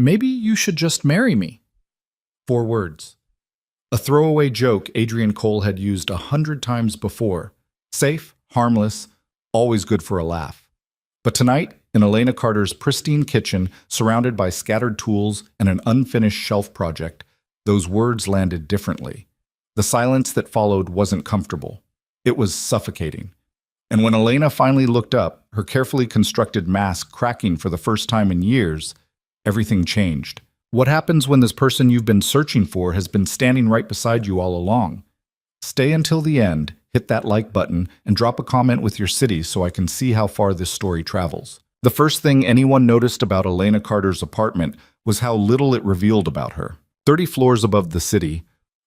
Maybe you should just marry me. 4 words. A throwaway joke Adrian Cole had used 100 times before. Safe, harmless, always good for a laugh. But tonight, in Elena Carter's pristine kitchen, surrounded by scattered tools and an unfinished shelf project, those words landed differently. The silence that followed wasn't comfortable. It was suffocating. And when Elena finally looked up, her carefully constructed mask cracking for the first time in years, everything changed. What happens when this person you've been searching for has been standing right beside you all along? Stay until the end, hit that like button, and drop a comment with your city so I can see how far this story travels. The first thing anyone noticed about Elena Carter's apartment was how little it revealed about her. 30 floors above the city,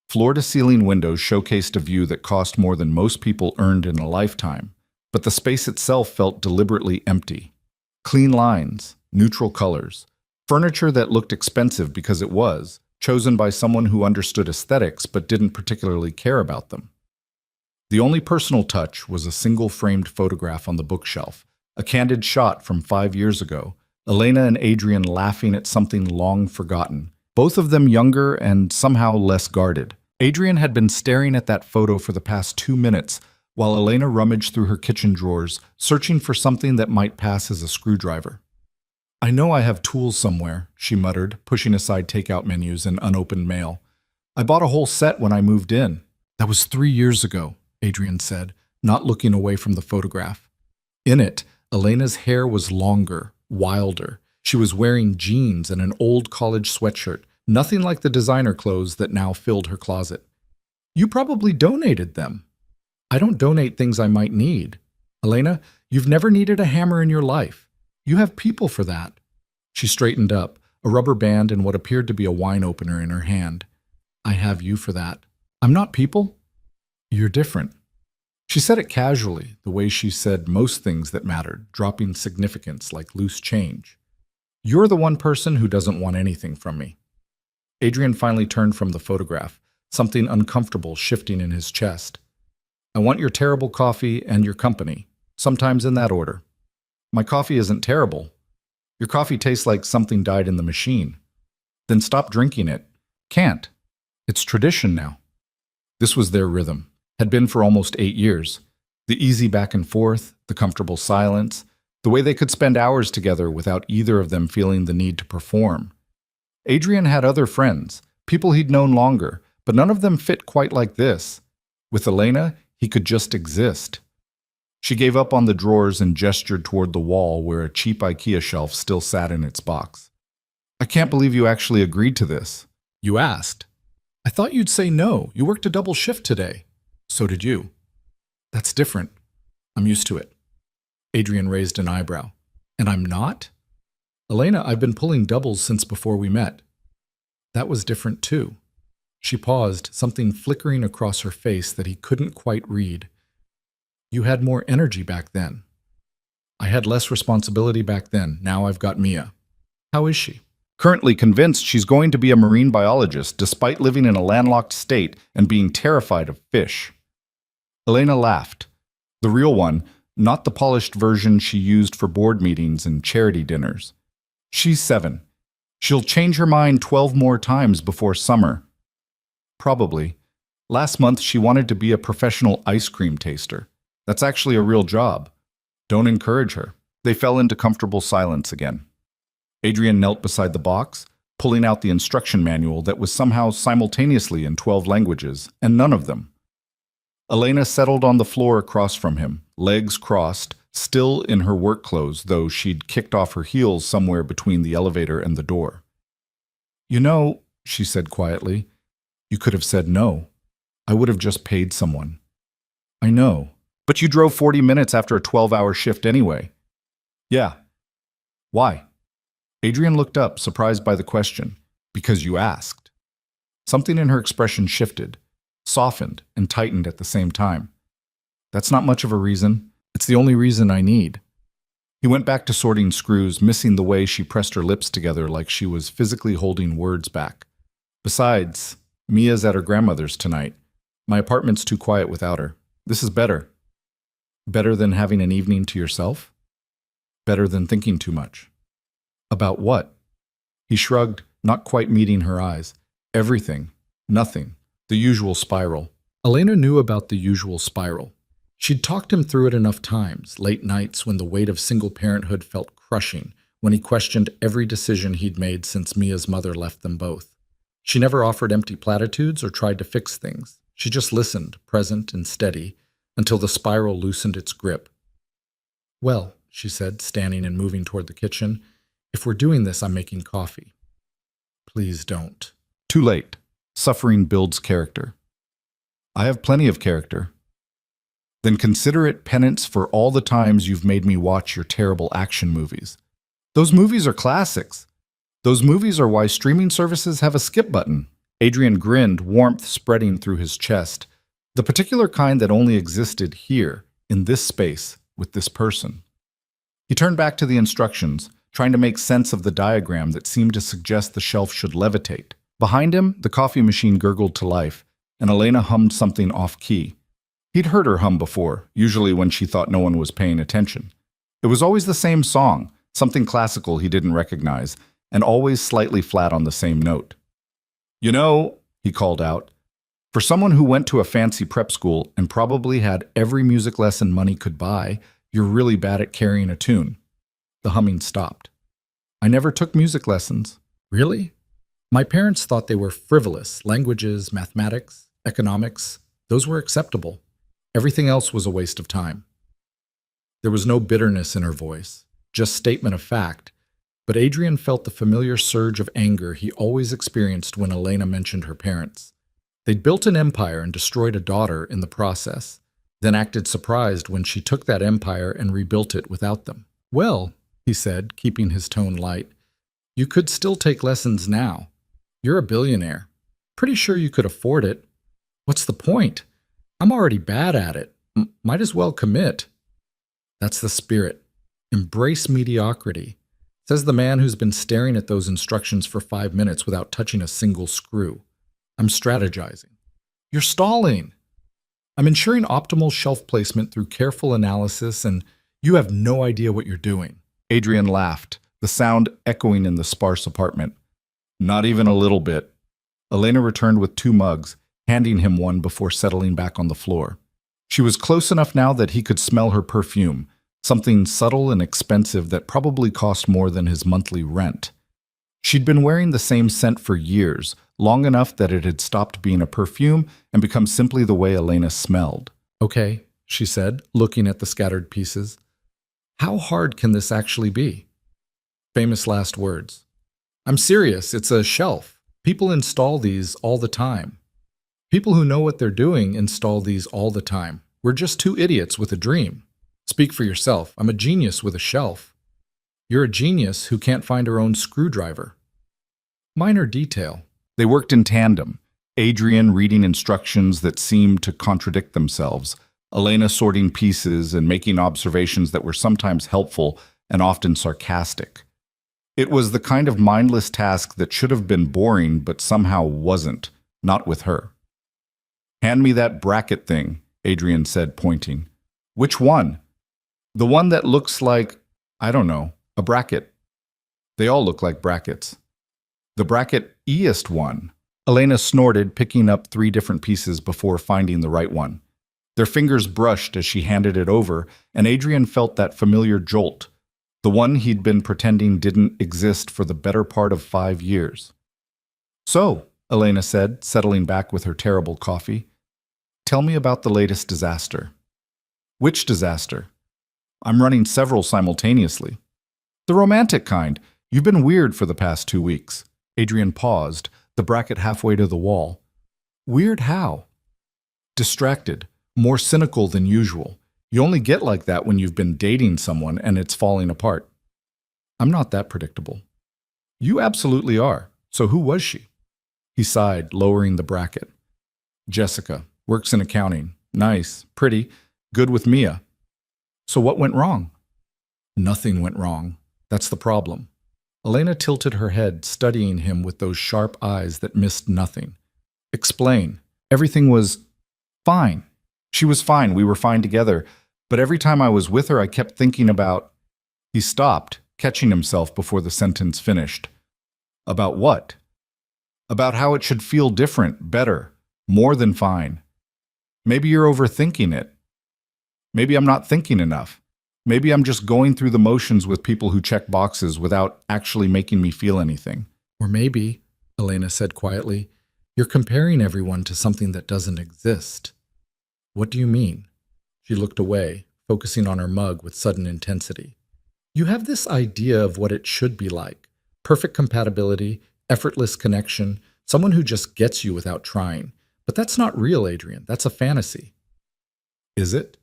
floor-to-ceiling windows showcased a view that cost more than most people earned in a lifetime. But the space itself felt deliberately empty. Clean lines, neutral colors, furniture that looked expensive because it was, chosen by someone who understood aesthetics but didn't particularly care about them. The only personal touch was a single framed photograph on the bookshelf, a candid shot from 5 years ago, Elena and Adrian laughing at something long forgotten, both of them younger and somehow less guarded. Adrian had been staring at that photo for the past 2 minutes, while Elena rummaged through her kitchen drawers, searching for something that might pass as a screwdriver. "I know I have tools somewhere," she muttered, pushing aside takeout menus and unopened mail. "I bought a whole set when I moved in." "That was 3 years ago," Adrian said, not looking away from the photograph. In it, Elena's hair was longer, wilder. She was wearing jeans and an old college sweatshirt, nothing like the designer clothes that now filled her closet. "You probably donated them." "I don't donate things I might need. Elena, you've never needed a hammer in your life. You have people for that." She straightened up, a rubber band and what appeared to be a wine opener in her hand. "I have you for that. I'm not people. You're different." She said it casually, the way she said most things that mattered, dropping significance like loose change. "You're the one person who doesn't want anything from me." Adrian finally turned from the photograph, something uncomfortable shifting in his chest. "I want your terrible coffee and your company, sometimes in that order." "My coffee isn't terrible. Your coffee tastes like something died in the machine." "Then stop drinking it." "Can't. It's tradition now." This was their rhythm, had been for almost 8 years. The easy back and forth, the comfortable silence, the way they could spend hours together without either of them feeling the need to perform. Adrian had other friends, people he'd known longer, but none of them fit quite like this. With Elena, he could just exist. She gave up on the drawers and gestured toward the wall where a cheap IKEA shelf still sat in its box. "I can't believe you actually agreed to this." "You asked." "I thought you'd say no. You worked a double shift today." "So did you." "That's different. I'm used to it." Adrian raised an eyebrow. "And I'm not?" "Elena, I've been pulling doubles since before we met." "That was different too." She paused, something flickering across her face that he couldn't quite read. "You had more energy back then." "I had less responsibility back then. Now I've got Mia." "How is she?" "Currently convinced she's going to be a marine biologist despite living in a landlocked state and being terrified of fish." Elena laughed. The real one, not the polished version she used for board meetings and charity dinners. "She's 7. She'll change her mind 12 more times before summer." "Probably. Last month she wanted to be a professional ice cream taster. That's actually a real job. Don't encourage her." They fell into comfortable silence again. Adrian knelt beside the box, pulling out the instruction manual that was somehow simultaneously in 12 languages, and none of them. Elena settled on the floor across from him, legs crossed, still in her work clothes, though she'd kicked off her heels somewhere between the elevator and the door. "You know," she said quietly, "you could have said no. I would have just paid someone." "I know. But you drove 40 minutes after a 12-hour shift anyway." "Yeah. Why?" Adrian looked up, surprised by the question. "Because you asked." Something in her expression shifted, softened, and tightened at the same time. "That's not much of a reason. It's the only reason I need." He went back to sorting screws, missing the way she pressed her lips together like she was physically holding words back. "Besides, Mia's at her grandmother's tonight. My apartment's too quiet without her. This is better." "Better than having an evening to yourself?" "Better than thinking too much." "About what?" He shrugged, not quite meeting her eyes. Everything. Nothing. The usual spiral. Elena knew about the usual spiral. She'd talked him through it enough times, late nights when the weight of single parenthood felt crushing, when he questioned every decision he'd made since Mia's mother left them both. She never offered empty platitudes or tried to fix things. She just listened, present and steady, until the spiral loosened its grip. "Well," she said, standing and moving toward the kitchen, "if we're doing this, I'm making coffee." "Please don't." Too late. Suffering builds character. "I have plenty of character." "Then consider it penance for all the times you've made me watch your terrible action movies. Those movies are classics. Those movies are why streaming services have a skip button." Adrian grinned, warmth spreading through his chest. The particular kind that only existed here, in this space, with this person. He turned back to the instructions, trying to make sense of the diagram that seemed to suggest the shelf should levitate. Behind him, the coffee machine gurgled to life, and Elena hummed something off-key. He'd heard her hum before, usually when she thought no one was paying attention. It was always the same song, something classical he didn't recognize, and always slightly flat on the same note. "You know," he called out, "for someone who went to a fancy prep school and probably had every music lesson money could buy, you're really bad at carrying a tune." The humming stopped. "I never took music lessons." "Really? My parents thought they were frivolous. Languages, mathematics, economics, those were acceptable. Everything else was a waste of time." There was no bitterness in her voice, just statement of fact, but Adrian felt the familiar surge of anger he always experienced when Elena mentioned her parents. They'd built an empire and destroyed a daughter in the process, then acted surprised when she took that empire and rebuilt it without them. "Well," he said, keeping his tone light, "you could still take lessons now. You're a billionaire. Pretty sure you could afford it. What's the point? I'm already bad at it. Might as well commit." "That's the spirit. Embrace mediocrity," says the man who's been staring at those instructions for 5 minutes without touching a single screw. "I'm strategizing." "You're stalling." "I'm ensuring optimal shelf placement through careful analysis, and you have no idea what you're doing." Adrian laughed, the sound echoing in the sparse apartment. "Not even a little bit." Elena returned with 2 mugs, handing him one before settling back on the floor. She was close enough now that he could smell her perfume, something subtle and expensive that probably cost more than his monthly rent. She'd been wearing the same scent for years, long enough that it had stopped being a perfume and become simply the way Elena smelled. "Okay," she said, looking at the scattered pieces. "How hard can this actually be?" Famous last words. "I'm serious, it's a shelf. People install these all the time. People who know what they're doing install these all the time. We're just 2 idiots with a dream. Speak for yourself. I'm a genius with a shelf. You're a genius who can't find her own screwdriver." Minor detail. They worked in tandem, Adrian reading instructions that seemed to contradict themselves, Elena sorting pieces and making observations that were sometimes helpful and often sarcastic. It was the kind of mindless task that should have been boring but somehow wasn't, not with her. "Hand me that bracket thing," Adrian said, pointing. "Which one?" "The one that looks like, I don't know, a bracket." "They all look like brackets." "The bracket-iest one." Elena snorted, picking up 3 different pieces before finding the right one. Their fingers brushed as she handed it over, and Adrian felt that familiar jolt, the one he'd been pretending didn't exist for the better part of 5 years. "So," Elena said, settling back with her terrible coffee, "tell me about the latest disaster." "Which disaster?" "I'm running several simultaneously." "The romantic kind. You've been weird for the past 2 weeks." Adrian paused, the bracket halfway to the wall. "Weird how?" "Distracted. More cynical than usual. You only get like that when you've been dating someone and it's falling apart." "I'm not that predictable." "You absolutely are. So who was she?" He sighed, lowering the bracket. "Jessica. Works in accounting. Nice. Pretty. Good with Mia." "So what went wrong?" "Nothing went wrong. That's the problem." Elena tilted her head, studying him with those sharp eyes that missed nothing. "Explain." "Everything was fine. She was fine. We were fine together. But every time I was with her, I kept thinking about..." He stopped, catching himself before the sentence finished. About what? About how it should feel different, better, more than fine. Maybe you're overthinking it. Maybe I'm not thinking enough. Maybe I'm just going through the motions with people who check boxes without actually making me feel anything. Or maybe, Elena said quietly, you're comparing everyone to something that doesn't exist. What do you mean? She looked away, focusing on her mug with sudden intensity. You have this idea of what it should be like. Perfect compatibility, effortless connection, someone who just gets you without trying. But that's not real, Adrian. That's a fantasy. Is it?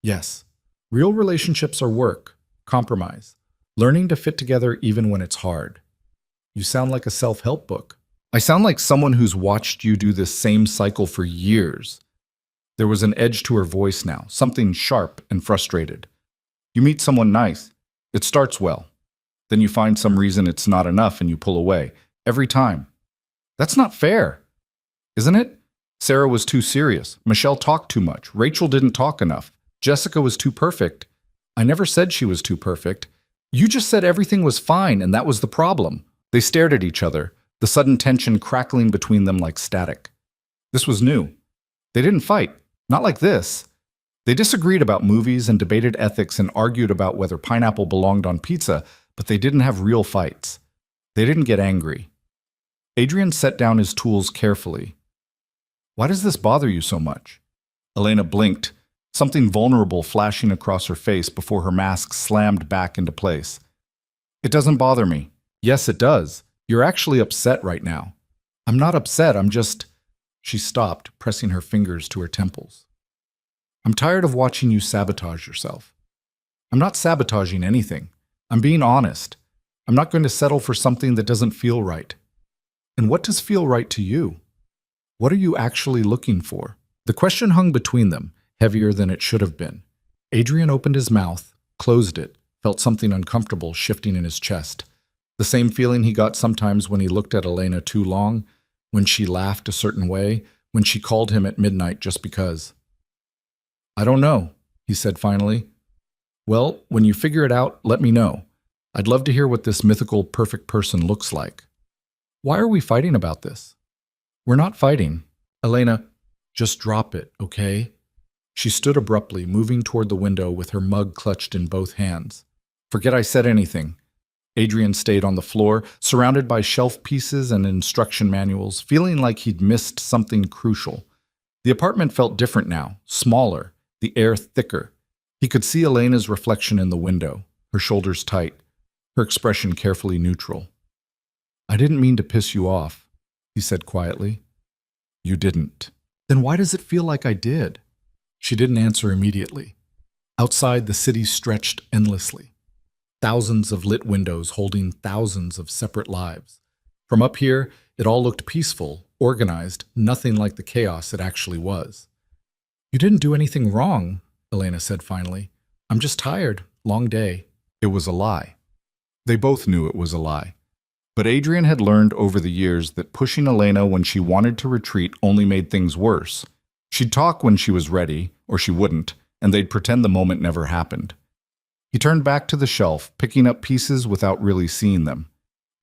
Yes. Real relationships are work, compromise, learning to fit together even when it's hard. You sound like a self-help book. I sound like someone who's watched you do this same cycle for years. There was an edge to her voice now, something sharp and frustrated. You meet someone nice. It starts well. Then you find some reason it's not enough and you pull away. Every time. That's not fair. Isn't it? Sarah was too serious. Michelle talked too much. Rachel didn't talk enough. Jessica was too perfect. I never said she was too perfect. You just said everything was fine, and that was the problem. They stared at each other, the sudden tension crackling between them like static. This was new. They didn't fight. Not like this. They disagreed about movies and debated ethics and argued about whether pineapple belonged on pizza, but they didn't have real fights. They didn't get angry. Adrian set down his tools carefully. Why does this bother you so much? Elena blinked, something vulnerable flashing across her face before her mask slammed back into place. It doesn't bother me. Yes, it does. You're actually upset right now. I'm not upset, I'm just... She stopped, pressing her fingers to her temples. I'm tired of watching you sabotage yourself. I'm not sabotaging anything. I'm being honest. I'm not going to settle for something that doesn't feel right. And what does feel right to you? What are you actually looking for? The question hung between them, heavier than it should have been. Adrian opened his mouth, closed it, felt something uncomfortable shifting in his chest. The same feeling he got sometimes when he looked at Elena too long, when she laughed a certain way, when she called him at midnight just because. I don't know, he said finally. Well, when you figure it out, let me know. I'd love to hear what this mythical perfect person looks like. Why are we fighting about this? We're not fighting. Elena, just drop it, okay? She stood abruptly, moving toward the window with her mug clutched in both hands. Forget I said anything. Adrian stayed on the floor, surrounded by shelf pieces and instruction manuals, feeling like he'd missed something crucial. The apartment felt different now, smaller, the air thicker. He could see Elena's reflection in the window, her shoulders tight, her expression carefully neutral. I didn't mean to piss you off, he said quietly. You didn't. Then why does it feel like I did? She didn't answer immediately. Outside, the city stretched endlessly. Thousands of lit windows holding thousands of separate lives. From up here, it all looked peaceful, organized, nothing like the chaos it actually was. You didn't do anything wrong, Elena said finally. I'm just tired. Long day. It was a lie. They both knew it was a lie. But Adrian had learned over the years that pushing Elena when she wanted to retreat only made things worse. She'd talk when she was ready, or she wouldn't, and they'd pretend the moment never happened. He turned back to the shelf, picking up pieces without really seeing them.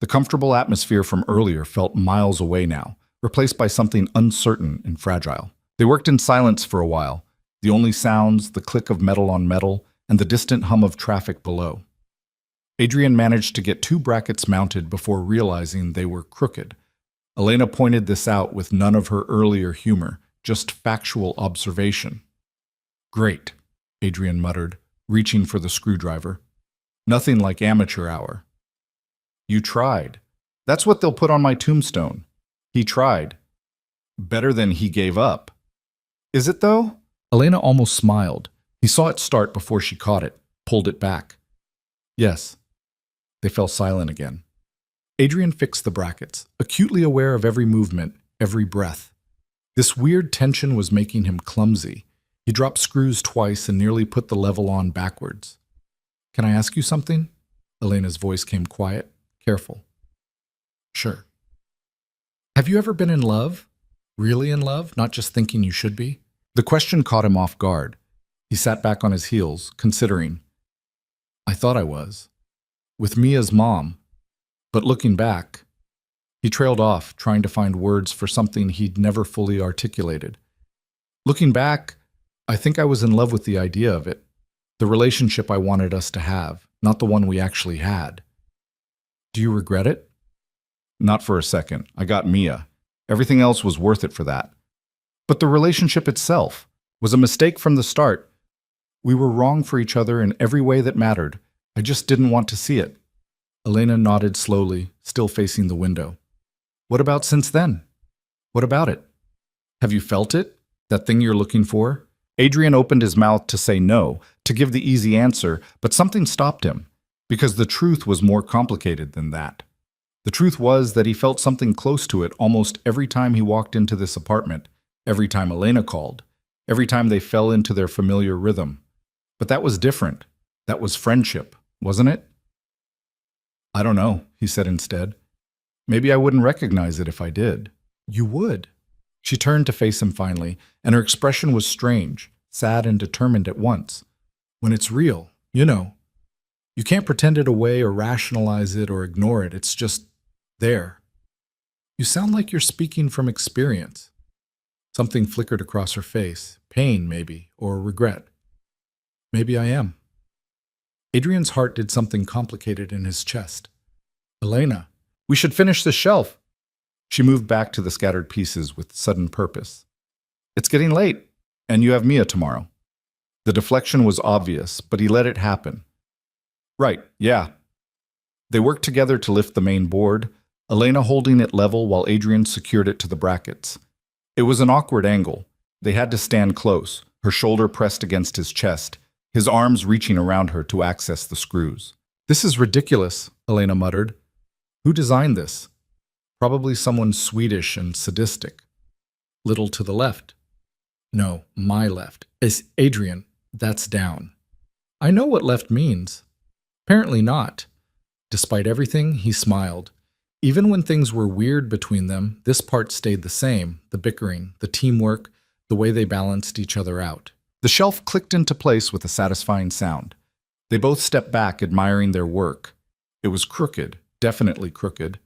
The comfortable atmosphere from earlier felt miles away now, replaced by something uncertain and fragile. They worked in silence for a while, the only sounds, the click of metal on metal, and the distant hum of traffic below. Adrian managed to get 2 brackets mounted before realizing they were crooked. Elena pointed this out with none of her earlier humor, just factual observation. Great, Adrian muttered, reaching for the screwdriver. Nothing like amateur hour. You tried. That's what they'll put on my tombstone. He tried. Better than he gave up. Is it though? Elena almost smiled. He saw it start before she caught it, pulled it back. Yes. They fell silent again. Adrian fixed the brackets, acutely aware of every movement, every breath. This weird tension was making him clumsy. He dropped screws twice and nearly put the level on backwards. Can I ask you something? Elena's voice came quiet, careful. Sure. Have you ever been in love? Really in love, not just thinking you should be? The question caught him off guard. He sat back on his heels, considering. I thought I was. With Mia's mom. But looking back, he trailed off, trying to find words for something he'd never fully articulated. Looking back, I think I was in love with the idea of it, the relationship I wanted us to have, not the one we actually had. Do you regret it? Not for a second. I got Mia. Everything else was worth it for that. But the relationship itself was a mistake from the start. We were wrong for each other in every way that mattered. I just didn't want to see it. Elena nodded slowly, still facing the window. What about since then? What about it? Have you felt it? That thing you're looking for? Adrian opened his mouth to say no, to give the easy answer, but something stopped him, because the truth was more complicated than that. The truth was that he felt something close to it almost every time he walked into this apartment, every time Elena called, every time they fell into their familiar rhythm. But that was different. That was friendship, wasn't it? I don't know, he said instead. Maybe I wouldn't recognize it if I did. You would. She turned to face him finally, and her expression was strange, sad and determined at once. When it's real, you know. You can't pretend it away or rationalize it or ignore it. It's just there. You sound like you're speaking from experience. Something flickered across her face. Pain, maybe, or regret. Maybe I am. Adrian's heart did something complicated in his chest. Elena, we should finish this shelf. She moved back to the scattered pieces with sudden purpose. It's getting late, and you have Mia tomorrow. The deflection was obvious, but he let it happen. Right, yeah. They worked together to lift the main board, Elena holding it level while Adrian secured it to the brackets. It was an awkward angle. They had to stand close, her shoulder pressed against his chest, his arms reaching around her to access the screws. This is ridiculous, Elena muttered. Who designed this? Probably someone Swedish and sadistic. Little to the left. No, my left. It's Adrian. That's down. I know what left means. Apparently not. Despite everything, he smiled. Even when things were weird between them, this part stayed the same, the bickering, the teamwork, the way they balanced each other out. The shelf clicked into place with a satisfying sound. They both stepped back, admiring their work. It was crooked, definitely crooked,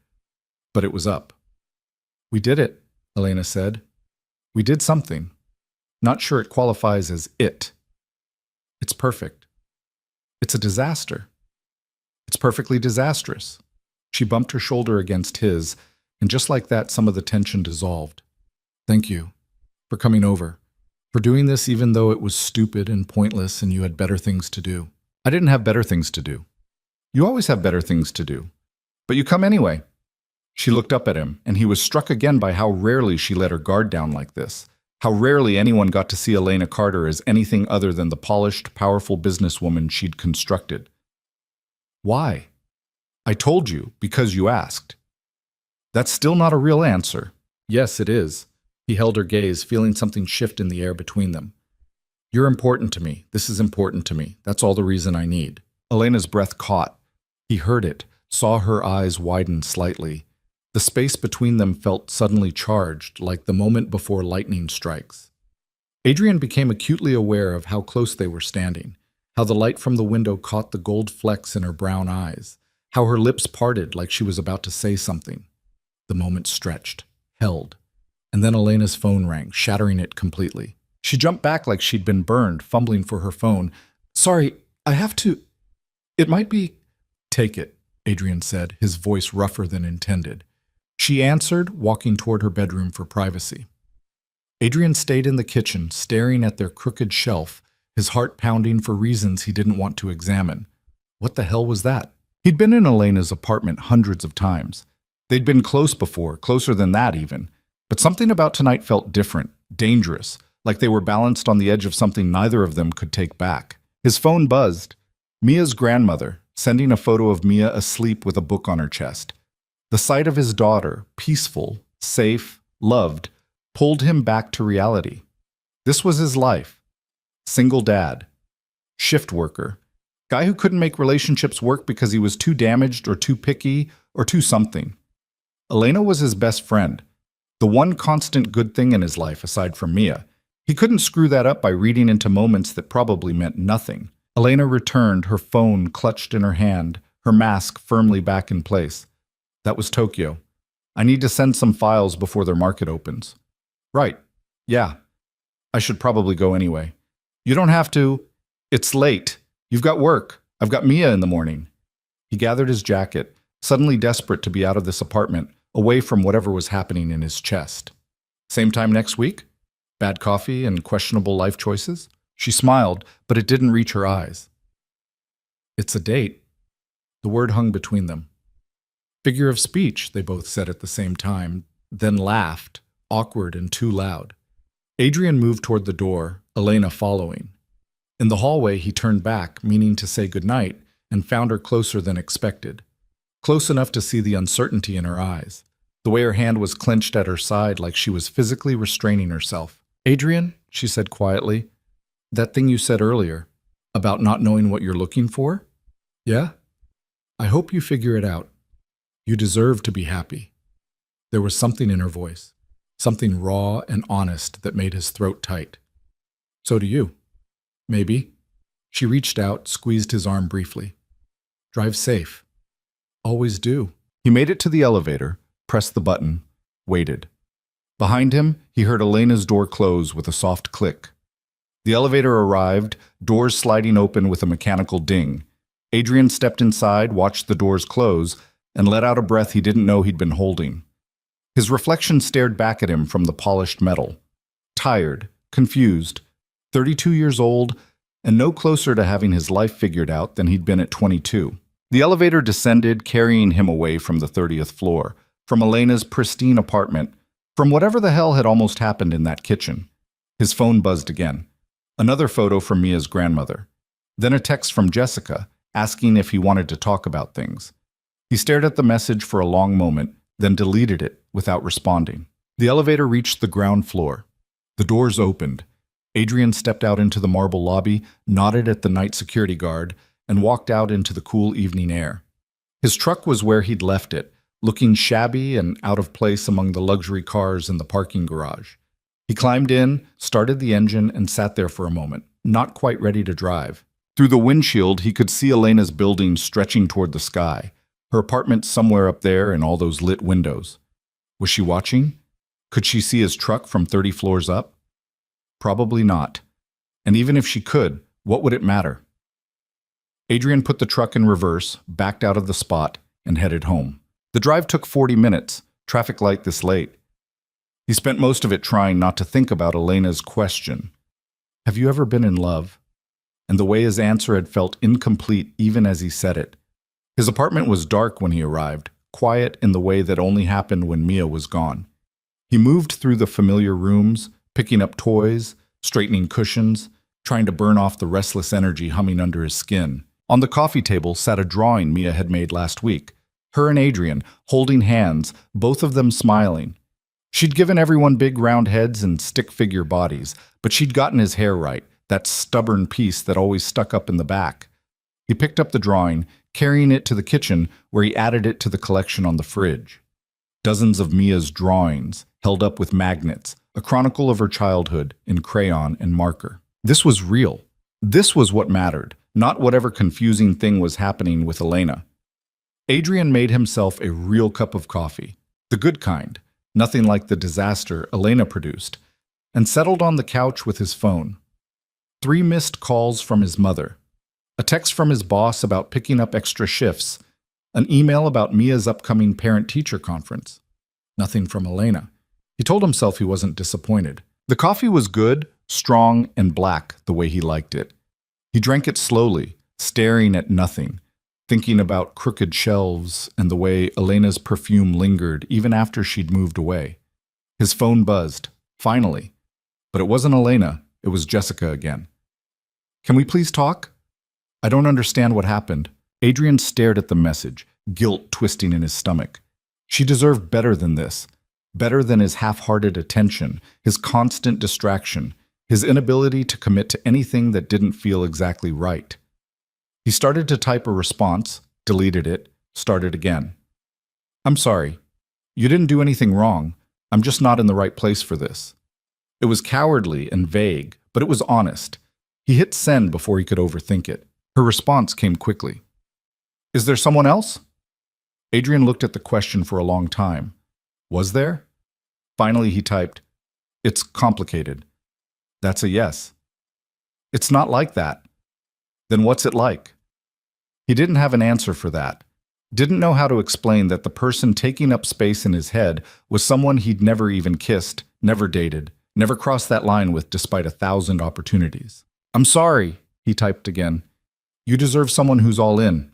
but it was up. We did it, Elena said. We did something. Not sure it qualifies as it. It's perfect. It's a disaster. It's perfectly disastrous. She bumped her shoulder against his, and just like that, some of the tension dissolved. Thank you for coming over, for doing this even though it was stupid and pointless and you had better things to do. I didn't have better things to do. You always have better things to do. But you come anyway. She looked up at him, and he was struck again by how rarely she let her guard down like this, how rarely anyone got to see Elena Carter as anything other than the polished, powerful businesswoman she'd constructed. Why? I told you, because you asked. That's still not a real answer. Yes, it is. He held her gaze, feeling something shift in the air between them. You're important to me. This is important to me. That's all the reason I need. Elena's breath caught. He heard it, saw her eyes widen slightly. The space between them felt suddenly charged, like the moment before lightning strikes. Adrian became acutely aware of how close they were standing, how the light from the window caught the gold flecks in her brown eyes, how her lips parted like she was about to say something. The moment stretched, held, and then Elena's phone rang, shattering it completely. She jumped back like she'd been burned, fumbling for her phone. Sorry, I have to... It might be... Take it, Adrian said, his voice rougher than intended. She answered, walking toward her bedroom for privacy. Adrian stayed in the kitchen, staring at their crooked shelf, his heart pounding for reasons he didn't want to examine. What the hell was that? He'd been in Elena's apartment hundreds of times. They'd been close before, closer than that even. But something about tonight felt different, dangerous, like they were balanced on the edge of something neither of them could take back. His phone buzzed. Mia's grandmother, sending a photo of Mia asleep with a book on her chest. The sight of his daughter, peaceful, safe, loved, pulled him back to reality. This was his life. Single dad. Shift worker. Guy who couldn't make relationships work because he was too damaged or too picky or too something. Elena was his best friend. The one constant good thing in his life aside from Mia. He couldn't screw that up by reading into moments that probably meant nothing. Elena returned, her phone clutched in her hand, her mask firmly back in place. That was Tokyo. I need to send some files before their market opens. Right. Yeah. I should probably go anyway. You don't have to. It's late. You've got work. I've got Mia in the morning. He gathered his jacket, suddenly desperate to be out of this apartment, away from whatever was happening in his chest. Same time next week? Bad coffee and questionable life choices? She smiled, but it didn't reach her eyes. It's a date. The word hung between them. Figure of speech, they both said at the same time, then laughed, awkward and too loud. Adrian moved toward the door, Elena following. In the hallway, he turned back, meaning to say goodnight, and found her closer than expected. Close enough to see the uncertainty in her eyes, the way her hand was clenched at her side like she was physically restraining herself. Adrian, she said quietly, that thing you said earlier, about not knowing what you're looking for? Yeah? I hope you figure it out. You deserve to be happy. There was something in her voice, something raw and honest that made his throat tight. So do you. Maybe. She reached out, squeezed his arm briefly. Drive safe. Always do. He made it to the elevator, pressed the button, waited. Behind him, he heard Elena's door close with a soft click. The elevator arrived, doors sliding open with a mechanical ding. Adrian stepped inside, watched the doors close, and let out a breath he didn't know he'd been holding. His reflection stared back at him from the polished metal. Tired, confused, 32 years old, and no closer to having his life figured out than he'd been at 22. The elevator descended, carrying him away from the 30th floor, from Elena's pristine apartment, from whatever the hell had almost happened in that kitchen. His phone buzzed again. Another photo from Mia's grandmother. Then a text from Jessica, asking if he wanted to talk about things. He stared at the message for a long moment, then deleted it without responding. The elevator reached the ground floor. The doors opened. Adrian stepped out into the marble lobby, nodded at the night security guard, and walked out into the cool evening air. His truck was where he'd left it, looking shabby and out of place among the luxury cars in the parking garage. He climbed in, started the engine, and sat there for a moment, not quite ready to drive. Through the windshield, he could see Elena's building stretching toward the sky, her apartment somewhere up there in all those lit windows. Was she watching? Could she see his truck from 30 floors up? Probably not. And even if she could, what would it matter? Adrian put the truck in reverse, backed out of the spot, and headed home. The drive took 40 minutes, traffic light this late. He spent most of it trying not to think about Elena's question. Have you ever been in love? And the way his answer had felt incomplete even as he said it. His apartment was dark when he arrived, quiet in the way that only happened when Mia was gone. He moved through the familiar rooms, picking up toys, straightening cushions, trying to burn off the restless energy humming under his skin. On the coffee table sat a drawing Mia had made last week. Her and Adrian, holding hands, both of them smiling. She'd given everyone big round heads and stick-figure bodies, but she'd gotten his hair right, that stubborn piece that always stuck up in the back. He picked up the drawing, carrying it to the kitchen, where he added it to the collection on the fridge. Dozens of Mia's drawings, held up with magnets, a chronicle of her childhood in crayon and marker. This was real. This was what mattered, not whatever confusing thing was happening with Elena. Adrian made himself a real cup of coffee, the good kind, nothing like the disaster Elena produced, and settled on the couch with his phone. 3 missed calls from his mother, a text from his boss about picking up extra shifts, an email about Mia's upcoming parent-teacher conference. Nothing from Elena. He told himself he wasn't disappointed. The coffee was good, strong, and black the way he liked it. He drank it slowly, staring at nothing, thinking about crooked shelves and the way Elena's perfume lingered even after she'd moved away. His phone buzzed, finally. But it wasn't Elena, it was Jessica again. Can we please talk? I don't understand what happened. Adrian stared at the message, guilt twisting in his stomach. She deserved better than this. Better than his half-hearted attention, his constant distraction, his inability to commit to anything that didn't feel exactly right. He started to type a response, deleted it, started again. I'm sorry. You didn't do anything wrong. I'm just not in the right place for this. It was cowardly and vague, but it was honest. He hit send before he could overthink it. Her response came quickly. Is there someone else? Adrian looked at the question for a long time. Was there? Finally, he typed, "It's complicated." That's a yes. It's not like that. Then what's it like? He didn't have an answer for that. Didn't know how to explain that the person taking up space in his head was someone he'd never even kissed, never dated, never crossed that line with despite 1,000 opportunities. "I'm sorry," he typed again. "You deserve someone who's all in.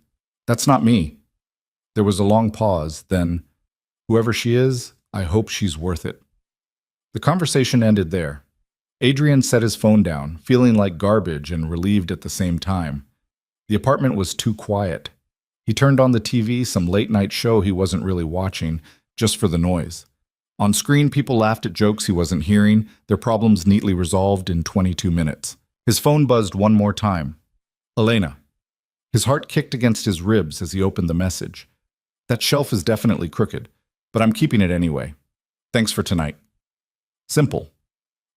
That's not me." There was a long pause, then, "Whoever she is, I hope she's worth it." The conversation ended there. Adrian set his phone down, feeling like garbage and relieved at the same time. The apartment was too quiet. He turned on the TV, some late-night show he wasn't really watching, just for the noise. On screen, people laughed at jokes he wasn't hearing, their problems neatly resolved in 22 minutes. His phone buzzed one more time. Elena. His heart kicked against his ribs as he opened the message. "That shelf is definitely crooked, but I'm keeping it anyway. Thanks for tonight." Simple.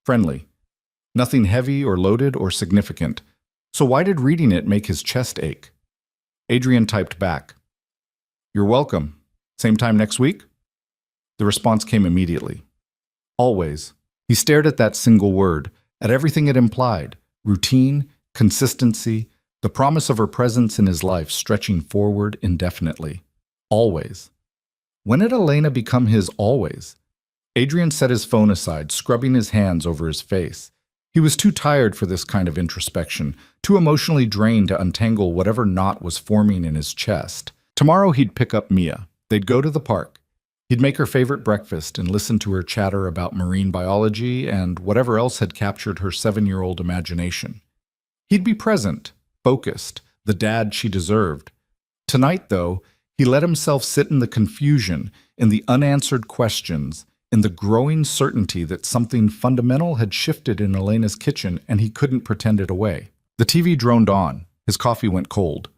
Friendly. Nothing heavy or loaded or significant. So why did reading it make his chest ache? Adrian typed back, "You're welcome. Same time next week?" The response came immediately. Always. He stared at that single word, at everything it implied: routine, consistency, the promise of her presence in his life stretching forward indefinitely. Always. When had Elena become his always? Adrian set his phone aside, scrubbing his hands over his face. He was too tired for this kind of introspection, too emotionally drained to untangle whatever knot was forming in his chest. Tomorrow he'd pick up Mia. They'd go to the park. He'd make her favorite breakfast and listen to her chatter about marine biology and whatever else had captured her 7-year-old imagination. He'd be present, focused, the dad she deserved. Tonight, though, he let himself sit in the confusion, in the unanswered questions, in the growing certainty that something fundamental had shifted in Elena's kitchen and he couldn't pretend it away. The TV droned on. His coffee went cold.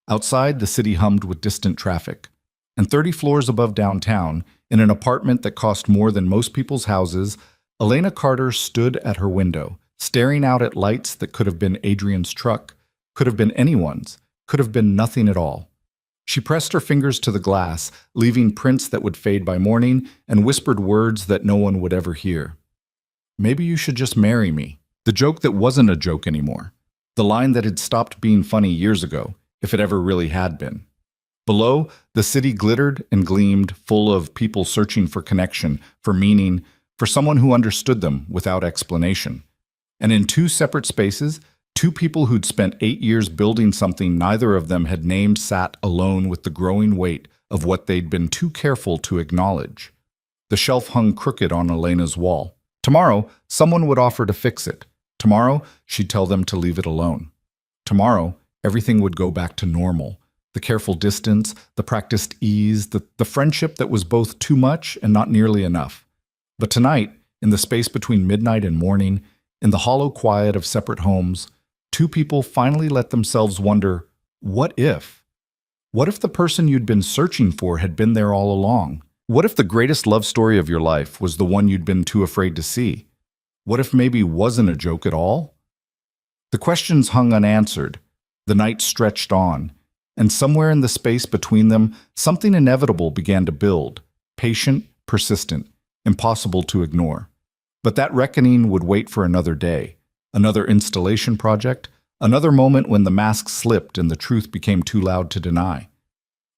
Outside, the city hummed with distant traffic. And 30 floors above downtown, in an apartment that cost more than most people's houses, Elena Carter stood at her window, staring out at lights that could have been Adrian's truck, could have been anyone's, could have been nothing at all. She pressed her fingers to the glass, leaving prints that would fade by morning, and whispered words that no one would ever hear. "Maybe you should just marry me." The joke that wasn't a joke anymore. The line that had stopped being funny years ago, if it ever really had been. Below, the city glittered and gleamed, full of people searching for connection, for meaning, for someone who understood them without explanation. And in two separate spaces, two people who'd spent 8 years building something neither of them had named sat alone with the growing weight of what they'd been too careful to acknowledge. The shelf hung crooked on Elena's wall. Tomorrow, someone would offer to fix it. Tomorrow, she'd tell them to leave it alone. Tomorrow, everything would go back to normal. The careful distance, the practiced ease, the friendship that was both too much and not nearly enough. But tonight, in the space between midnight and morning, in the hollow quiet of separate homes, two people finally let themselves wonder, what if? What if the person you'd been searching for had been there all along? What if the greatest love story of your life was the one you'd been too afraid to see? What if maybe wasn't a joke at all? The questions hung unanswered. The night stretched on, and somewhere in the space between them, something inevitable began to build, patient, persistent, impossible to ignore. But that reckoning would wait for another day. Another installation project, another moment when the mask slipped and the truth became too loud to deny.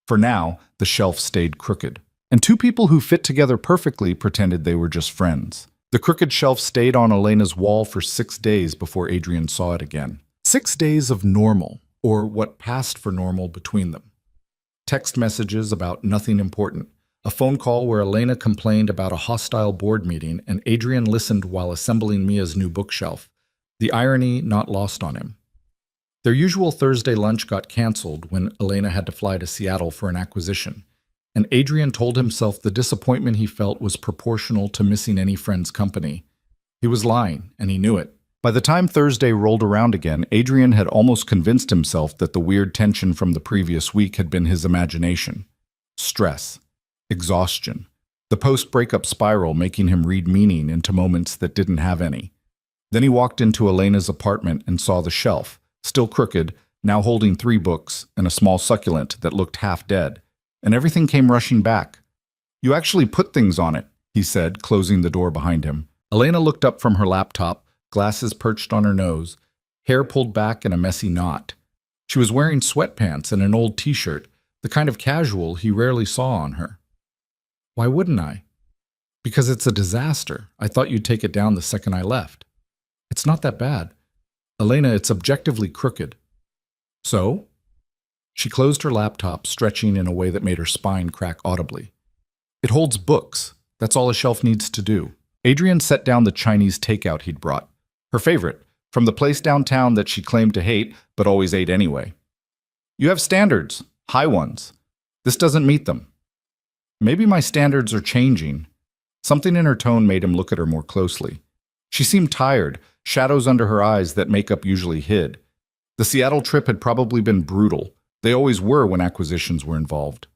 For now, the shelf stayed crooked, and two people who fit together perfectly pretended they were just friends. The crooked shelf stayed on Elena's wall for 6 days before Adrian saw it again. 6 days of normal, or what passed for normal between them. Text messages about nothing important. A phone call where Elena complained about a hostile board meeting and Adrian listened while assembling Mia's new bookshelf. The irony not lost on him. Their usual Thursday lunch got canceled when Elena had to fly to Seattle for an acquisition, and Adrian told himself the disappointment he felt was proportional to missing any friend's company. He was lying, and he knew it. By the time Thursday rolled around again, Adrian had almost convinced himself that the weird tension from the previous week had been his imagination. Stress. Exhaustion. The post-breakup spiral making him read meaning into moments that didn't have any. Then he walked into Elena's apartment and saw the shelf, still crooked, now holding 3 books and a small succulent that looked half dead. and everything came rushing back. You actually put things on it, he said, closing the door behind him. Elena looked up from her laptop, glasses perched on her nose, hair pulled back in a messy knot. She was wearing sweatpants and an old t-shirt, the kind of casual he rarely saw on her. Why wouldn't I? Because it's a disaster. I thought you'd take it down the second I left. It's not that bad. Elena, it's objectively crooked. So? She closed her laptop, stretching in a way that made her spine crack audibly. It holds books. That's all a shelf needs to do. Adrian set down the Chinese takeout he'd brought. Her favorite, from the place downtown that she claimed to hate, but always ate anyway. You have standards, high ones. This doesn't meet them. Maybe my standards are changing. Something in her tone made him look at her more closely. She seemed tired, shadows under her eyes that makeup usually hid. The Seattle trip had probably been brutal. They always were when acquisitions were involved.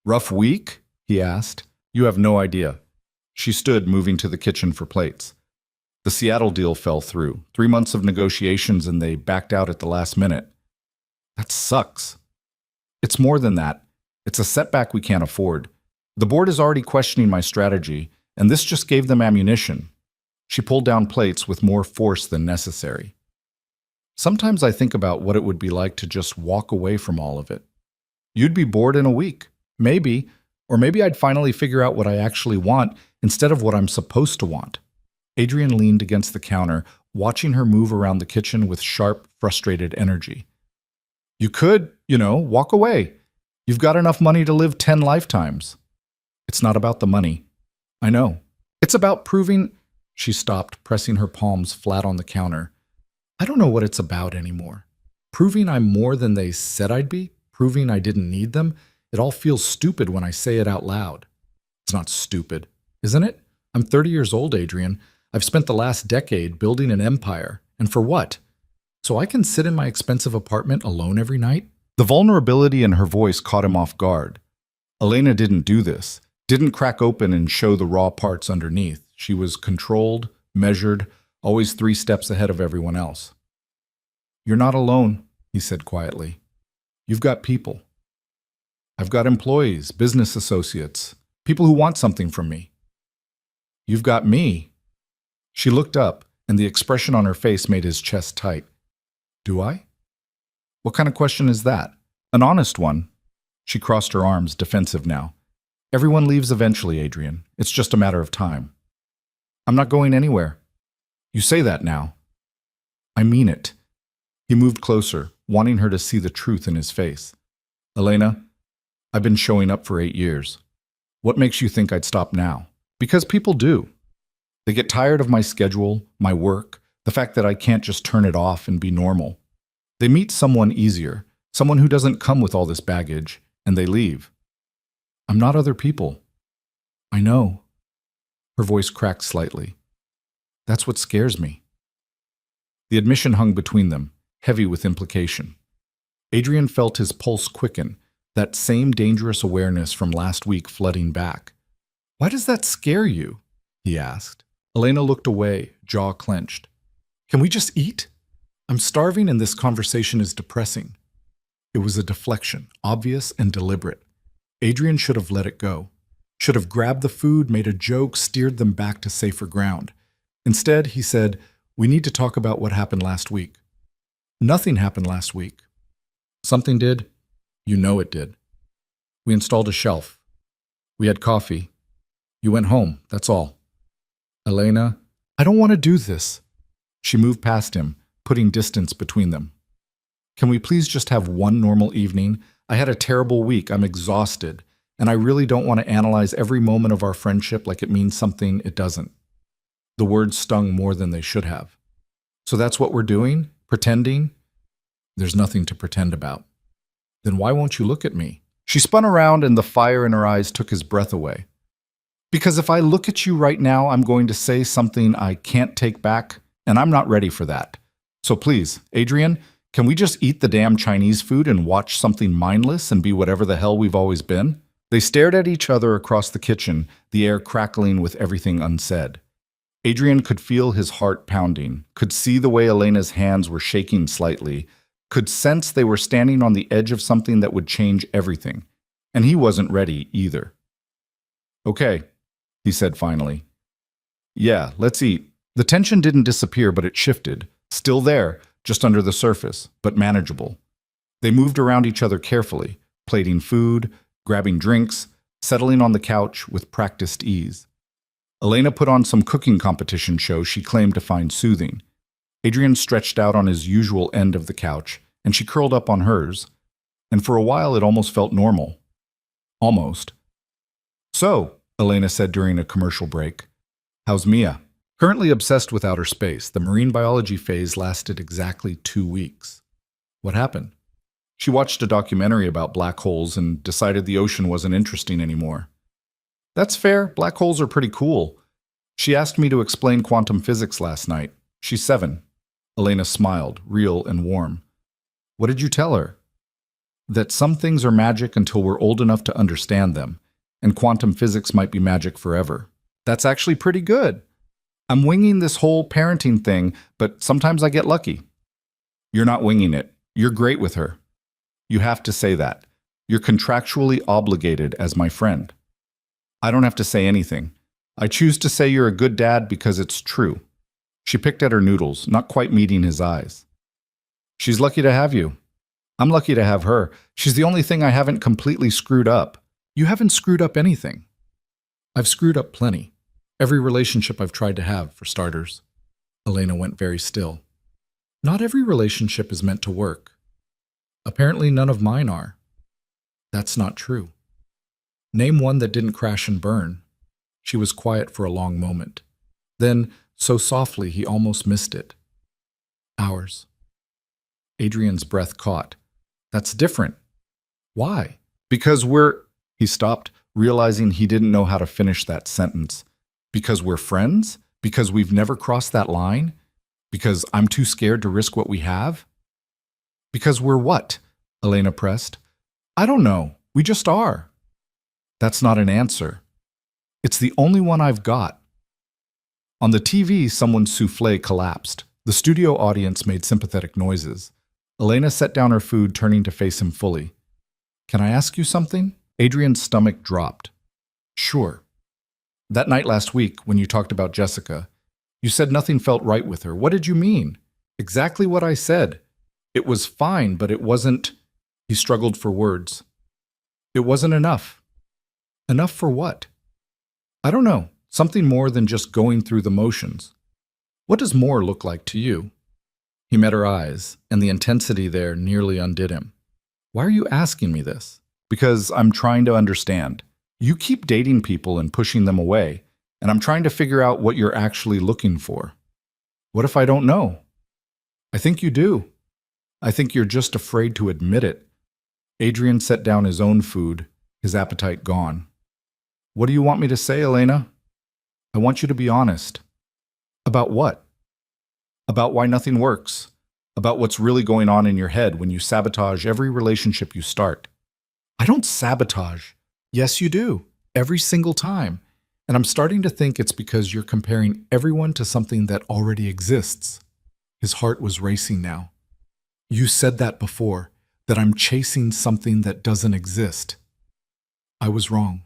Rough week? He asked. You have no idea. She stood, moving to the kitchen for plates. The Seattle deal fell through. 3 months of negotiations and they backed out at the last minute. That sucks. It's more than that. It's a setback we can't afford. The board is already questioning my strategy, and this just gave them ammunition. She pulled down plates with more force than necessary. Sometimes I think about what it would be like to just walk away from all of it. You'd be bored in a week. Maybe. Or maybe I'd finally figure out what I actually want instead of what I'm supposed to want. Adrian leaned against the counter, watching her move around the kitchen with sharp, frustrated energy. You could, walk away. You've got enough money to live 10 lifetimes. It's not about the money. I know. It's about proving... She stopped, pressing her palms flat on the counter. I don't know what it's about anymore. Proving I'm more than they said I'd be? Proving I didn't need them? It all feels stupid when I say it out loud. It's not stupid, isn't it? I'm 30 years old, Adrian. I've spent the last decade building an empire. And for what? So I can sit in my expensive apartment alone every night? The vulnerability in her voice caught him off guard. Elena didn't do this, didn't crack open and show the raw parts underneath. She was controlled, measured, always 3 steps ahead of everyone else. You're not alone, he said quietly. You've got people. I've got employees, business associates, people who want something from me. You've got me. She looked up, and the expression on her face made his chest tight. Do I? What kind of question is that? An honest one. She crossed her arms, defensive now. Everyone leaves eventually, Adrian. It's just a matter of time. I'm not going anywhere. You say that now. I mean it. He moved closer, wanting her to see the truth in his face. Elena, I've been showing up for 8 years. What makes you think I'd stop now? Because people do. They get tired of my schedule, my work, the fact that I can't just turn it off and be normal. They meet someone easier, someone who doesn't come with all this baggage, and they leave. I'm not other people. I know. Her voice cracked slightly. That's what scares me. The admission hung between them, heavy with implication. Adrian felt his pulse quicken, that same dangerous awareness from last week flooding back. Why does that scare you? He asked. Elena looked away, jaw clenched. Can we just eat? I'm starving and this conversation is depressing. It was a deflection, obvious and deliberate. Adrian should have let it go. Should have grabbed the food, made a joke, steered them back to safer ground. Instead, he said, we need to talk about what happened last week. Nothing happened last week. Something did. You know it did. We installed a shelf. We had coffee. You went home, that's all. Elena, I don't want to do this. She moved past him, putting distance between them. Can we please just have one normal evening? I had a terrible week. I'm exhausted. And I really don't want to analyze every moment of our friendship like it means something it doesn't. The words stung more than they should have. So that's what we're doing? Pretending? There's nothing to pretend about. Then why won't you look at me? She spun around and the fire in her eyes took his breath away. Because if I look at you right now, I'm going to say something I can't take back, and I'm not ready for that. So please, Adrian, can we just eat the damn Chinese food and watch something mindless and be whatever the hell we've always been? They stared at each other across the kitchen, the air crackling with everything unsaid. Adrian could feel his heart pounding, could see the way Elena's hands were shaking slightly, could sense they were standing on the edge of something that would change everything. and he wasn't ready either. Okay, he said finally. Yeah, let's eat. The tension didn't disappear, but it shifted. Still there, just under the surface, but manageable. They moved around each other carefully, plating food, grabbing drinks, settling on the couch with practiced ease. Elena put on some cooking competition show she claimed to find soothing. Adrian stretched out on his usual end of the couch, and she curled up on hers. And for a while it almost felt normal. Almost. So, Elena said during a commercial break, how's Mia? Currently obsessed with outer space, the marine biology phase lasted exactly 2 weeks. What happened? She watched a documentary about black holes and decided the ocean wasn't interesting anymore. That's fair, black holes are pretty cool. She asked me to explain quantum physics last night. She's 7. Elena smiled, real and warm. What did you tell her? That some things are magic until we're old enough to understand them, and quantum physics might be magic forever. That's actually pretty good. I'm winging this whole parenting thing, but sometimes I get lucky. You're not winging it. You're great with her. You have to say that. You're contractually obligated as my friend. I don't have to say anything. I choose to say you're a good dad because it's true. She picked at her noodles, not quite meeting his eyes. She's lucky to have you. I'm lucky to have her. She's the only thing I haven't completely screwed up. You haven't screwed up anything. I've screwed up plenty. Every relationship I've tried to have, for starters. Elena went very still. Not every relationship is meant to work. Apparently none of mine are. That's not true. Name one that didn't crash and burn. She was quiet for a long moment. Then, so softly he almost missed it. Ours. Adrian's breath caught. That's different. Why? Because He stopped, realizing he didn't know how to finish that sentence. Because we're friends? Because we've never crossed that line? Because I'm too scared to risk what we have? Because we're what? Elena pressed. I don't know. We just are. That's not an answer. It's the only one I've got. On the TV, someone's souffle collapsed. The studio audience made sympathetic noises. Elena set down her food, turning to face him fully. Can I ask you something? Adrian's stomach dropped. Sure. That night last week, when you talked about Jessica, you said nothing felt right with her. What did you mean? Exactly what I said. It was fine, but it wasn't... He struggled for words. It wasn't enough. Enough for what? I don't know. Something more than just going through the motions. What does more look like to you? He met her eyes, and the intensity there nearly undid him. Why are you asking me this? Because I'm trying to understand. You keep dating people and pushing them away, and I'm trying to figure out what you're actually looking for. What if I don't know? I think you do. I think you're just afraid to admit it. Adrian set down his own food, his appetite gone. What do you want me to say, Elena? I want you to be honest. About what? About why nothing works. About what's really going on in your head when you sabotage every relationship you start. I don't sabotage. Yes, you do. Every single time. And I'm starting to think it's because you're comparing everyone to something that already exists. His heart was racing now. You said that before, that I'm chasing something that doesn't exist. I was wrong.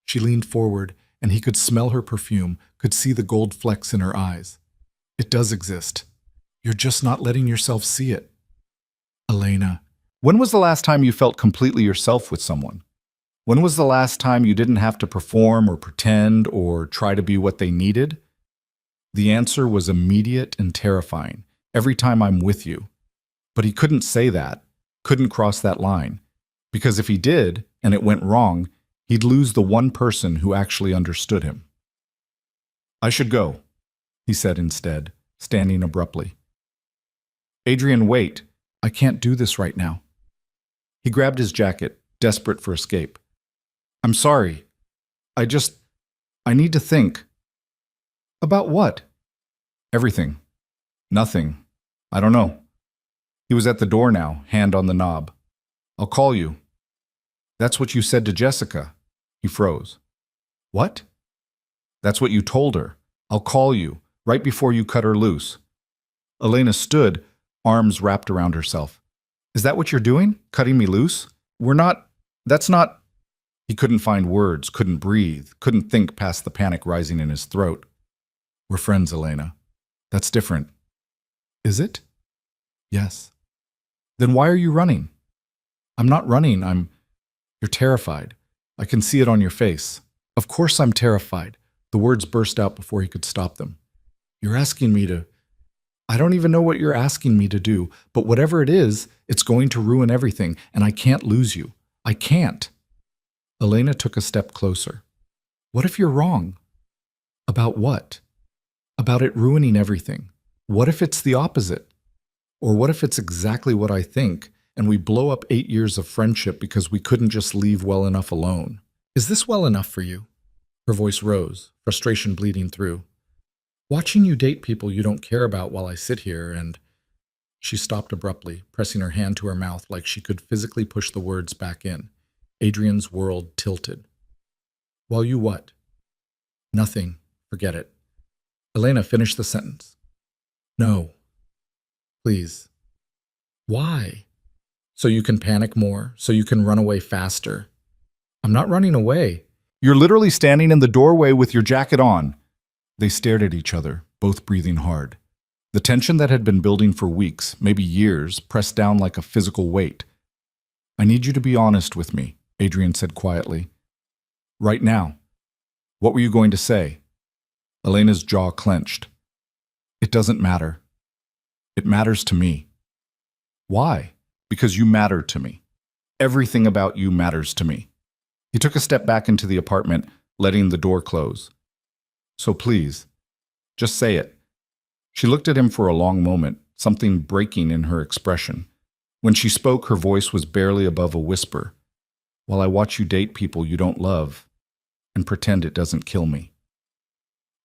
She leaned forward, and he could smell her perfume, could see the gold flecks in her eyes. It does exist. You're just not letting yourself see it. Elena, when was the last time you felt completely yourself with someone? When was the last time you didn't have to perform or pretend or try to be what they needed? The answer was immediate and terrifying. Every time I'm with you. But he couldn't say that, couldn't cross that line. Because if he did, and it went wrong, he'd lose the one person who actually understood him. I should go, he said instead, standing abruptly. Adrian, wait. I can't do this right now. He grabbed his jacket, desperate for escape. I'm sorry. I need to think. About what? Everything. Nothing. I don't know. He was at the door now, hand on the knob. I'll call you. That's what you said to Jessica. He froze. What? That's what you told her. I'll call you, right before you cut her loose. Elena stood, arms wrapped around herself. Is that what you're doing? Cutting me loose? That's not... He couldn't find words, couldn't breathe, couldn't think past the panic rising in his throat. We're friends, Elena. That's different. Is it? Yes. Then why are you running? I'm not running, You're terrified. I can see it on your face. Of course I'm terrified. The words burst out before he could stop them. You're asking me to... I don't even know what you're asking me to do, but whatever it is, it's going to ruin everything, and I can't lose you. I can't. Elena took a step closer. What if you're wrong? About what? About it ruining everything. What if it's the opposite? Or what if it's exactly what I think, and we blow up 8 years of friendship because we couldn't just leave well enough alone? Is this well enough for you? Her voice rose, frustration bleeding through. Watching you date people you don't care about while I sit here and... She stopped abruptly, pressing her hand to her mouth like she could physically push the words back in. Adrian's world tilted. While you what? Nothing. Forget it. Elena, finish the sentence. No. Please. Why? So you can panic more, so you can run away faster. I'm not running away. You're literally standing in the doorway with your jacket on. They stared at each other, both breathing hard. The tension that had been building for weeks, maybe years, pressed down like a physical weight. I need you to be honest with me, Adrian said quietly. Right now. What were you going to say? Elena's jaw clenched. It doesn't matter. It matters to me. Why? Because you matter to me. Everything about you matters to me. He took a step back into the apartment, letting the door close. So please, just say it. She looked at him for a long moment, something breaking in her expression. When she spoke, her voice was barely above a whisper. While I watch you date people you don't love, and pretend it doesn't kill me.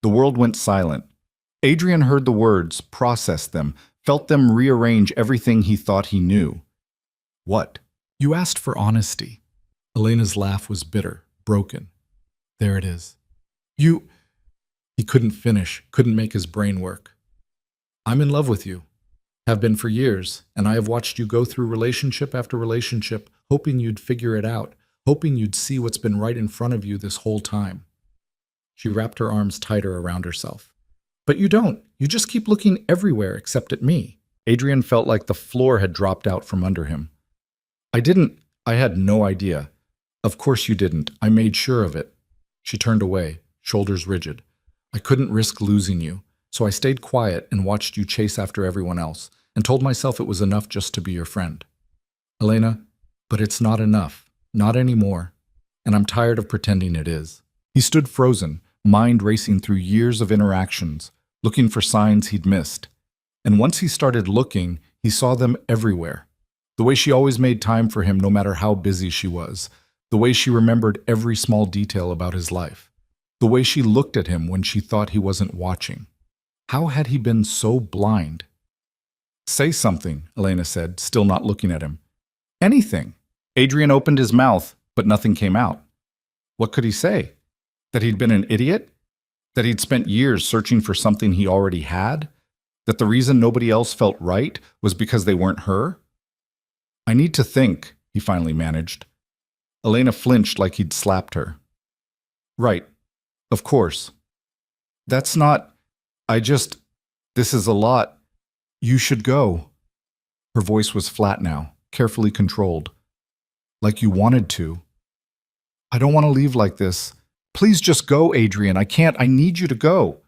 The world went silent. Adrian heard the words, processed them, felt them rearrange everything he thought he knew. What? You asked for honesty. Elena's laugh was bitter, broken. There it is. You... He couldn't finish, couldn't make his brain work. I'm in love with you. Have been for years, and I have watched you go through relationship after relationship, hoping you'd figure it out, hoping you'd see what's been right in front of you this whole time. She wrapped her arms tighter around herself. But you don't. You just keep looking everywhere except at me. Adrian felt like the floor had dropped out from under him. I had no idea. Of course you didn't. I made sure of it. She turned away, shoulders rigid. I couldn't risk losing you, so I stayed quiet and watched you chase after everyone else, and told myself it was enough just to be your friend. Elena, but it's not enough. Not anymore. And I'm tired of pretending it is. He stood frozen, mind racing through years of interactions, looking for signs he'd missed. And once he started looking, he saw them everywhere. The way she always made time for him no matter how busy she was. The way she remembered every small detail about his life. The way she looked at him when she thought he wasn't watching. How had he been so blind? Say something, Elena said, still not looking at him. Anything. Adrian opened his mouth, but nothing came out. What could he say? That he'd been an idiot? That he'd spent years searching for something he already had? That the reason nobody else felt right was because they weren't her? I need to think, he finally managed. Elena flinched like he'd slapped her. Right. Of course. That's not... This is a lot. You should go. Her voice was flat now, carefully controlled. Like you wanted to. I don't want to leave like this. Please just go, Adrian. I can't. I need you to go.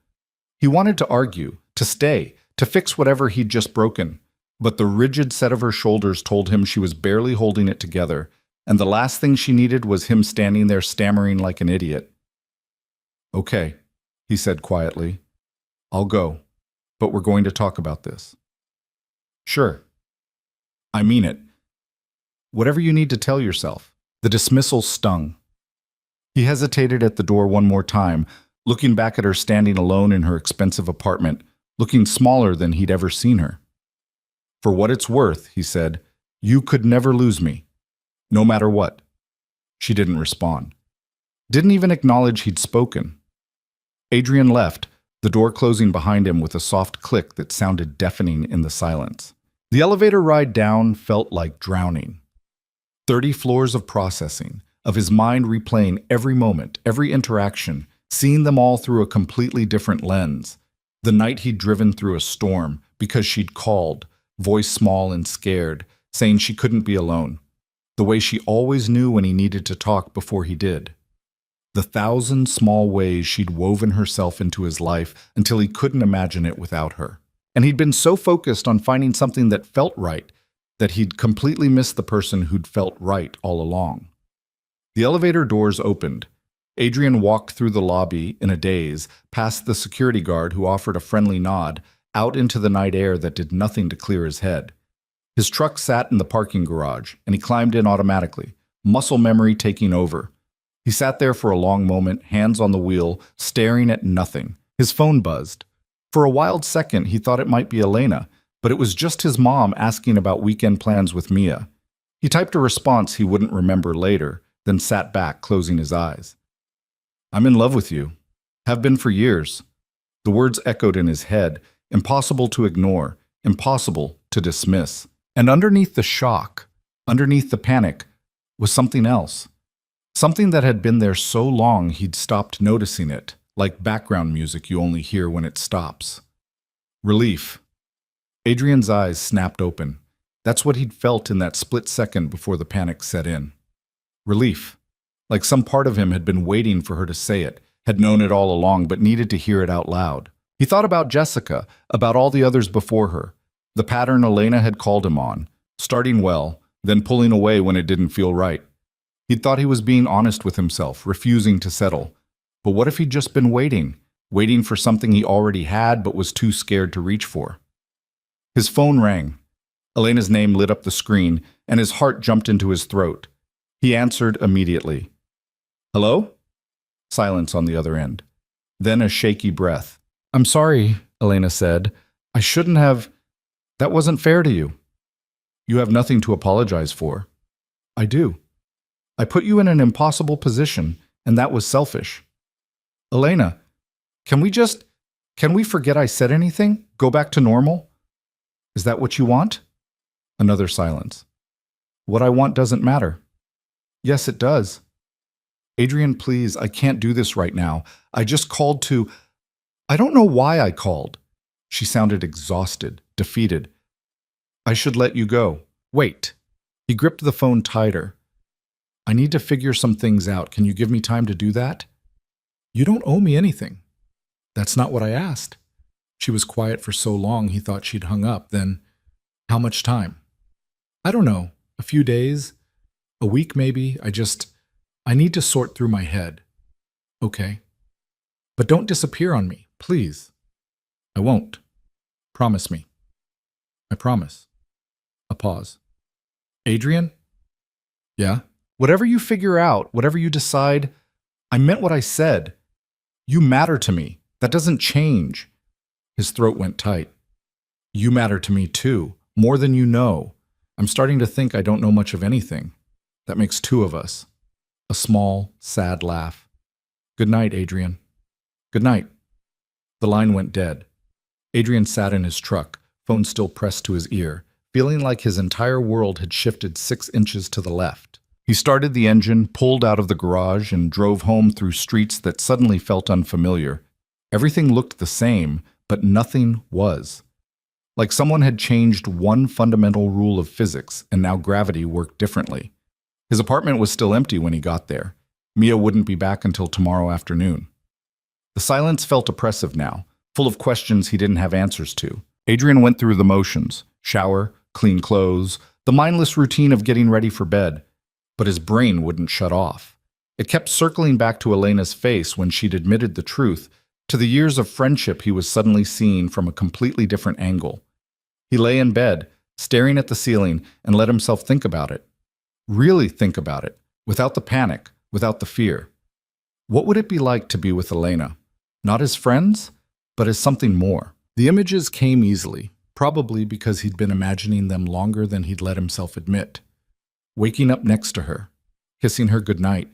He wanted to argue, to stay, to fix whatever he'd just broken. But the rigid set of her shoulders told him she was barely holding it together, and the last thing she needed was him standing there stammering like an idiot. Okay, he said quietly. I'll go, but we're going to talk about this. Sure. I mean it. Whatever you need to tell yourself. The dismissal stung. He hesitated at the door one more time, looking back at her standing alone in her expensive apartment, looking smaller than he'd ever seen her. For what it's worth, he said, you could never lose me, no matter what. She didn't respond. Didn't even acknowledge he'd spoken. Adrian left, the door closing behind him with a soft click that sounded deafening in the silence. The elevator ride down felt like drowning. 30 floors of processing, of his mind replaying every moment, every interaction, seeing them all through a completely different lens. The night he'd driven through a storm because she'd called, voice small and scared, saying she couldn't be alone. The way she always knew when he needed to talk before he did. The 1,000 small ways she'd woven herself into his life until he couldn't imagine it without her. And he'd been so focused on finding something that felt right that he'd completely missed the person who'd felt right all along. The elevator doors opened. Adrian walked through the lobby in a daze, past the security guard who offered a friendly nod, out into the night air that did nothing to clear his head. His truck sat in the parking garage, and he climbed in automatically, muscle memory taking over. He sat there for a long moment, hands on the wheel, staring at nothing. His phone buzzed. For a wild second, he thought it might be Elena, but it was just his mom asking about weekend plans with Mia. He typed a response he wouldn't remember later, then sat back, closing his eyes. "I'm in love with you. Have been for years." The words echoed in his head, impossible to ignore, impossible to dismiss. And underneath the shock, underneath the panic, was something else. Something that had been there so long he'd stopped noticing it, like background music you only hear when it stops. Relief. Adrian's eyes snapped open. That's what he'd felt in that split second before the panic set in. Relief. Like some part of him had been waiting for her to say it, had known it all along but needed to hear it out loud. He thought about Jessica, about all the others before her, the pattern Elena had called him on, starting well, then pulling away when it didn't feel right. He'd thought he was being honest with himself, refusing to settle. But what if he'd just been waiting for something he already had but was too scared to reach for? His phone rang. Elena's name lit up the screen, and his heart jumped into his throat. He answered immediately. "Hello?" Silence on the other end. Then a shaky breath. "I'm sorry," Elena said. "I shouldn't have. That wasn't fair to you." "You have nothing to apologize for." "I do. I put you in an impossible position, and that was selfish." "Elena, can we forget I said anything? Go back to normal?" "Is that what you want?" Another silence. "What I want doesn't matter." "Yes, it does." "Adrian, please, I can't do this right now. I just called to. I don't know why I called." She sounded exhausted, defeated. "I should let you go." "Wait." He gripped the phone tighter. "I need to figure some things out. Can you give me time to do that?" "You don't owe me anything." "That's not what I asked." She was quiet for so long he thought she'd hung up. Then, "How much time?" "I don't know. A few days. A week maybe. I need to sort through my head." "Okay. But don't disappear on me, please." "I won't. Promise me." "I promise." A pause. "Adrian?" "Yeah?" "Whatever you figure out, whatever you decide, I meant what I said. You matter to me. That doesn't change." His throat went tight. "You matter to me too, more than you know. I'm starting to think I don't know much of anything. That makes two of us." A small, sad laugh. "Good night, Adrian." "Good night." The line went dead. Adrian sat in his truck, phone still pressed to his ear, feeling like his entire world had shifted 6 inches to the left. He started the engine, pulled out of the garage, and drove home through streets that suddenly felt unfamiliar. Everything looked the same, but nothing was. Like someone had changed one fundamental rule of physics, and now gravity worked differently. His apartment was still empty when he got there. Mia wouldn't be back until tomorrow afternoon. The silence felt oppressive now, full of questions he didn't have answers to. Adrian went through the motions: shower, clean clothes, the mindless routine of getting ready for bed. But his brain wouldn't shut off. It kept circling back to Elena's face when she'd admitted the truth, to the years of friendship he was suddenly seeing from a completely different angle. He lay in bed, staring at the ceiling, and let himself think about it. Really think about it, without the panic, without the fear. What would it be like to be with Elena? Not as friends, but as something more. The images came easily, probably because he'd been imagining them longer than he'd let himself admit. Waking up next to her, kissing her goodnight,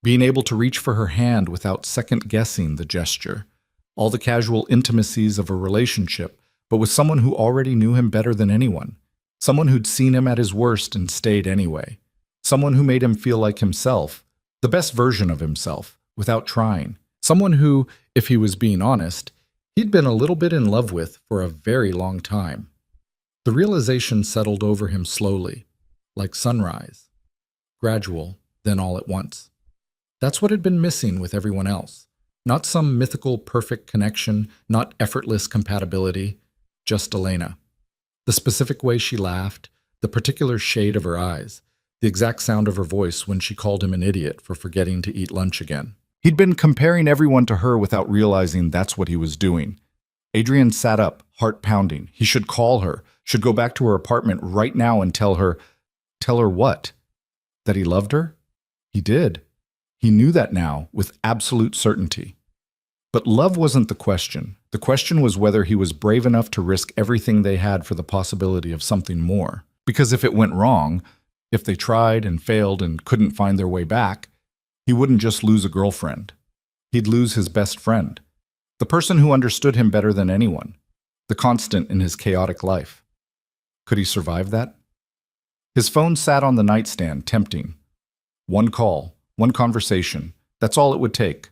being able to reach for her hand without second-guessing the gesture, all the casual intimacies of a relationship, but with someone who already knew him better than anyone, someone who'd seen him at his worst and stayed anyway, someone who made him feel like himself, The best version of himself, without trying. Someone who, if he was being honest, he'd been a little bit in love with for a very long time. The realization settled over him slowly, like sunrise. Gradual, then all at once. That's what had been missing with everyone else. Not some mythical perfect connection, not effortless compatibility, just Elena. The specific way she laughed, the particular shade of her eyes, the exact sound of her voice when she called him an idiot for forgetting to eat lunch again. He'd been comparing everyone to her without realizing that's what he was doing. Adrian sat up, heart pounding. He should call her, should go back to her apartment right now and tell her what? That he loved her? He did. He knew that now with absolute certainty. But love wasn't the question. The question was whether he was brave enough to risk everything they had for the possibility of something more. Because if it went wrong, if they tried and failed and couldn't find their way back, he wouldn't just lose a girlfriend. He'd lose his best friend. The person who understood him better than anyone. The constant in his chaotic life. Could he survive that? His phone sat on the nightstand, tempting. One call, one conversation. That's all it would take.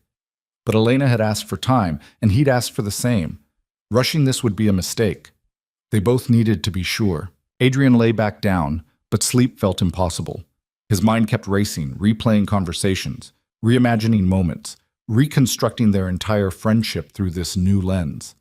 But Elena had asked for time, and he'd asked for the same. Rushing this would be a mistake. They both needed to be sure. Adrian lay back down, but sleep felt impossible. His mind kept racing, replaying conversations, reimagining moments, reconstructing their entire friendship through this new lens.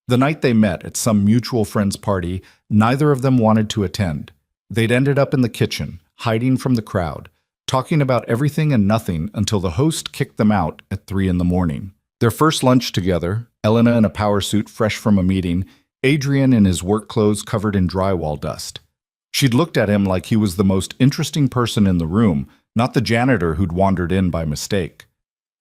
The night they met at some mutual friend's party, neither of them wanted to attend. They'd ended up in the kitchen, hiding from the crowd, talking about everything and nothing until the host kicked them out at 3 a.m. Their first lunch together, Elena in a power suit fresh from a meeting, Adrian in his work clothes covered in drywall dust. She'd looked at him like he was the most interesting person in the room, not the janitor who'd wandered in by mistake.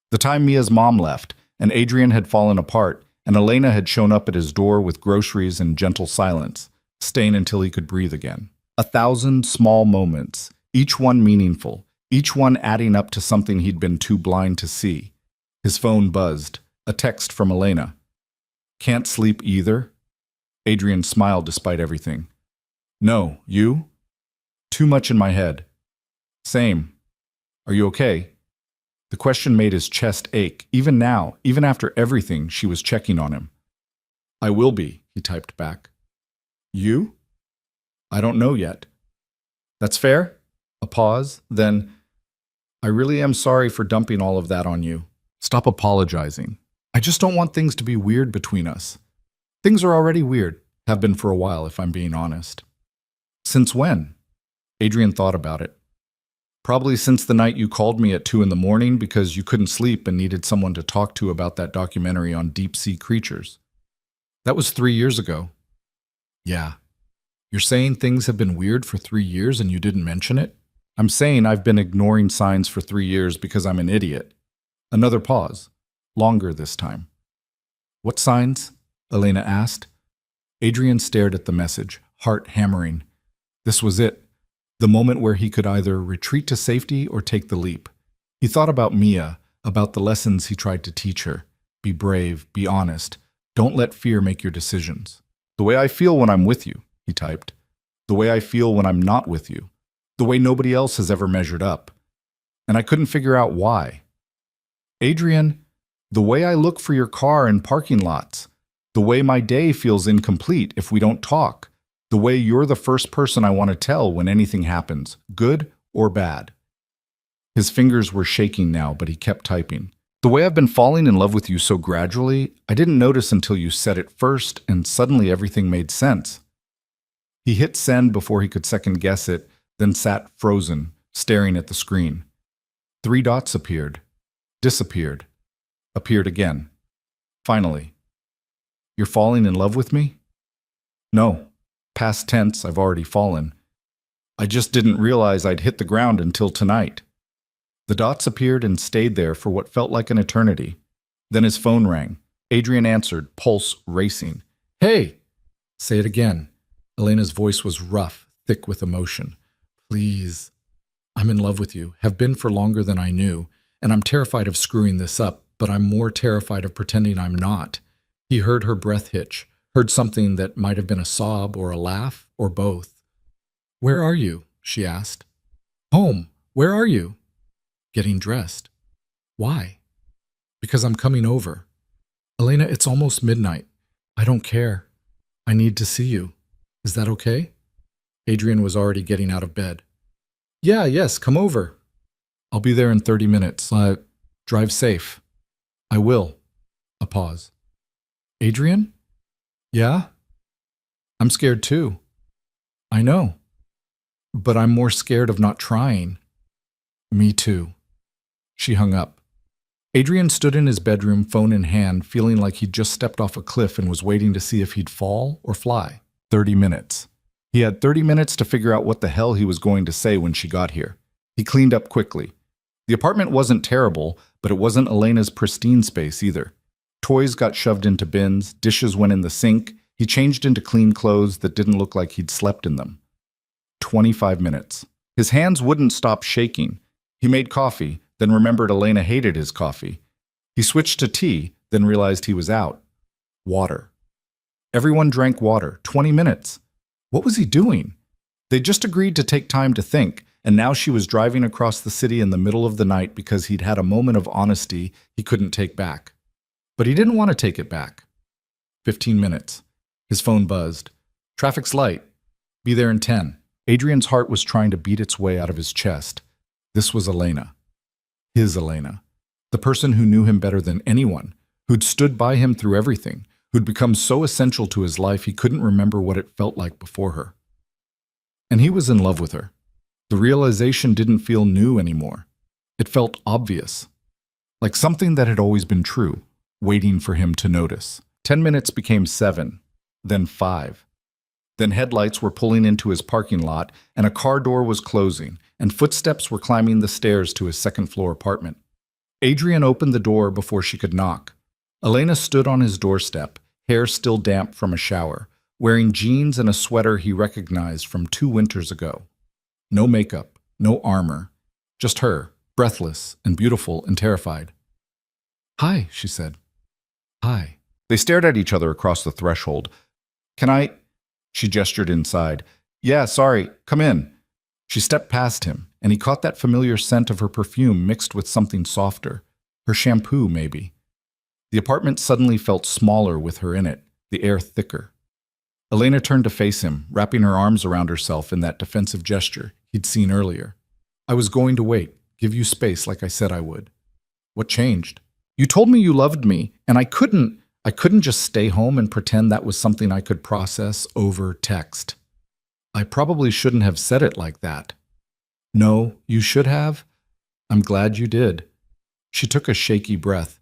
The time Mia's mom left, and Adrian had fallen apart, and Elena had shown up at his door with groceries and gentle silence, staying until he could breathe again. 1,000 small moments, each one meaningful, each one adding up to something he'd been too blind to see. His phone buzzed. A text from Elena. "Can't sleep either?" Adrian smiled despite everything. "No, you?" "Too much in my head." "Same. Are you okay?" The question made his chest ache. Even now, even after everything, she was checking on him. "I will be," he typed back. "You?" "I don't know yet." "That's fair?" A pause, then, "I really am sorry for dumping all of that on you. Stop apologizing. I just don't want things to be weird between us. Things are already weird, have been for a while if I'm being honest." "Since when?" Adrian thought about it. "Probably since the night you called me at 2 a.m. because you couldn't sleep and needed someone to talk to about that documentary on deep-sea creatures. That was 3 years ago." "Yeah. You're saying things have been weird for 3 years and you didn't mention it?" "I'm saying I've been ignoring signs for 3 years because I'm an idiot." Another pause. Longer this time. "What signs?" Elena asked. Adrian stared at the message, heart hammering. This was it. The moment where he could either retreat to safety or take the leap. He thought about Mia, about the lessons he tried to teach her. Be brave, be honest. Don't let fear make your decisions. "The way I feel when I'm with you," he typed. "The way I feel when I'm not with you. The way nobody else has ever measured up. And I couldn't figure out why. Adrian, the way I look for your car in parking lots. The way my day feels incomplete if we don't talk. The way you're the first person I want to tell when anything happens, good or bad." His fingers were shaking now, but he kept typing. "The way I've been falling in love with you so gradually, I didn't notice until you said it first, and suddenly everything made sense." He hit send before he could second guess it, then sat frozen, staring at the screen. 3 dots appeared, disappeared, appeared again. Finally. "You're falling in love with me?" "No. Past tense, I've already fallen. I just didn't realize I'd hit the ground until tonight." The dots appeared and stayed there for what felt like an eternity. Then his phone rang. Adrian answered, pulse racing. "Hey!" "Say it again." Elena's voice was rough, thick with emotion. "Please. I'm in love with you, have been for longer than I knew, and I'm terrified of screwing this up, but I'm more terrified of pretending I'm not." He heard her breath hitch, heard something that might have been a sob or a laugh, or both. "Where are you?" she asked. "Home. Where are you?" Getting dressed. Why? Because I'm coming over. Elena, it's almost midnight. I don't care. I need to see you. Is that okay? Adrian was already getting out of bed. Yes, come over. I'll be there in 30 minutes. Drive safe. I will. A pause. Adrian? Yeah? I'm scared too. I know. But I'm more scared of not trying. Me too. She hung up. Adrian stood in his bedroom, phone in hand, feeling like he'd just stepped off a cliff and was waiting to see if he'd fall or fly. 30 minutes. He had 30 minutes to figure out what the hell he was going to say when she got here. He cleaned up quickly. The apartment wasn't terrible, but it wasn't Elena's pristine space either. Toys got shoved into bins, dishes went in the sink, he changed into clean clothes that didn't look like he'd slept in them. 25 minutes. His hands wouldn't stop shaking. He made coffee, then remembered Elena hated his coffee. He switched to tea, then realized he was out. Water. Everyone drank water. 20 minutes. What was he doing? They just agreed to take time to think, and now she was driving across the city in the middle of the night because he'd had a moment of honesty he couldn't take back. But he didn't want to take it back. 15 minutes. His phone buzzed. Traffic's light. Be there in 10. Adrian's heart was trying to beat its way out of his chest. This was Elena. His Elena. The person who knew him better than anyone, who'd stood by him through everything, who'd become so essential to his life he couldn't remember what it felt like before her. And he was in love with her. The realization didn't feel new anymore. It felt obvious. Like something that had always been true, waiting for him to notice. 10 minutes became 7, then 5. Then headlights were pulling into his parking lot, and a car door was closing, and footsteps were climbing the stairs to his second-floor apartment. Adrian opened the door before she could knock. Elena stood on his doorstep, hair still damp from a shower, wearing jeans and a sweater he recognized from 2 winters ago. No makeup, no armor, just her, breathless and beautiful and terrified. "Hi," she said. "Hi." They stared at each other across the threshold. "Can I?" She gestured inside. "Yeah, sorry, come in." She stepped past him, and he caught that familiar scent of her perfume mixed with something softer. Her shampoo, maybe. The apartment suddenly felt smaller with her in it, the air thicker. Elena turned to face him, wrapping her arms around herself in that defensive gesture he'd seen earlier. "I was going to wait, give you space like I said I would." "What changed?" "You told me you loved me, and I couldn't just stay home and pretend that was something I could process over text." "I probably shouldn't have said it like that." "No, you should have. I'm glad you did." She took a shaky breath.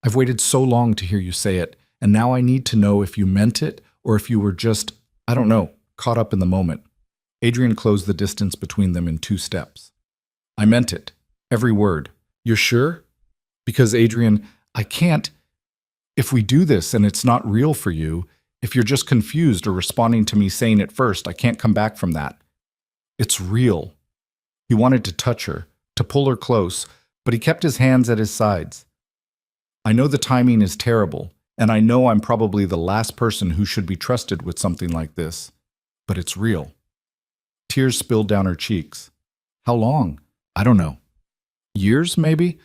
"I've waited so long to hear you say it, and now I need to know if you meant it or if you were just, I don't know, caught up in the moment." Adrian closed the distance between them in 2 steps. "I meant it. Every word." "You're sure?" "Because, Adrian, I can't. If we do this and it's not real for you, if you're just confused or responding to me saying it first, I can't come back from that. It's real." He wanted to touch her, to pull her close, but he kept his hands at his sides. "I know the timing is terrible, and I know I'm probably the last person who should be trusted with something like this, but it's real." Tears spilled down her cheeks. "How long?" "I don't know. Years, maybe?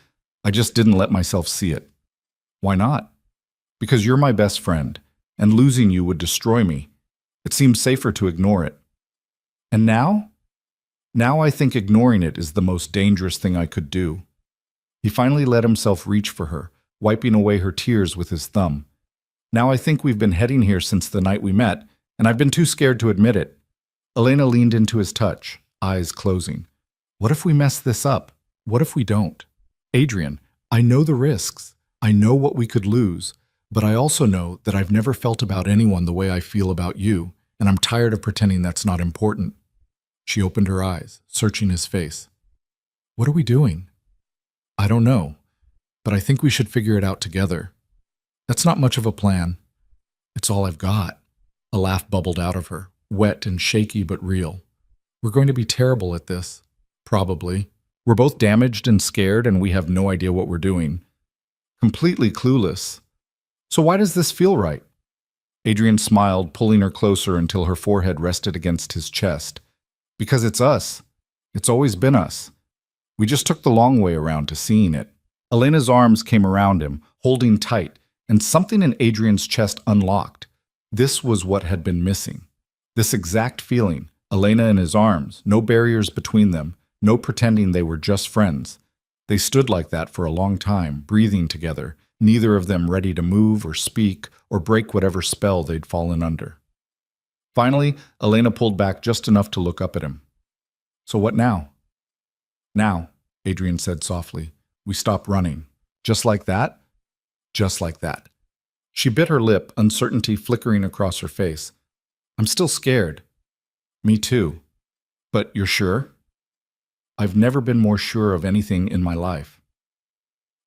I just didn't let myself see it." "Why not?" "Because you're my best friend, and losing you would destroy me. It seems safer to ignore it." "And now?" "Now I think ignoring it is the most dangerous thing I could do." He finally let himself reach for her, wiping away her tears with his thumb. "Now I think we've been heading here since the night we met, and I've been too scared to admit it." Elena leaned into his touch, eyes closing. "What if we mess this up? What if we don't?" "Adrian, I know the risks. I know what we could lose. But I also know that I've never felt about anyone the way I feel about you, and I'm tired of pretending that's not important." She opened her eyes, searching his face. "What are we doing?" "I don't know, but I think we should figure it out together." "That's not much of a plan." "It's all I've got." A laugh bubbled out of her, wet and shaky but real. "We're going to be terrible at this." "Probably. We're both damaged and scared, and we have no idea what we're doing. Completely clueless. So why does this feel right?" Adrian smiled, pulling her closer until her forehead rested against his chest. "Because it's us. It's always been us. We just took the long way around to seeing it. Elena's arms came around him, holding tight, and something in Adrian's chest unlocked. This was what had been missing. This exact feeling, Elena in his arms, no barriers between them, no pretending they were just friends. They stood like that for a long time, breathing together, neither of them ready to move or speak or break whatever spell they'd fallen under. Finally, Elena pulled back just enough to look up at him. "So what now?" "Now," Adrian said softly, "we stop running." "Just like that?" "Just like that." She bit her lip, uncertainty flickering across her face. "I'm still scared." "Me too. But you're sure?" "I've never been more sure of anything in my life."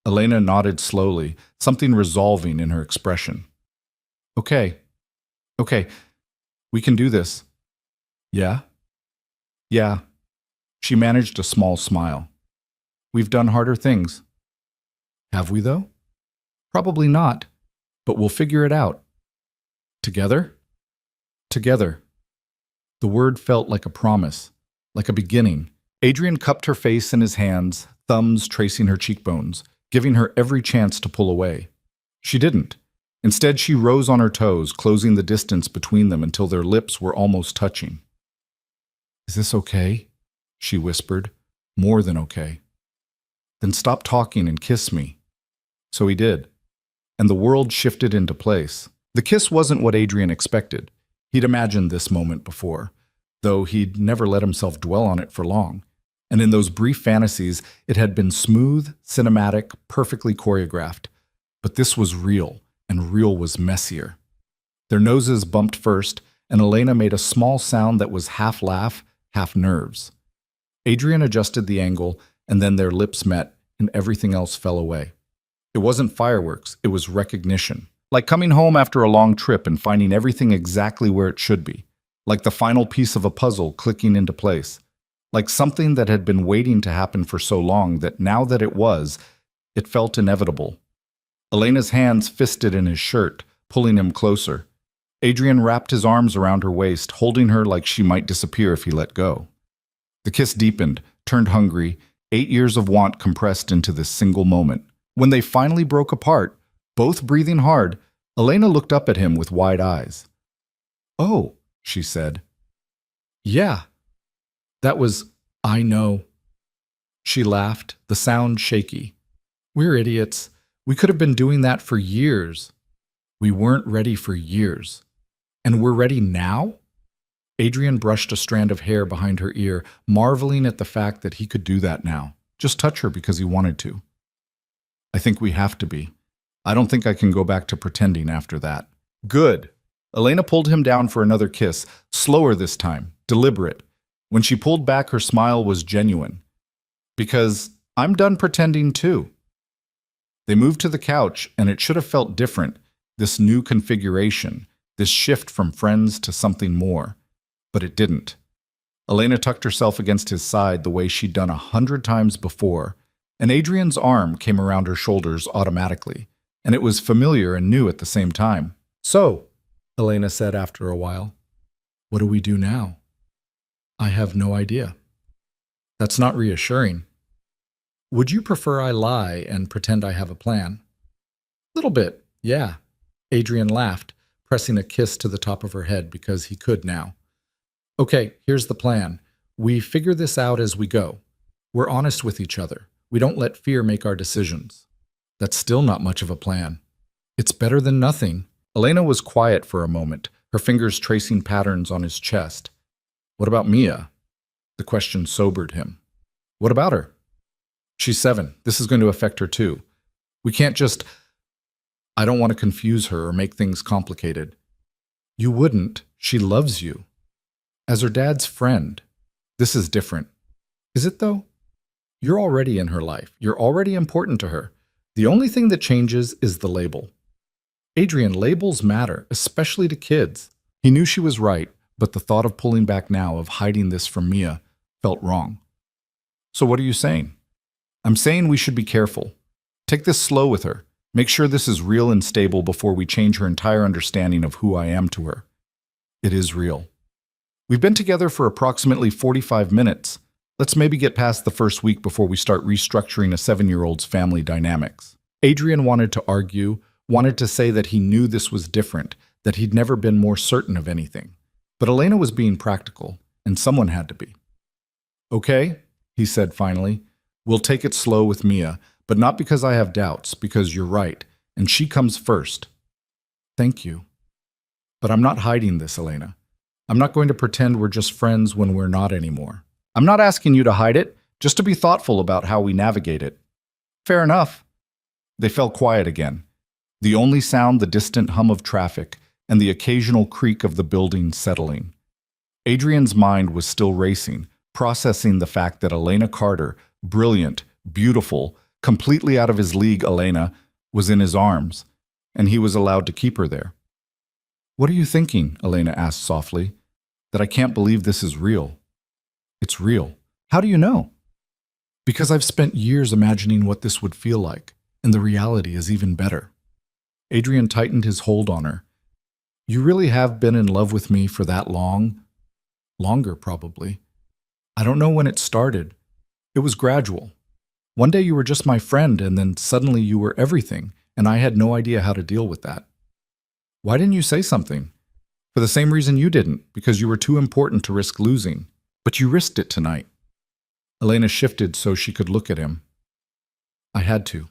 Elena nodded slowly, something resolving in her expression. Okay, we can do this." "Yeah?" "Yeah." She managed a small smile. "We've done harder things." "Have we, though?" "Probably not, but we'll figure it out." "Together?" "Together." The word felt like a promise, like a beginning. Adrian cupped her face in his hands, thumbs tracing her cheekbones, giving her every chance to pull away. She didn't. Instead, she rose on her toes, closing the distance between them until their lips were almost touching. "Is this okay?" she whispered. "More than okay." "Then stop talking and kiss me." So he did, and the world shifted into place. The kiss wasn't what Adrian expected. He'd imagined this moment before, though he'd never let himself dwell on it for long. And in those brief fantasies, it had been smooth, cinematic, perfectly choreographed. But this was real, and real was messier. Their noses bumped first, and Elena made a small sound that was half laugh, half nerves. Adrian adjusted the angle, and then their lips met, and everything else fell away. It wasn't fireworks, it was recognition. Like coming home after a long trip and finding everything exactly where it should be. Like the final piece of a puzzle clicking into place. Like something that had been waiting to happen for so long that now that it was, it felt inevitable. Elena's hands fisted in his shirt, pulling him closer. Adrian wrapped his arms around her waist, holding her like she might disappear if he let go. The kiss deepened, turned hungry, 8 years of want compressed into this single moment. When they finally broke apart, both breathing hard, Elena looked up at him with wide eyes. "Oh," she said. "Yeah. That was, I know." She laughed, the sound shaky. "We're idiots. We could have been doing that for years." "We weren't ready for years." "And we're ready now?" Adrian brushed a strand of hair behind her ear, marveling at the fact that he could do that now. Just touch her because he wanted to. "I think we have to be. I don't think I can go back to pretending after that." "Good." Elena pulled him down for another kiss, slower this time, deliberate. When she pulled back, her smile was genuine. "Because I'm done pretending too." They moved to the couch, and it should have felt different, this new configuration, this shift from friends to something more. But it didn't. Elena tucked herself against his side the way she'd done 100 times before, and Adrian's arm came around her shoulders automatically, and it was familiar and new at the same time. "So," Elena said after a while, "what do we do now?" "I have no idea." "That's not reassuring." "Would you prefer I lie and pretend I have a plan?" "Little bit, yeah." Adrian laughed, pressing a kiss to the top of her head because he could now. "Okay, here's the plan. We figure this out as we go. We're honest with each other. We don't let fear make our decisions." "That's still not much of a plan." "It's better than nothing." Elena was quiet for a moment, her fingers tracing patterns on his chest. "What about Mia?" The question sobered him. "What about her?" "She's 7. This is going to affect her too. We can't just—" "I don't want to confuse her or make things complicated." "You wouldn't. She loves you. As her dad's friend. This is different." "Is it though?" "You're already in her life. You're already important to her. The only thing that changes is the label." "Adrian, labels matter, especially to kids." He knew she was right, but the thought of pulling back now, of hiding this from Mia, felt wrong. "So what are you saying?" "I'm saying we should be careful. Take this slow with her. Make sure this is real and stable before we change her entire understanding of who I am to her." "It is real." "We've been together for approximately 45 minutes. Let's maybe get past the first week before we start restructuring a 7-year-old's family dynamics. Adrian wanted to argue, wanted to say that he knew this was different, that he'd never been more certain of anything. But Elena was being practical, and someone had to be. Okay, he said finally. We'll take it slow with Mia, but not because I have doubts, because you're right, and she comes first. Thank you. But I'm not hiding this, Elena. I'm not going to pretend we're just friends when we're not anymore. I'm not asking you to hide it, just to be thoughtful about how we navigate it. Fair enough. They fell quiet again. The only sound the distant hum of traffic and the occasional creak of the building settling. Adrian's mind was still racing, processing the fact that Elena Carter, brilliant, beautiful, completely out of his league Elena, was in his arms, and he was allowed to keep her there. What are you thinking? Elena asked softly. That I can't believe this is real. It's real. How do you know? Because I've spent years imagining what this would feel like, and the reality is even better. Adrian tightened his hold on her. You really have been in love with me for that long? Longer, probably. I don't know when it started. It was gradual. One day you were just my friend, and then suddenly you were everything, and I had no idea how to deal with that. Why didn't you say something? For the same reason you didn't, because you were too important to risk losing. But you risked it tonight. Elena shifted so she could look at him. I had to.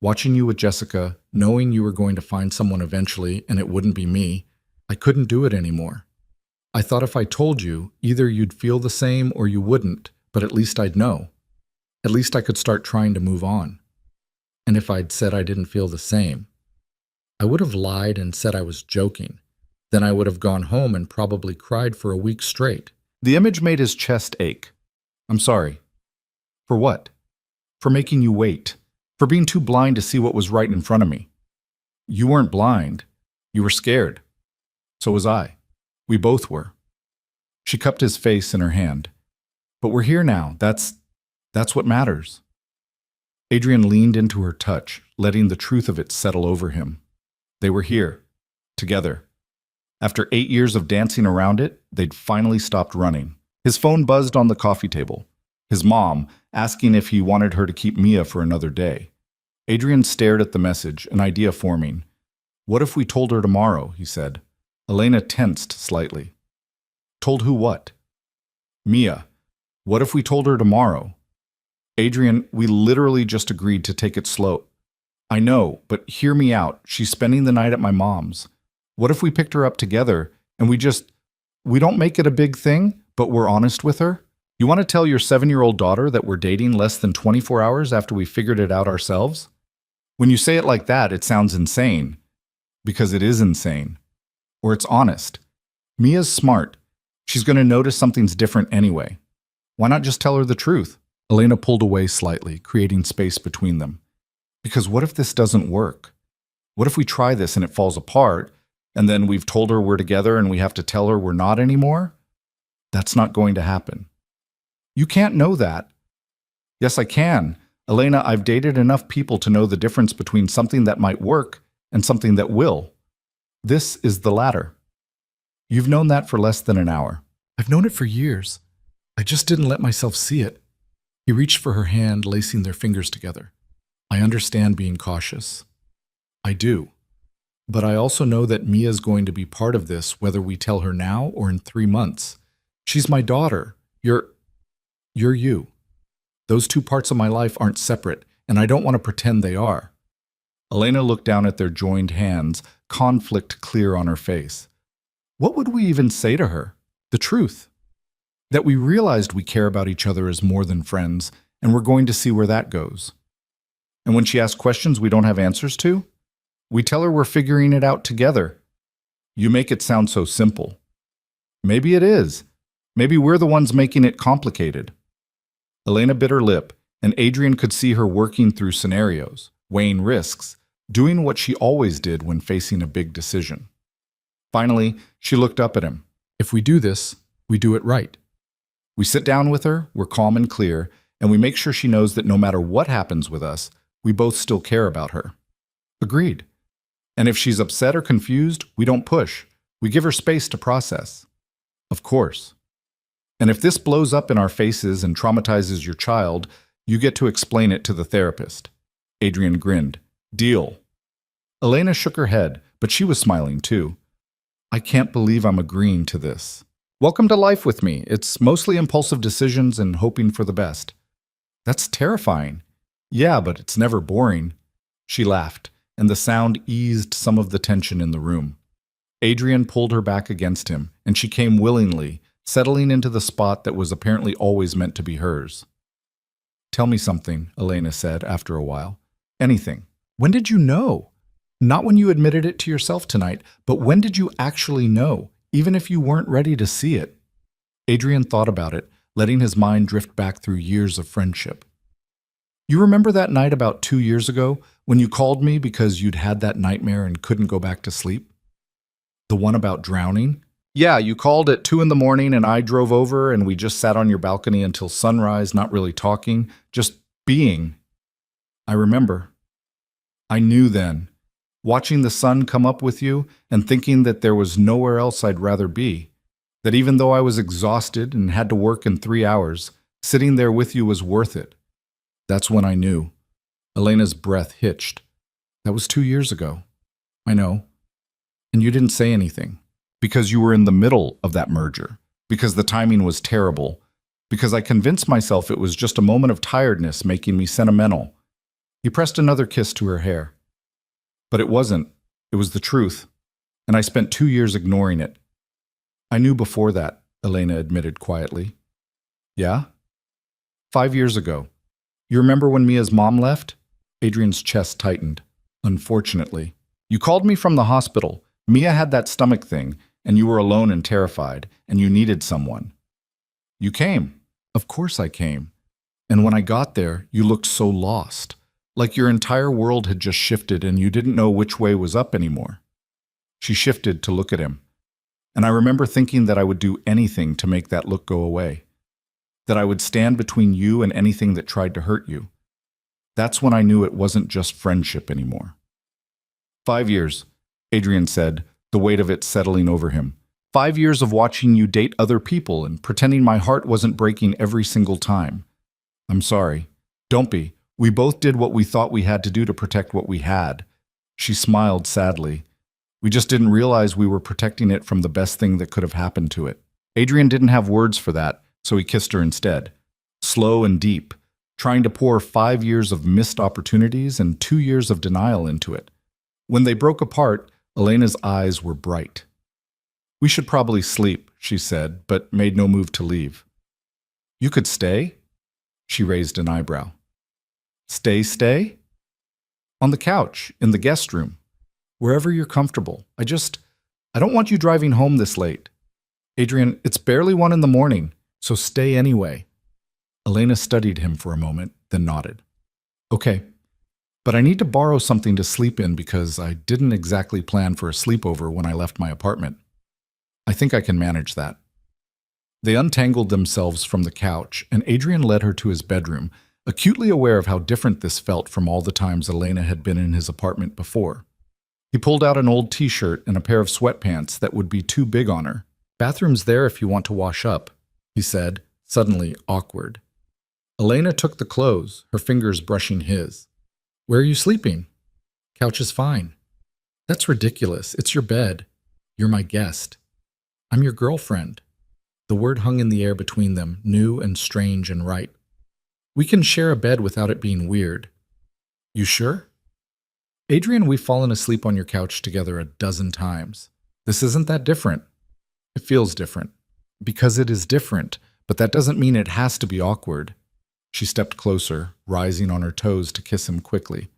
Watching you with Jessica, knowing you were going to find someone eventually and it wouldn't be me, I couldn't do it anymore. I thought if I told you, either you'd feel the same or you wouldn't, but at least I'd know. At least I could start trying to move on. And if I'd said I didn't feel the same, I would have lied and said I was joking. Then I would have gone home and probably cried for a week straight. The image made his chest ache. I'm sorry. For what? For making you wait. For being too blind to see what was right in front of me. You weren't blind. You were scared. So was I. We both were. She cupped his face in her hand. But we're here now. That's what matters. Adrian leaned into her touch, letting the truth of it settle over him. They were here. Together. After 8 years of dancing around it, they'd finally stopped running. His phone buzzed on the coffee table. His mom, asking if he wanted her to keep Mia for another day. Adrian stared at the message, an idea forming. What if we told her tomorrow, he said. Elena tensed slightly. Told who what? Mia. What if we told her tomorrow? Adrian, we literally just agreed to take it slow. I know, but hear me out. She's spending the night at my mom's. What if we picked her up together and we don't make it a big thing, but we're honest with her? You want to tell your 7-year-old daughter that we're dating less than 24 hours after we figured it out ourselves? When you say it like that, it sounds insane. Because it is insane. Or it's honest. Mia's smart. She's going to notice something's different anyway. Why not just tell her the truth? Elena pulled away slightly, creating space between them. Because what if this doesn't work? What if we try this and it falls apart, and then we've told her we're together and we have to tell her we're not anymore? That's not going to happen. You can't know that. Yes, I can. Elena, I've dated enough people to know the difference between something that might work and something that will. This is the latter. You've known that for less than an hour. I've known it for years. I just didn't let myself see it. He reached for her hand, lacing their fingers together. I understand being cautious. I do. But I also know that Mia's going to be part of this, whether we tell her now or in 3 months. She's my daughter. You're you. Those two parts of my life aren't separate, and I don't want to pretend they are. Elena looked down at their joined hands, conflict clear on her face. What would we even say to her? The truth. That we realized we care about each other as more than friends, and we're going to see where that goes. And when she asks questions we don't have answers to, we tell her we're figuring it out together. You make it sound so simple. Maybe it is. Maybe we're the ones making it complicated. Elena bit her lip, and Adrian could see her working through scenarios, weighing risks, doing what she always did when facing a big decision. Finally, she looked up at him. If we do this, we do it right. We sit down with her, we're calm and clear, and we make sure she knows that no matter what happens with us, we both still care about her. Agreed. And if she's upset or confused, we don't push. We give her space to process. Of course. And if this blows up in our faces and traumatizes your child, you get to explain it to the therapist. Adrian grinned. Deal. Elena shook her head, but she was smiling too. I can't believe I'm agreeing to this. Welcome to life with me. It's mostly impulsive decisions and hoping for the best. That's terrifying. Yeah, but it's never boring. She laughed, and the sound eased some of the tension in the room. Adrian pulled her back against him, and she came willingly, settling into the spot that was apparently always meant to be hers. Tell me something, Elena said after a while. Anything. When did you know? Not when you admitted it to yourself tonight, but when did you actually know, even if you weren't ready to see it? Adrian thought about it, letting his mind drift back through years of friendship. You remember that night about 2 years ago when you called me because you'd had that nightmare and couldn't go back to sleep? The one about drowning? Yeah, you called at 2 in the morning and I drove over and we just sat on your balcony until sunrise, not really talking, just being. I remember. I knew then, watching the sun come up with you and thinking that there was nowhere else I'd rather be, that even though I was exhausted and had to work in 3 hours, sitting there with you was worth it. That's when I knew. Elena's breath hitched. That was 2 years ago. I know. And you didn't say anything. Because you were in the middle of that merger. Because the timing was terrible. Because I convinced myself it was just a moment of tiredness making me sentimental. He pressed another kiss to her hair. But it wasn't. It was the truth. And I spent 2 years ignoring it. I knew before that, Elena admitted quietly. Yeah? 5 years ago. You remember when Mia's mom left? Adrian's chest tightened. Unfortunately. You called me from the hospital. Mia had that stomach thing, and you were alone and terrified, and you needed someone. You came. Of course I came. And when I got there, you looked so lost. Like your entire world had just shifted and you didn't know which way was up anymore. She shifted to look at him. And I remember thinking that I would do anything to make that look go away. That I would stand between you and anything that tried to hurt you. That's when I knew it wasn't just friendship anymore. 5 years, Adrian said, the weight of it settling over him. 5 years of watching you date other people and pretending my heart wasn't breaking every single time. I'm sorry. Don't be. We both did what we thought we had to do to protect what we had. She smiled sadly. We just didn't realize we were protecting it from the best thing that could have happened to it. Adrian didn't have words for that, so he kissed her instead. Slow and deep, trying to pour 5 years of missed opportunities and 2 years of denial into it. When they broke apart, Elena's eyes were bright. We should probably sleep, she said, but made no move to leave. You could stay? She raised an eyebrow. Stay? On the couch, in the guest room. Wherever you're comfortable. I don't want you driving home this late. Adrian, it's barely 1 in the morning, so stay anyway. Elena studied him for a moment, then nodded. Okay, but I need to borrow something to sleep in because I didn't exactly plan for a sleepover when I left my apartment. I think I can manage that. They untangled themselves from the couch, and Adrian led her to his bedroom, acutely aware of how different this felt from all the times Elena had been in his apartment before. He pulled out an old t-shirt and a pair of sweatpants that would be too big on her. Bathroom's there if you want to wash up, he said, suddenly awkward. Elena took the clothes, her fingers brushing his. Where are you sleeping? Couch is fine. That's ridiculous. It's your bed. You're my guest. I'm your girlfriend. The word hung in the air between them, new and strange and right. We can share a bed without it being weird. You sure? Adrian, we've fallen asleep on your couch together a dozen times. This isn't that different. It feels different. Because it is different, but that doesn't mean it has to be awkward. She stepped closer, rising on her toes to kiss him quickly.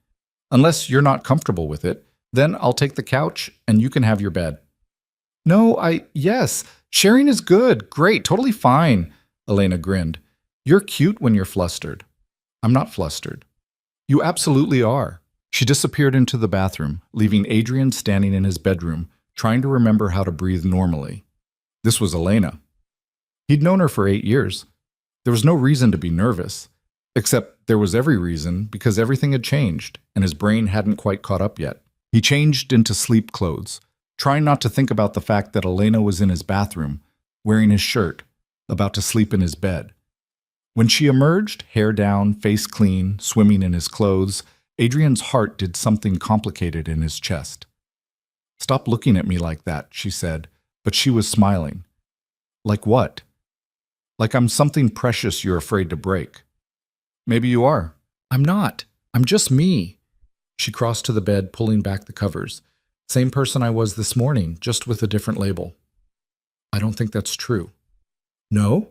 Unless you're not comfortable with it, then I'll take the couch and you can have your bed. No, yes, sharing is good, great, totally fine, Elena grinned. You're cute when you're flustered. I'm not flustered. You absolutely are. She disappeared into the bathroom, leaving Adrian standing in his bedroom, trying to remember how to breathe normally. This was Elena. He'd known her for 8 years. There was no reason to be nervous, except there was every reason because everything had changed and his brain hadn't quite caught up yet. He changed into sleep clothes, trying not to think about the fact that Elena was in his bathroom, wearing his shirt, about to sleep in his bed. When she emerged, hair down, face clean, swimming in his clothes, Adrian's heart did something complicated in his chest. "Stop looking at me like that," she said, but she was smiling. "Like what?" "Like I'm something precious you're afraid to break." "Maybe you are." "I'm not. I'm just me." She crossed to the bed, pulling back the covers. "Same person I was this morning, just with a different label." "I don't think that's true." "No?"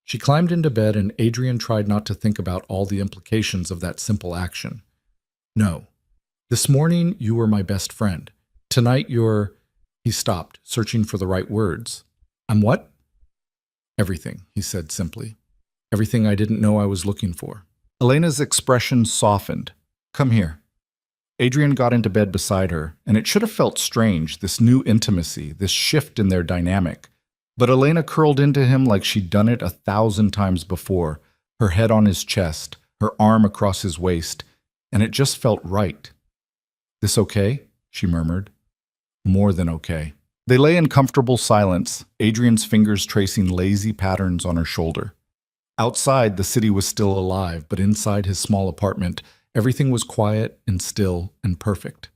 She climbed into bed, and Adrian tried not to think about all the implications of that simple action. "No. This morning you were my best friend. Tonight you're—" He stopped, searching for the right words. "I'm what?" "Everything," he said simply. "Everything I didn't know I was looking for." Elena's expression softened. "Come here." Adrian got into bed beside her, and it should have felt strange, this new intimacy, this shift in their dynamic. But Elena curled into him like she'd done it 1,000 times before, her head on his chest, her arm across his waist, and it just felt right. "This okay?" she murmured. "More than okay." They lay in comfortable silence, Adrian's fingers tracing lazy patterns on her shoulder. Outside, the city was still alive, but inside his small apartment, everything was quiet and still and perfect.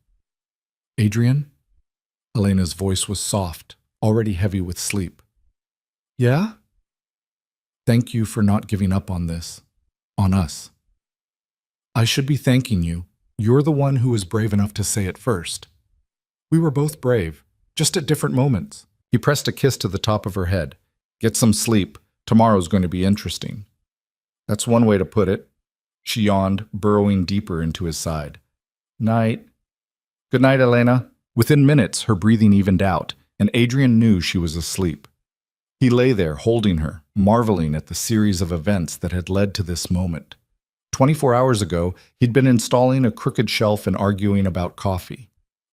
"Adrian?" Elena's voice was soft, already heavy with sleep. "Yeah?" "Thank you for not giving up on this. On us." "I should be thanking you. You're the one who was brave enough to say it first." "We were both brave, just at different moments." He pressed a kiss to the top of her head. "Get some sleep. Tomorrow's going to be interesting." "That's one way to put it." She yawned, burrowing deeper into his side. "Night." "Good night, Elena." Within minutes, her breathing evened out, and Adrian knew she was asleep. He lay there, holding her, marveling at the series of events that had led to this moment. 24 hours ago, he'd been installing a crooked shelf and arguing about coffee.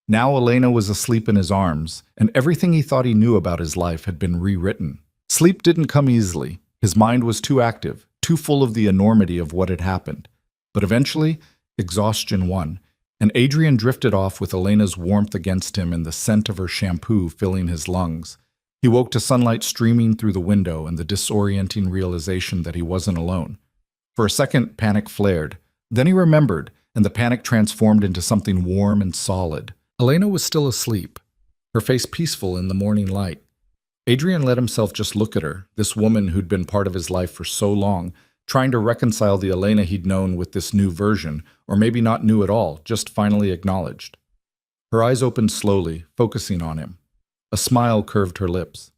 Now Elena was asleep in his arms, and everything he thought he knew about his life had been rewritten. Sleep didn't come easily. His mind was too active, too full of the enormity of what had happened. But eventually, exhaustion won, and Adrian drifted off with Elena's warmth against him and the scent of her shampoo filling his lungs. He woke to sunlight streaming through the window and the disorienting realization that he wasn't alone. For a second, panic flared. Then he remembered, and the panic transformed into something warm and solid. Elena was still asleep, her face peaceful in the morning light. Adrian let himself just look at her, this woman who'd been part of his life for so long, trying to reconcile the Elena he'd known with this new version, or maybe not new at all, just finally acknowledged. Her eyes opened slowly, focusing on him. A smile curved her lips.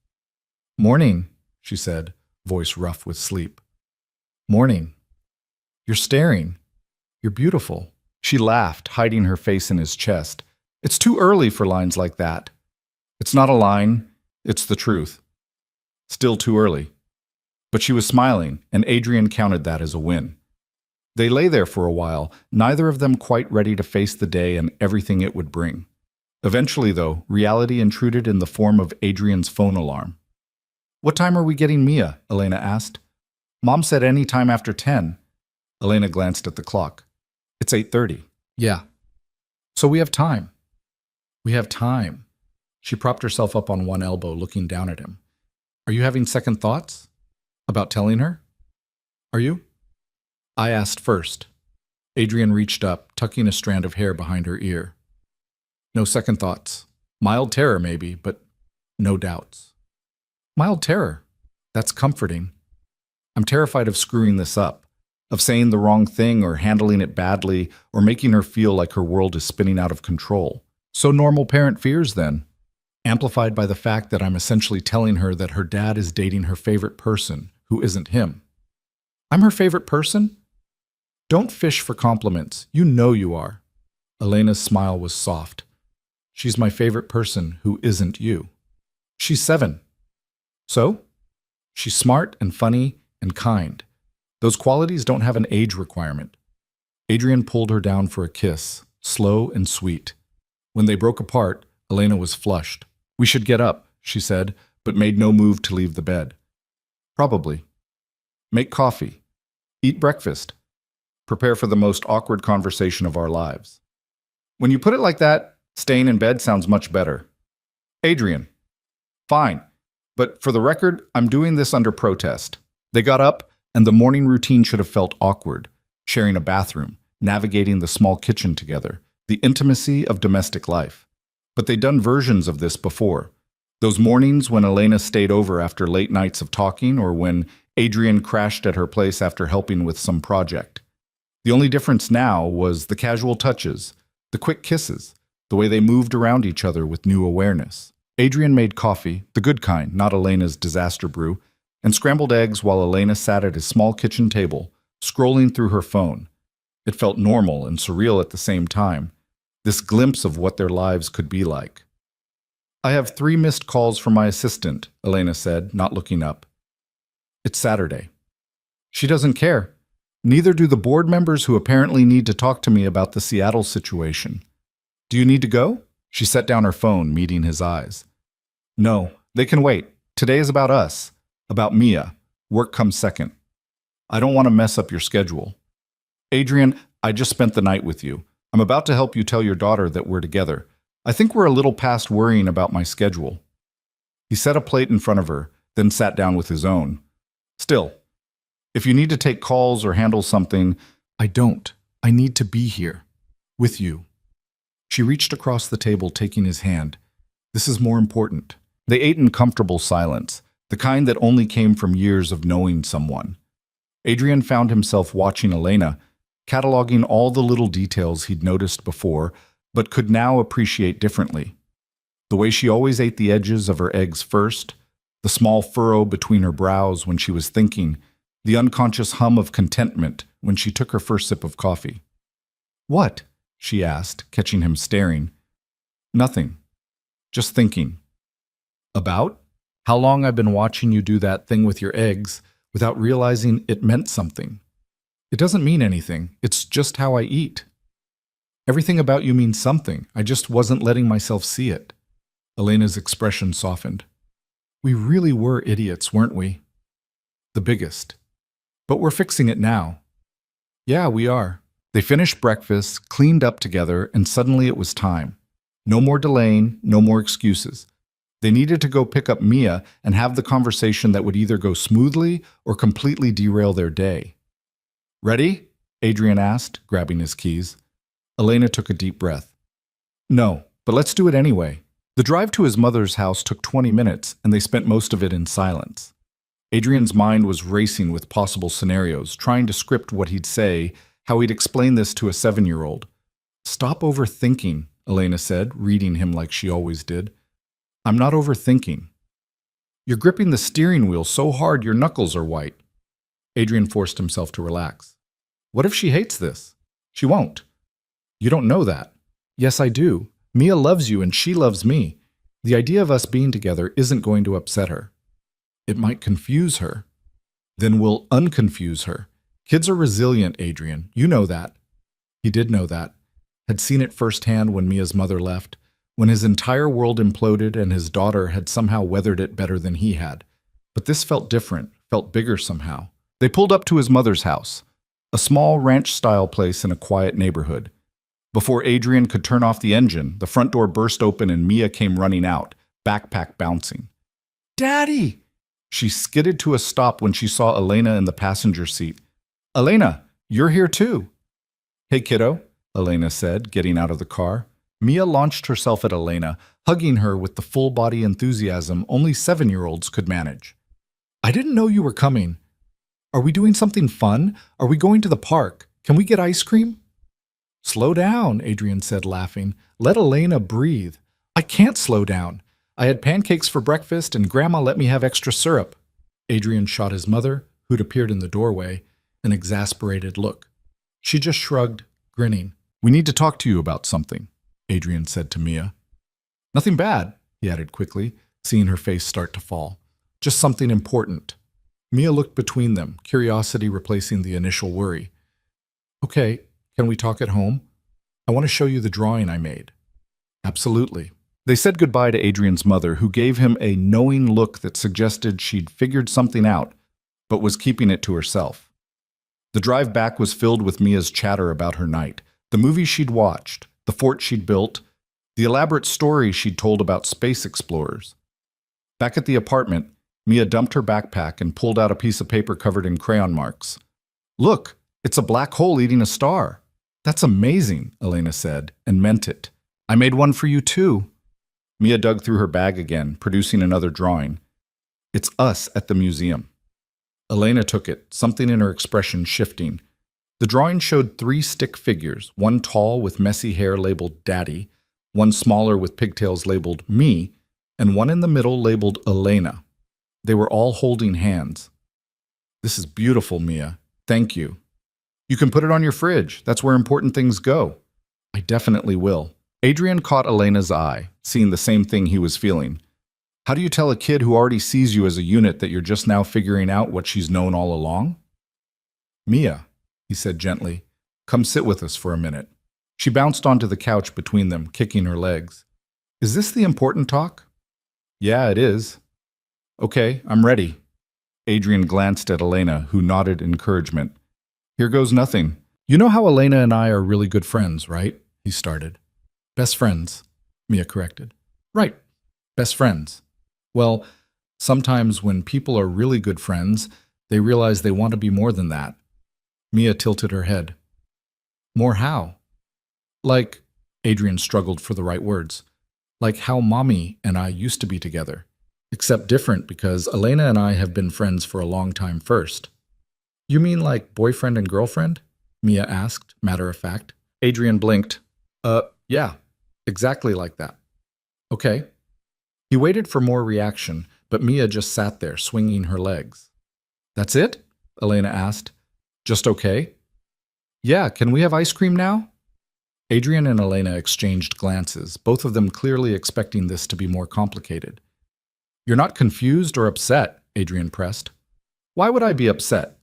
"Morning," she said, voice rough with sleep. "Morning. You're staring. You're beautiful." She laughed, hiding her face in his chest. "It's too early for lines like that." "It's not a line. It's the truth." "Still too early." But she was smiling, and Adrian counted that as a win. They lay there for a while, neither of them quite ready to face the day and everything it would bring. Eventually, though, reality intruded in the form of Adrian's phone alarm. "What time are we getting Mia?" Elena asked. "Mom said any time after 10. Elena glanced at the clock. "It's 8:30. "Yeah." "So we have time." "We have time." She propped herself up on one elbow, looking down at him. "Are you having second thoughts? About telling her? Are you?" "I asked first." Adrian reached up, tucking a strand of hair behind her ear. "No second thoughts. Mild terror, maybe, but no doubts." "Mild terror. That's comforting. I'm terrified of screwing this up, of saying the wrong thing or handling it badly or making her feel like her world is spinning out of control. So normal parent fears then, amplified by the fact that I'm essentially telling her that her dad is dating her favorite person who isn't him. I'm her favorite person? Don't fish for compliments. You know you are." Elena's smile was soft. "She's my favorite person who isn't you." "She's 7. So?" "She's smart and funny and kind. Those qualities don't have an age requirement." Adrian pulled her down for a kiss, slow and sweet. When they broke apart, Elena was flushed. "We should get up," she said, but made no move to leave the bed. "Probably. Make coffee. Eat breakfast. Prepare for the most awkward conversation of our lives." "When you put it like that, staying in bed sounds much better." "Adrian." "Fine. But for the record, I'm doing this under protest. They got up, and the morning routine should have felt awkward, sharing a bathroom, navigating the small kitchen together, the intimacy of domestic life. But they'd done versions of this before. Those mornings when Elena stayed over after late nights of talking, or when Adrian crashed at her place after helping with some project. The only difference now was the casual touches, the quick kisses, the way they moved around each other with new awareness. Adrian made coffee, the good kind, not Elena's disaster brew, and scrambled eggs while Elena sat at his small kitchen table, scrolling through her phone. It felt normal and surreal at the same time, this glimpse of what their lives could be like. I have 3 missed calls from my assistant, Elena said, not looking up. It's Saturday. She doesn't care. Neither do the board members who apparently need to talk to me about the Seattle situation. Do you need to go? She set down her phone, meeting his eyes. No, they can wait. Today is about us, about Mia. Work comes second. I don't want to mess up your schedule. Adrian, I just spent the night with you. I'm about to help you tell your daughter that we're together. I think we're a little past worrying about my schedule. He set a plate in front of her, then sat down with his own. Still, if you need to take calls or handle something, I don't. I need to be here. With you. She reached across the table, taking his hand. This is more important. They ate in comfortable silence, the kind that only came from years of knowing someone. Adrian found himself watching Elena, cataloging all the little details he'd noticed before, but could now appreciate differently. The way she always ate the edges of her eggs first, the small furrow between her brows when she was thinking, the unconscious hum of contentment when she took her first sip of coffee. What? She asked, catching him staring. Nothing. Just thinking. About? How long I've been watching you do that thing with your eggs without realizing it meant something. It doesn't mean anything. It's just how I eat. Everything about you means something. I just wasn't letting myself see it. Elena's expression softened. We really were idiots, weren't we? The biggest. But we're fixing it now. Yeah, we are. They finished breakfast, cleaned up together, and suddenly it was time. No more delaying, no more excuses. They needed to go pick up Mia and have the conversation that would either go smoothly or completely derail their day. Ready? Adrian asked, grabbing his keys. Elena took a deep breath. No, but let's do it anyway. The drive to his mother's house took 20 minutes, and they spent most of it in silence. Adrian's mind was racing with possible scenarios, trying to script what he'd say, how he'd explain this to a 7-year-old. Stop overthinking, Elena said, reading him like she always did. I'm not overthinking. You're gripping the steering wheel so hard your knuckles are white. Adrian forced himself to relax. What if she hates this? She won't. You don't know that. Yes, I do. Mia loves you and she loves me. The idea of us being together isn't going to upset her. It might confuse her. Then we'll unconfuse her. Kids are resilient, Adrian. You know that. He did know that. Had seen it firsthand when Mia's mother left, when his entire world imploded and his daughter had somehow weathered it better than he had. But this felt different, felt bigger somehow. They pulled up to his mother's house, a small ranch-style place in a quiet neighborhood. Before Adrian could turn off the engine, the front door burst open and Mia came running out, backpack bouncing. Daddy! She skidded to a stop when she saw Elena in the passenger seat. Elena, you're here too. Hey, kiddo, Elena said, getting out of the car. Mia launched herself at Elena, hugging her with the full-body enthusiasm only 7-year-olds could manage. I didn't know you were coming. Are we doing something fun? Are we going to the park? Can we get ice cream? Slow down, Adrian said, laughing. Let Elena breathe. I can't slow down. I had pancakes for breakfast and Grandma let me have extra syrup. Adrian shot his mother, who'd appeared in the doorway, an exasperated look. She just shrugged, grinning. We need to talk to you about something, Adrian said to Mia. Nothing bad, he added quickly, seeing her face start to fall. Just something important. Mia looked between them, curiosity replacing the initial worry. Okay, can we talk at home? I want to show you the drawing I made. Absolutely. They said goodbye to Adrian's mother, who gave him a knowing look that suggested she'd figured something out, but was keeping it to herself. The drive back was filled with Mia's chatter about her night, the movies she'd watched, the fort she'd built, the elaborate story she'd told about space explorers. Back at the apartment, Mia dumped her backpack and pulled out a piece of paper covered in crayon marks. Look, it's a black hole eating a star. That's amazing, Elena said, and meant it. I made one for you too. Mia dug through her bag again, producing another drawing. It's us at the museum. Elena took it, something in her expression shifting. The drawing showed 3 stick figures, one tall with messy hair labeled Daddy, one smaller with pigtails labeled Me, and one in the middle labeled Elena. They were all holding hands. This is beautiful, Mia. Thank you. You can put it on your fridge. That's where important things go. I definitely will. Adrian caught Elena's eye, seeing the same thing he was feeling. How do you tell a kid who already sees you as a unit that you're just now figuring out what she's known all along? Mia, he said gently, come sit with us for a minute. She bounced onto the couch between them, kicking her legs. Is this the important talk? Yeah, it is. Okay, I'm ready. Adrian glanced at Elena, who nodded encouragement. Here goes nothing. You know how Elena and I are really good friends, right? He started. Best friends, Mia corrected. Right, best friends. Well, sometimes when people are really good friends, they realize they want to be more than that. Mia tilted her head. More how? Like, Adrian struggled for the right words, like how Mommy and I used to be together, except different because Elena and I have been friends for a long time first. You mean like boyfriend and girlfriend? Mia asked, matter of fact. Adrian blinked. Yeah, exactly like that. Okay. He waited for more reaction, but Mia just sat there, swinging her legs. That's it? Elena asked. Just okay? Yeah, can we have ice cream now? Adrian and Elena exchanged glances, both of them clearly expecting this to be more complicated. You're not confused or upset, Adrian pressed. Why would I be upset?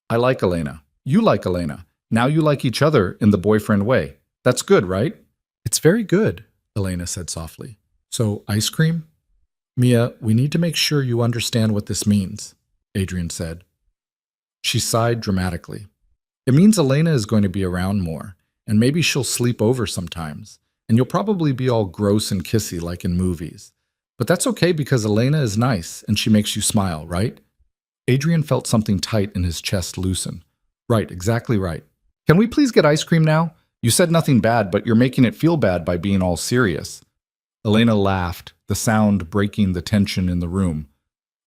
I like Elena. You like Elena. Now you like each other in the boyfriend way. That's good, right? It's very good, Elena said softly. So, ice cream? Mia, we need to make sure you understand what this means, Adrian said. She sighed dramatically. It means Elena is going to be around more, and maybe she'll sleep over sometimes, and you'll probably be all gross and kissy like in movies. But that's okay because Elena is nice, and she makes you smile, right? Adrian felt something tight in his chest loosen. Right, exactly right. Can we please get ice cream now? You said nothing bad, but you're making it feel bad by being all serious. Elena laughed, the sound breaking the tension in the room.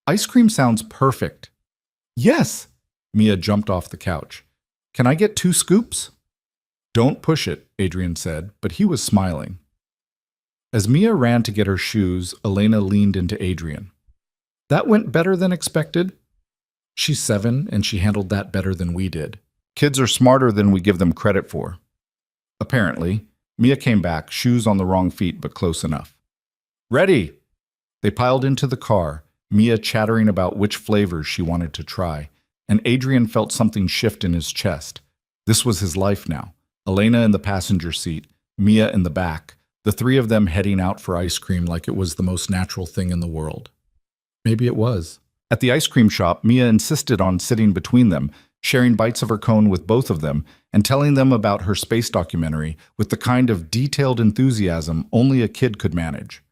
Ice cream sounds perfect. Yes! Mia jumped off the couch. Can I get 2 scoops? Don't push it, Adrian said, but he was smiling. As Mia ran to get her shoes, Elena leaned into Adrian. That went better than expected. She's 7, and she handled that better than we did. Kids are smarter than we give them credit for. Apparently, Mia came back, shoes on the wrong feet, but close enough. Ready! They piled into the car, Mia chattering about which flavors she wanted to try, and Adrian felt something shift in his chest. This was his life now. Elena in the passenger seat, Mia in the back, the 3 of them heading out for ice cream like it was the most natural thing in the world. Maybe it was. At the ice cream shop, Mia insisted on sitting between them, sharing bites of her cone with both of them, and telling them about her space documentary with the kind of detailed enthusiasm only a kid could manage.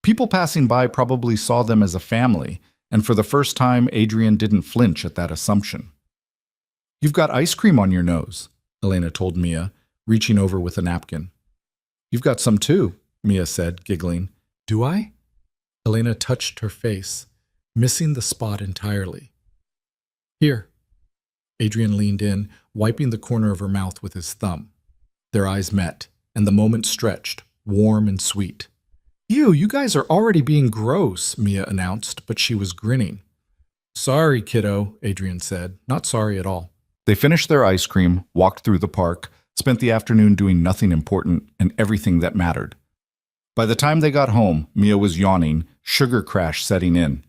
People passing by probably saw them as a family, and for the first time, Adrian didn't flinch at that assumption. You've got ice cream on your nose, Elena told Mia, reaching over with a napkin. You've got some too, Mia said, giggling. Do I? Elena touched her face, missing the spot entirely. Here. Adrian leaned in, wiping the corner of her mouth with his thumb. Their eyes met, and the moment stretched, warm and sweet. Ew, you guys are already being gross, Mia announced, but she was grinning. Sorry, kiddo, Adrian said. Not sorry at all. They finished their ice cream, walked through the park, spent the afternoon doing nothing important and everything that mattered. By the time they got home, Mia was yawning, sugar crash setting in.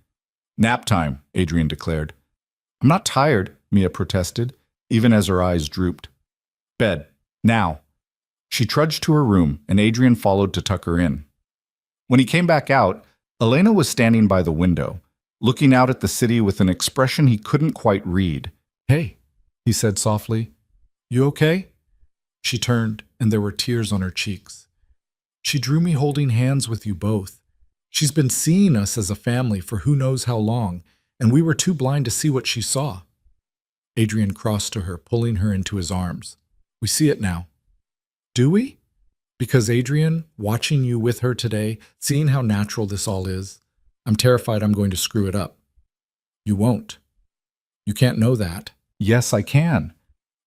Nap time, Adrian declared. I'm not tired, Mia protested, even as her eyes drooped. Bed, now. She trudged to her room, and Adrian followed to tuck her in. When he came back out, Elena was standing by the window, looking out at the city with an expression he couldn't quite read. Hey, he said softly. You okay? She turned, and there were tears on her cheeks. She drew me holding hands with you both. She's been seeing us as a family for who knows how long, and we were too blind to see what she saw. Adrian crossed to her, pulling her into his arms. We see it now. Do we? Because Adrian, watching you with her today, seeing how natural this all is, I'm terrified I'm going to screw it up. You won't. You can't know that. Yes, I can.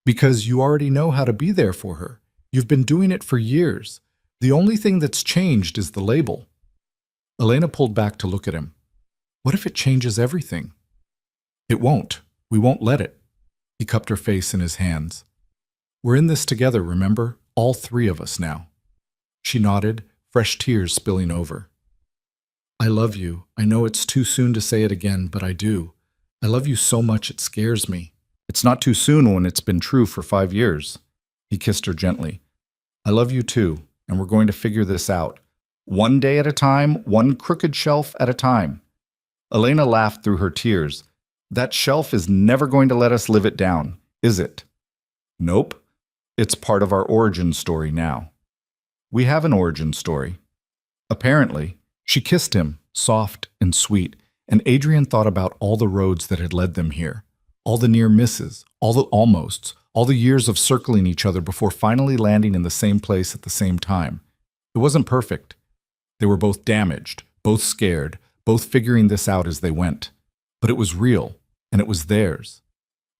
Because you already know how to be there for her. You've been doing it for years. The only thing that's changed is the label. Elena pulled back to look at him. What if it changes everything? It won't. We won't let it. He cupped her face in his hands. We're in this together, remember? All three of us now. She nodded, fresh tears spilling over. I love you. I know it's too soon to say it again, but I do. I love you so much it scares me. It's not too soon when it's been true for 5 years. He kissed her gently. I love you too, and we're going to figure this out. One day at a time, one crooked shelf at a time. Elena laughed through her tears. That shelf is never going to let us live it down, is it? Nope. It's part of our origin story now. We have an origin story. Apparently. She kissed him, soft and sweet, and Adrian thought about all the roads that had led them here, all the near misses, all the almosts, all the years of circling each other before finally landing in the same place at the same time. It wasn't perfect. They were both damaged, both scared, both figuring this out as they went. But it was real, and it was theirs.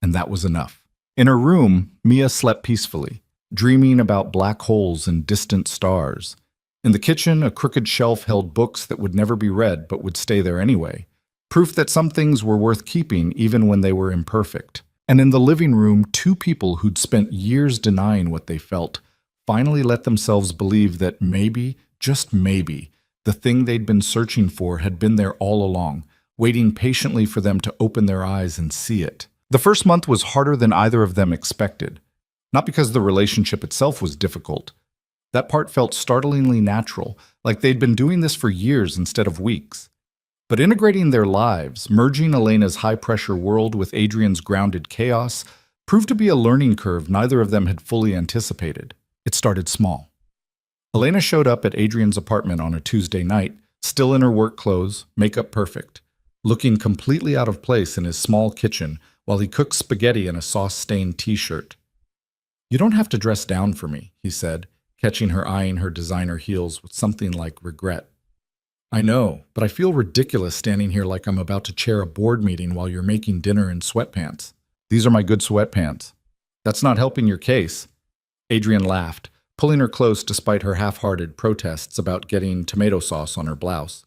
And that was enough. In her room, Mia slept peacefully, dreaming about black holes and distant stars. In the kitchen, a crooked shelf held books that would never be read but would stay there anyway. Proof that some things were worth keeping even when they were imperfect. And in the living room, two people who'd spent years denying what they felt finally let themselves believe that maybe, just maybe, the thing they'd been searching for had been there all along, waiting patiently for them to open their eyes and see it. The first month was harder than either of them expected. Not because the relationship itself was difficult. That part felt startlingly natural, like they'd been doing this for years instead of weeks. But integrating their lives, merging Elena's high-pressure world with Adrian's grounded chaos, proved to be a learning curve neither of them had fully anticipated. It started small. Elena showed up at Adrian's apartment on a Tuesday night, still in her work clothes, makeup perfect, looking completely out of place in his small kitchen while he cooked spaghetti in a sauce-stained t-shirt. You don't have to dress down for me, he said, catching her eyeing her designer heels with something like regret. I know, but I feel ridiculous standing here like I'm about to chair a board meeting while you're making dinner in sweatpants. These are my good sweatpants. That's not helping your case. Adrian laughed, pulling her close despite her half-hearted protests about getting tomato sauce on her blouse.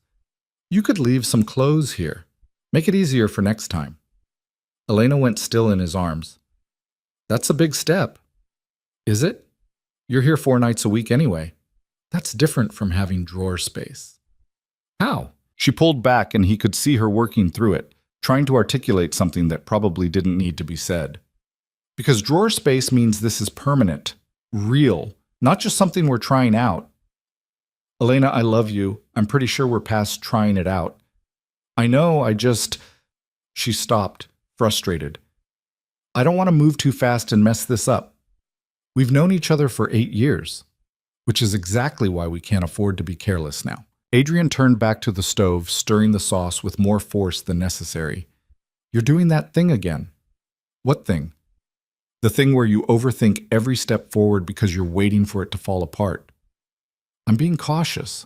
You could leave some clothes here. Make it easier for next time. Elena went still in his arms. That's a big step. Is it? You're here 4 nights a week anyway. That's different from having drawer space. How? She pulled back and he could see her working through it, trying to articulate something that probably didn't need to be said. Because drawer space means this is permanent, real, not just something we're trying out. Elena, I love you. I'm pretty sure we're past trying it out. I know, She stopped, frustrated. I don't want to move too fast and mess this up. We've known each other for 8 years, which is exactly why we can't afford to be careless now. Adrian turned back to the stove, stirring the sauce with more force than necessary. You're doing that thing again. What thing? The thing where you overthink every step forward because you're waiting for it to fall apart. I'm being cautious.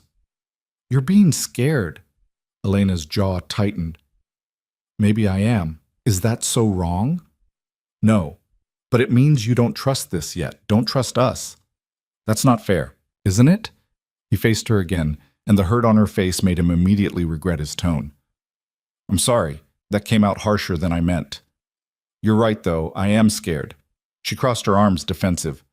You're being scared. Elena's jaw tightened. Maybe I am. Is that so wrong? No. But it means you don't trust this yet. Don't trust us. That's not fair, isn't it? He faced her again, and the hurt on her face made him immediately regret his tone. I'm sorry. That came out harsher than I meant. You're right, though. I am scared. She crossed her arms, defensive.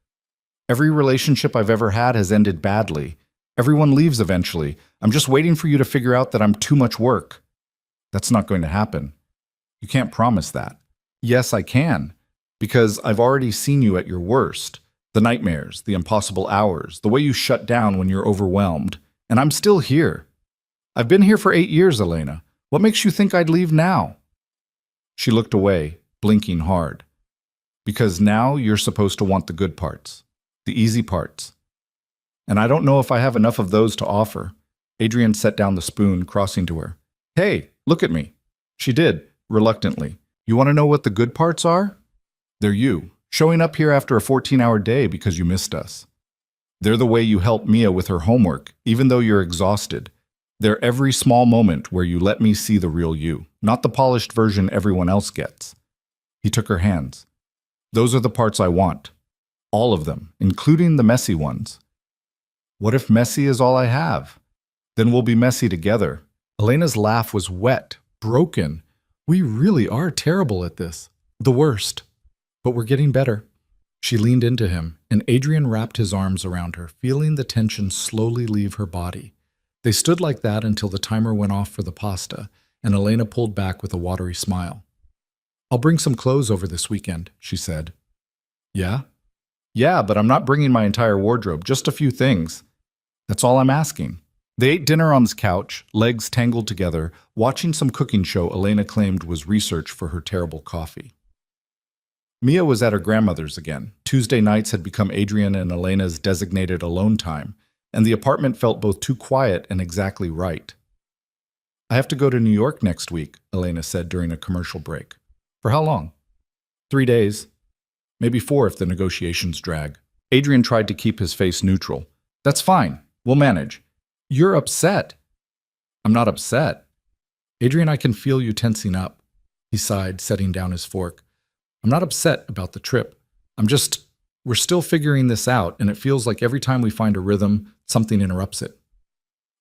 Every relationship I've ever had has ended badly. Everyone leaves eventually. I'm just waiting for you to figure out that I'm too much work. That's not going to happen. You can't promise that. Yes, I can. Because I've already seen you at your worst. The nightmares, the impossible hours, the way you shut down when you're overwhelmed. And I'm still here. I've been here for 8 years, Elena. What makes you think I'd leave now? She looked away, blinking hard. Because now you're supposed to want the good parts, the easy parts. And I don't know if I have enough of those to offer. Adrian set down the spoon, crossing to her. Hey, look at me. She did, reluctantly. You want to know what the good parts are? They're you, showing up here after a 14-hour day because you missed us. They're the way you help Mia with her homework, even though you're exhausted. They're every small moment where you let me see the real you, not the polished version everyone else gets. He took her hands. Those are the parts I want. All of them, including the messy ones. What if messy is all I have? Then we'll be messy together. Elena's laugh was wet, broken. We really are terrible at this. The worst. But we're getting better. She leaned into him, and Adrian wrapped his arms around her, feeling the tension slowly leave her body. They stood like that until the timer went off for the pasta, and Elena pulled back with a watery smile. I'll bring some clothes over this weekend, she said. Yeah? Yeah, but I'm not bringing my entire wardrobe, just a few things. That's all I'm asking. They ate dinner on the couch, legs tangled together, watching some cooking show Elena claimed was research for her terrible coffee. Mia was at her grandmother's again. Tuesday nights had become Adrian and Elena's designated alone time, and the apartment felt both too quiet and exactly right. I have to go to New York next week, Elena said during a commercial break. For how long? 3 days. Maybe 4 if the negotiations drag. Adrian tried to keep his face neutral. That's fine. We'll manage. You're upset. I'm not upset. Adrian, I can feel you tensing up. He sighed, setting down his fork. I'm not upset about the trip. We're still figuring this out, and it feels like every time we find a rhythm, something interrupts it.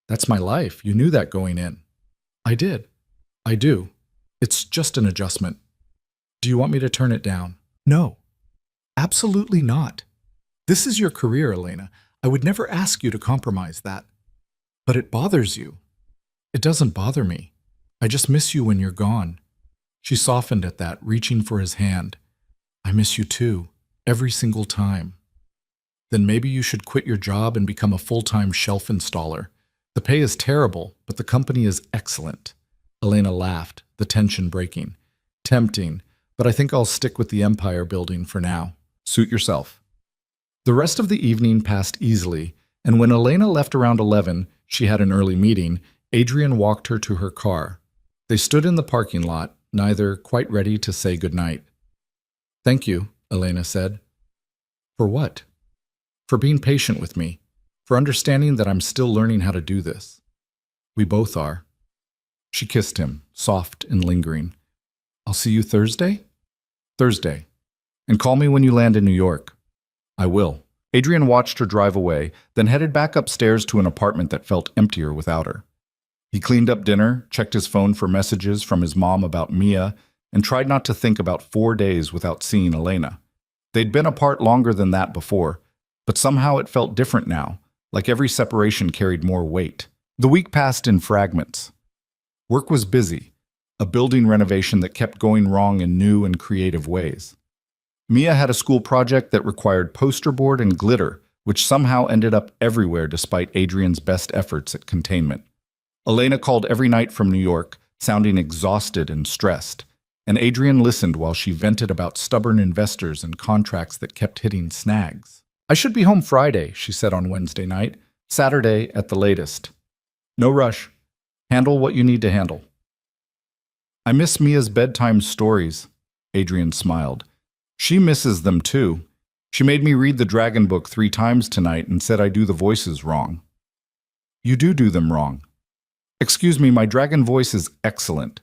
That's my life. You knew that going in. I did. I do. It's just an adjustment. Do you want me to turn it down? No. Absolutely not. This is your career, Elena. I would never ask you to compromise that. But it bothers you. It doesn't bother me. I just miss you when you're gone. She softened at that, reaching for his hand. I miss you too, every single time. Then maybe you should quit your job and become a full-time shelf installer. The pay is terrible, but the company is excellent. Elena laughed, the tension breaking. Tempting, but I think I'll stick with the empire building for now. Suit yourself. The rest of the evening passed easily, and when Elena left around 11, she had an early meeting, Adrian walked her to her car. They stood in the parking lot, neither quite ready to say goodnight. Thank you, Elena said. For what? For being patient with me, for understanding that I'm still learning how to do this. We both are. She kissed him, soft and lingering. I'll see you Thursday? Thursday. And call me when you land in New York. I will. Adrian watched her drive away, then headed back upstairs to an apartment that felt emptier without her. He cleaned up dinner, checked his phone for messages from his mom about Mia, and tried not to think about 4 days without seeing Elena. They'd been apart longer than that before, but somehow it felt different now, like every separation carried more weight. The week passed in fragments. Work was busy, a building renovation that kept going wrong in new and creative ways. Mia had a school project that required poster board and glitter, which somehow ended up everywhere despite Adrian's best efforts at containment. Elena called every night from New York, sounding exhausted and stressed, and Adrian listened while she vented about stubborn investors and contracts that kept hitting snags. I should be home Friday, she said on Wednesday night, Saturday at the latest. No rush. Handle what you need to handle. I miss Mia's bedtime stories, Adrian smiled. She misses them too. She made me read the Dragon book 3 times tonight and said I do the voices wrong. You do them wrong. Excuse me, my dragon voice is excellent.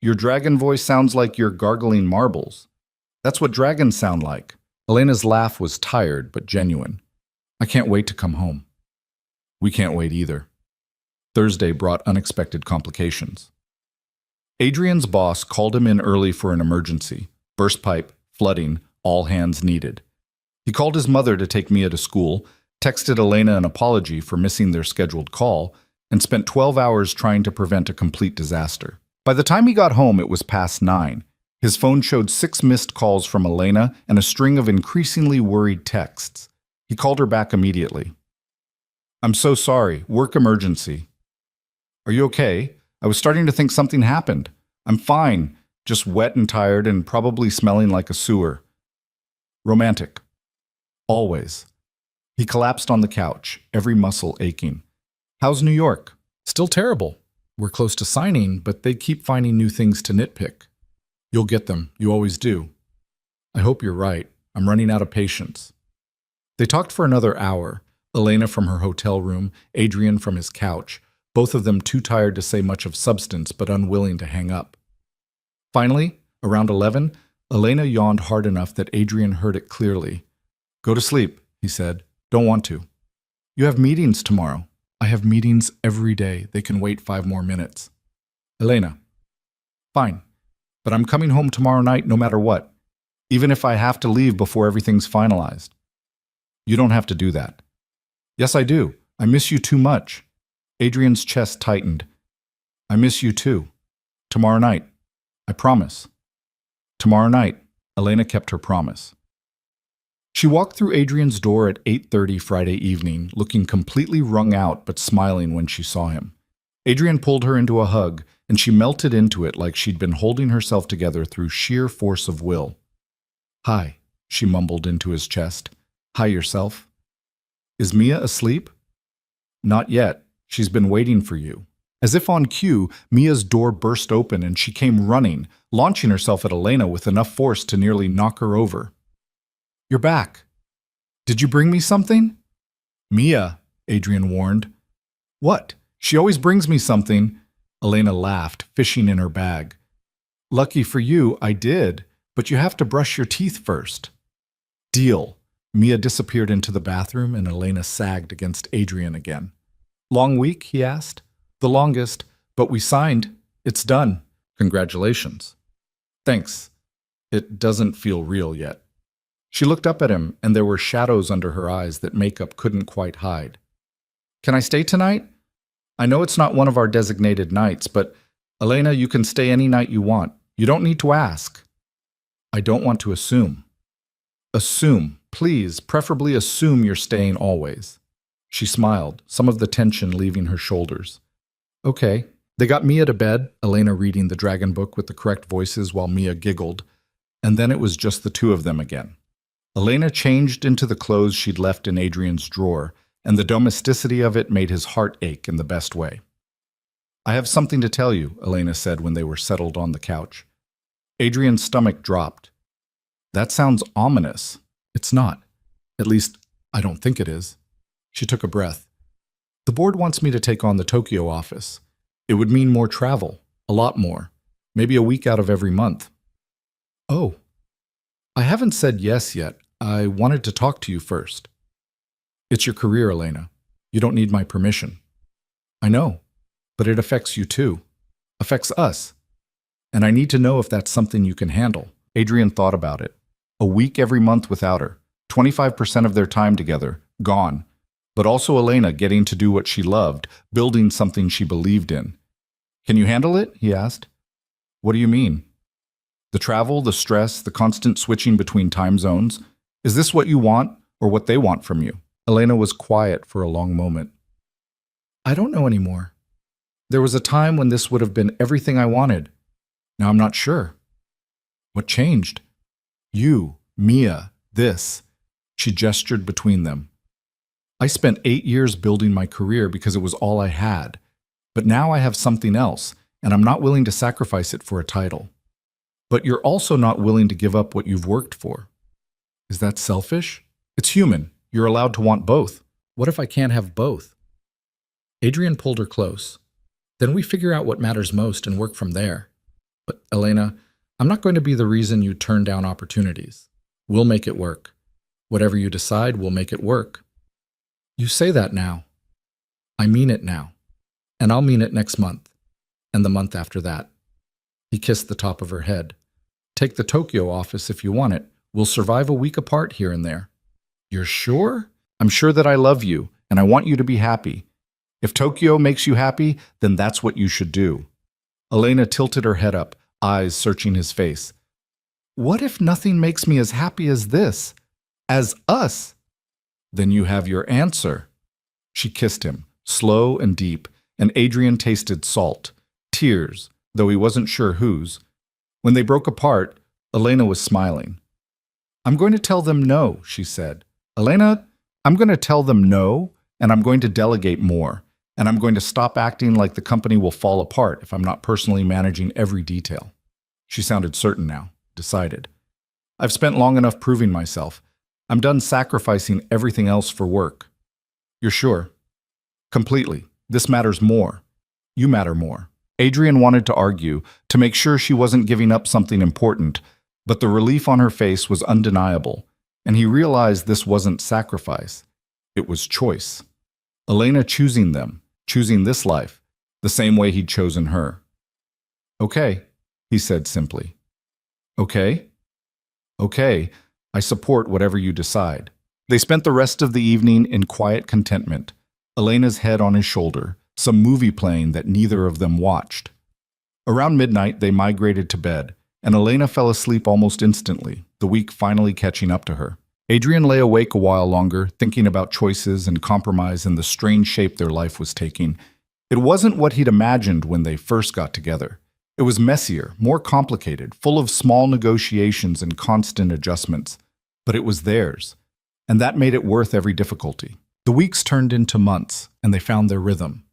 Your dragon voice sounds like you're gargling marbles. That's what dragons sound like. Elena's laugh was tired but genuine. I can't wait to come home. We can't wait either. Thursday brought unexpected complications. Adrian's boss called him in early for an emergency. Burst pipe, flooding, all hands needed. He called his mother to take Mia to school, texted Elena an apology for missing their scheduled call, and spent 12 hours trying to prevent a complete disaster. By the time he got home, it was past 9. His phone showed 6 missed calls from Elena and a string of increasingly worried texts. He called her back immediately. I'm so sorry. Work emergency. Are you okay? I was starting to think something happened. I'm fine. Just wet and tired and probably smelling like a sewer. Romantic. Always. He collapsed on the couch, every muscle aching. How's New York? Still terrible. We're close to signing, but they keep finding new things to nitpick. You'll get them. You always do. I hope you're right. I'm running out of patience. They talked for another hour. Elena from her hotel room, Adrian from his couch, both of them too tired to say much of substance but unwilling to hang up. Finally, around 11, Elena yawned hard enough that Adrian heard it clearly. Go to sleep, he said. Don't want to. You have meetings tomorrow. I have meetings every day. They can wait 5 more minutes. Elena. Fine. But I'm coming home tomorrow night no matter what, even if I have to leave before everything's finalized. You don't have to do that. Yes, I do. I miss you too much. Adrian's chest tightened. I miss you too. Tomorrow night. I promise. Tomorrow night. Elena kept her promise. She walked through Adrian's door at 8:30 Friday evening, looking completely wrung out but smiling when she saw him. Adrian pulled her into a hug, and she melted into it like she'd been holding herself together through sheer force of will. Hi, she mumbled into his chest. Hi yourself. Is Mia asleep? Not yet. She's been waiting for you. As if on cue, Mia's door burst open and she came running, launching herself at Elena with enough force to nearly knock her over. You're back. Did you bring me something? Mia, Adrian warned. What? She always brings me something. Elena laughed, fishing in her bag. Lucky for you, I did, but you have to brush your teeth first. Deal. Mia disappeared into the bathroom and Elena sagged against Adrian again. Long week, he asked. The longest, but we signed. It's done. Congratulations. Thanks. It doesn't feel real yet. She looked up at him, and there were shadows under her eyes that makeup couldn't quite hide. Can I stay tonight? I know it's not one of our designated nights, but Elena, you can stay any night you want. You don't need to ask. I don't want to assume. Assume, please, preferably assume you're staying always. She smiled, some of the tension leaving her shoulders. Okay. They got Mia to bed, Elena reading the dragon book with the correct voices while Mia giggled, and then it was just the two of them again. Elena changed into the clothes she'd left in Adrian's drawer, and the domesticity of it made his heart ache in the best way. I have something to tell you, Elena said when they were settled on the couch. Adrian's stomach dropped. That sounds ominous. It's not. At least, I don't think it is. She took a breath. The board wants me to take on the Tokyo office. It would mean more travel, a lot more, maybe a week out of every month. Oh. I haven't said yes yet. I wanted to talk to you first. It's your career, Elena. You don't need my permission. I know, but it affects you too. Affects us. And I need to know if that's something you can handle. Adrian thought about it. A week every month without her. 25% of their time together. Gone. But also Elena getting to do what she loved, building something she believed in. Can you handle it? He asked. What do you mean? The travel, the stress, the constant switching between time zones. Is this what you want or what they want from you? Elena was quiet for a long moment. I don't know anymore. There was a time when this would have been everything I wanted. Now I'm not sure. What changed? You, Mia, this. She gestured between them. I spent 8 years building my career because it was all I had. But now I have something else, and I'm not willing to sacrifice it for a title. But you're also not willing to give up what you've worked for. Is that selfish? It's human. You're allowed to want both. What if I can't have both? Adrian pulled her close. Then we figure out what matters most and work from there. But, Elena, I'm not going to be the reason you turn down opportunities. We'll make it work. Whatever you decide, we'll make it work. You say that now. I mean it now. And I'll mean it next month. And the month after that. He kissed the top of her head. Take the Tokyo office if you want it. We'll survive a week apart here and there. You're sure? I'm sure that I love you, and I want you to be happy. If Tokyo makes you happy, then that's what you should do. Elena tilted her head up, eyes searching his face. What if nothing makes me as happy as this? As us? Then you have your answer. She kissed him, slow and deep, and Adrian tasted salt, tears, though he wasn't sure whose. When they broke apart, Elena was smiling. I'm going to tell them no, she said. Elena, I'm going to tell them no, and I'm going to delegate more. And I'm going to stop acting like the company will fall apart if I'm not personally managing every detail. She sounded certain now, decided. I've spent long enough proving myself. I'm done sacrificing everything else for work. You're sure? Completely. This matters more. You matter more. Adrian wanted to argue, to make sure she wasn't giving up something important, but the relief on her face was undeniable, and he realized this wasn't sacrifice. It was choice. Elena choosing them, choosing this life, the same way he'd chosen her. Okay, he said simply. Okay? Okay, I support whatever you decide. They spent the rest of the evening in quiet contentment, Elena's head on his shoulder, some movie playing that neither of them watched. Around midnight, they migrated to bed, and Elena fell asleep almost instantly, the week finally catching up to her. Adrian lay awake a while longer, thinking about choices and compromise and the strange shape their life was taking. It wasn't what he'd imagined when they first got together. It was messier, more complicated, full of small negotiations and constant adjustments. But it was theirs, and that made it worth every difficulty. The weeks turned into months, and they found their rhythm.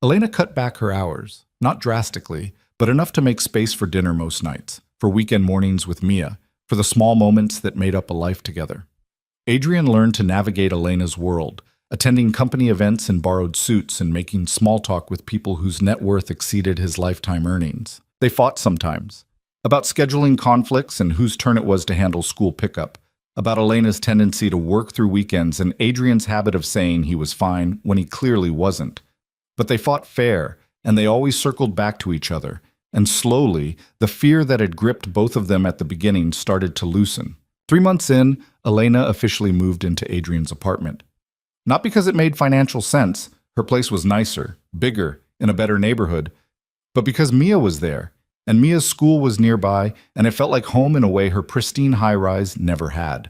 Elena cut back her hours, not drastically, but enough to make space for dinner most nights, for weekend mornings with Mia, for the small moments that made up a life together. Adrian learned to navigate Elena's world, attending company events in borrowed suits and making small talk with people whose net worth exceeded his lifetime earnings. They fought sometimes, about scheduling conflicts and whose turn it was to handle school pickup, about Elena's tendency to work through weekends and Adrian's habit of saying he was fine when he clearly wasn't. But they fought fair, and they always circled back to each other, and slowly, the fear that had gripped both of them at the beginning started to loosen. 3 months in, Elena officially moved into Adrian's apartment. Not because it made financial sense, her place was nicer, bigger, in a better neighborhood, but because Mia was there, and Mia's school was nearby, and it felt like home in a way her pristine high-rise never had.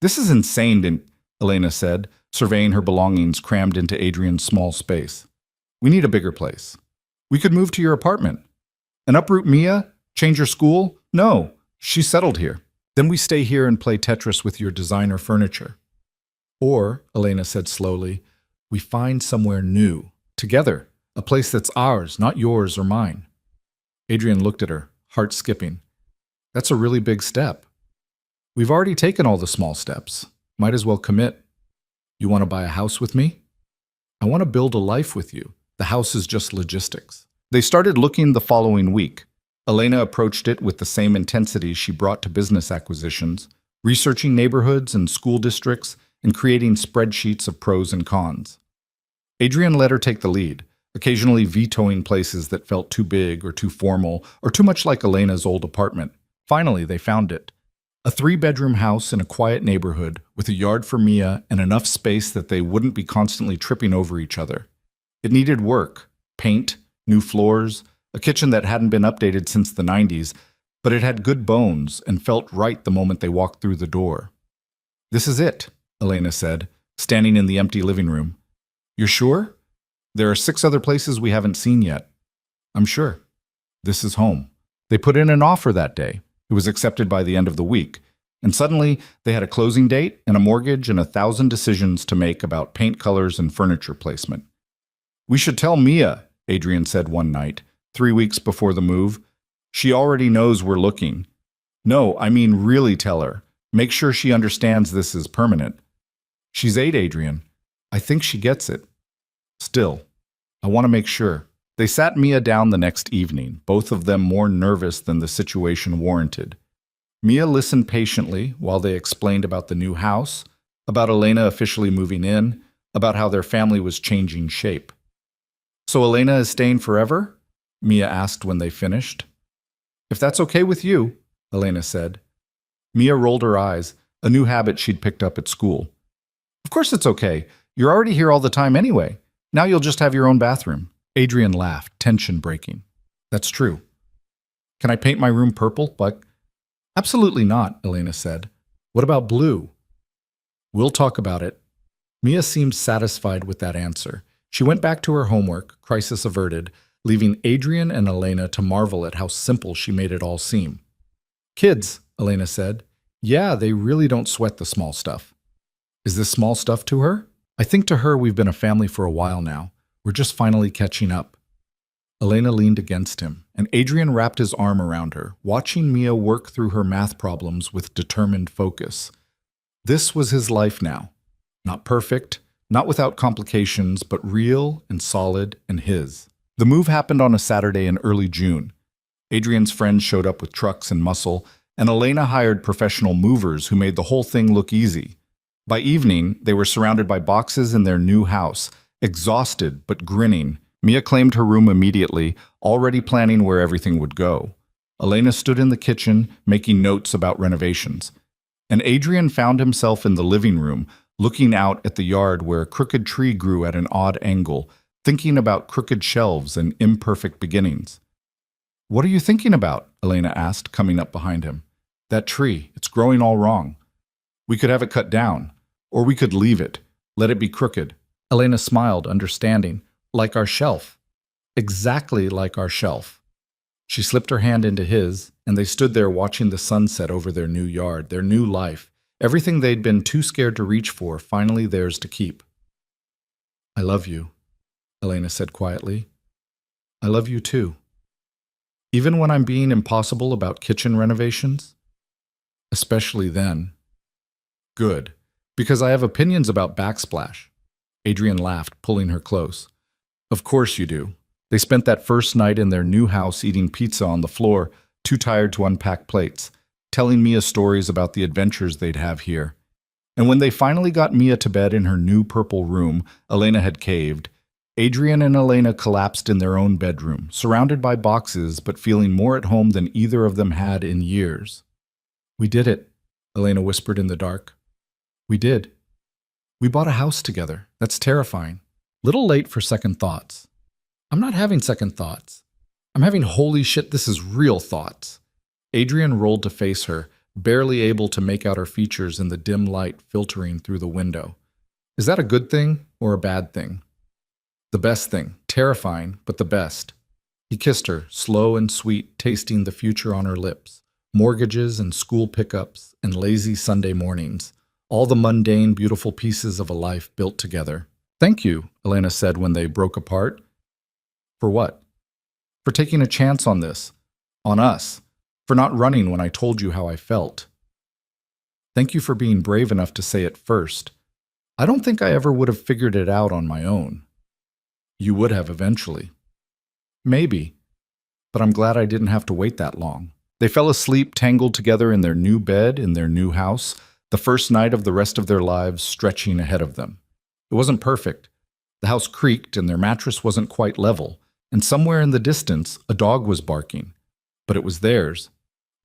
"This is insane," Elena said, surveying her belongings crammed into Adrian's small space. "We need a bigger place. We could move to your apartment. And uproot Mia? Change her school? No, she's settled here. Then we stay here and play Tetris with your designer furniture. Or," Elena said slowly, "we find somewhere new, together, a place that's ours, not yours or mine." Adrian looked at her, heart skipping. "That's a really big step." "We've already taken all the small steps. Might as well commit. You want to buy a house with me?" "I want to build a life with you. The house is just logistics." They started looking the following week. Elena approached it with the same intensity she brought to business acquisitions, researching neighborhoods and school districts and creating spreadsheets of pros and cons. Adrian let her take the lead, occasionally vetoing places that felt too big or too formal or too much like Elena's old apartment. Finally, they found it. A 3-bedroom house in a quiet neighborhood with a yard for Mia and enough space that they wouldn't be constantly tripping over each other. It needed work, paint, new floors, a kitchen that hadn't been updated since the 90s, but it had good bones and felt right the moment they walked through the door. "This is it," Elena said, standing in the empty living room. "You're sure? There are 6 other places we haven't seen yet." "I'm sure. This is home." They put in an offer that day. It was accepted by the end of the week, and suddenly they had a closing date and a mortgage and 1,000 decisions to make about paint colors and furniture placement. "We should tell Mia," Adrian said one night, 3 weeks before the move. "She already knows we're looking." "No, I mean really tell her. Make sure she understands this is permanent." "She's 8, Adrian. I think she gets it. Still, I want to make sure." They sat Mia down the next evening, both of them more nervous than the situation warranted. Mia listened patiently while they explained about the new house, about Elena officially moving in, about how their family was changing shape. "So Elena is staying forever?" Mia asked when they finished. "If that's okay with you," Elena said. Mia rolled her eyes, a new habit she'd picked up at school. "Of course it's okay. You're already here all the time anyway. Now you'll just have your own bathroom." Adrian laughed, tension breaking. "That's true. Can I paint my room purple, but—" "Absolutely not," Elena said. "What about blue?" "We'll talk about it." Mia seemed satisfied with that answer. She went back to her homework, crisis averted, leaving Adrian and Elena to marvel at how simple she made it all seem. "Kids," Elena said. "Yeah, they really don't sweat the small stuff." "Is this small stuff to her?" "I think to her we've been a family for a while now. We're just finally catching up. Elena leaned against him, and Adrian wrapped his arm around her, watching Mia work through her math problems with determined focus. This was his life now. Not perfect, not without complications, but real and solid and his. The move happened on a Saturday in early June. Adrian's friends showed up with trucks and muscle, and Elena hired professional movers who made the whole thing look easy. By evening, they were surrounded by boxes in their new house, exhausted but grinning. Mia claimed her room immediately, already planning where everything would go. Elena stood in the kitchen, making notes about renovations. And Adrian found himself in the living room, looking out at the yard where a crooked tree grew at an odd angle, thinking about crooked shelves and imperfect beginnings. "What are you thinking about?" Elena asked, coming up behind him. "That tree, it's growing all wrong. We could have it cut down, or we could leave it, let it be crooked." Elena smiled, understanding. "Like our shelf." "Exactly like our shelf." She slipped her hand into his, and they stood there watching the sunset over their new yard, their new life, everything they'd been too scared to reach for, finally theirs to keep. "I love you," Elena said quietly. "I love you too. Even when I'm being impossible about kitchen renovations? Especially then." "Good, because I have opinions about backsplash." Adrian laughed, pulling her close. "Of course you do." They spent that first night in their new house eating pizza on the floor, too tired to unpack plates, telling Mia stories about the adventures they'd have here. And when they finally got Mia to bed in her new purple room, Elena had caved. Adrian and Elena collapsed in their own bedroom, surrounded by boxes but feeling more at home than either of them had in years. "We did it," Elena whispered in the dark. "We did. We bought a house together. That's terrifying. Little late for second thoughts." "I'm not having second thoughts. I'm having holy shit, this is real thoughts." Adrian rolled to face her, barely able to make out her features in the dim light filtering through the window. "Is that a good thing or a bad thing?" "The best thing. Terrifying, but the best." He kissed her, slow and sweet, tasting the future on her lips. Mortgages and school pickups and lazy Sunday mornings. All the mundane, beautiful pieces of a life built together. "Thank you," Elena said when they broke apart. "For what?" "For taking a chance on this. On us. For not running when I told you how I felt." "Thank you for being brave enough to say it first. I don't think I ever would have figured it out on my own." "You would have eventually." "Maybe. But I'm glad I didn't have to wait that long." They fell asleep tangled together in their new bed, in their new house, the first night of the rest of their lives stretching ahead of them. It wasn't perfect. The house creaked and their mattress wasn't quite level, and somewhere in the distance a dog was barking. But it was theirs,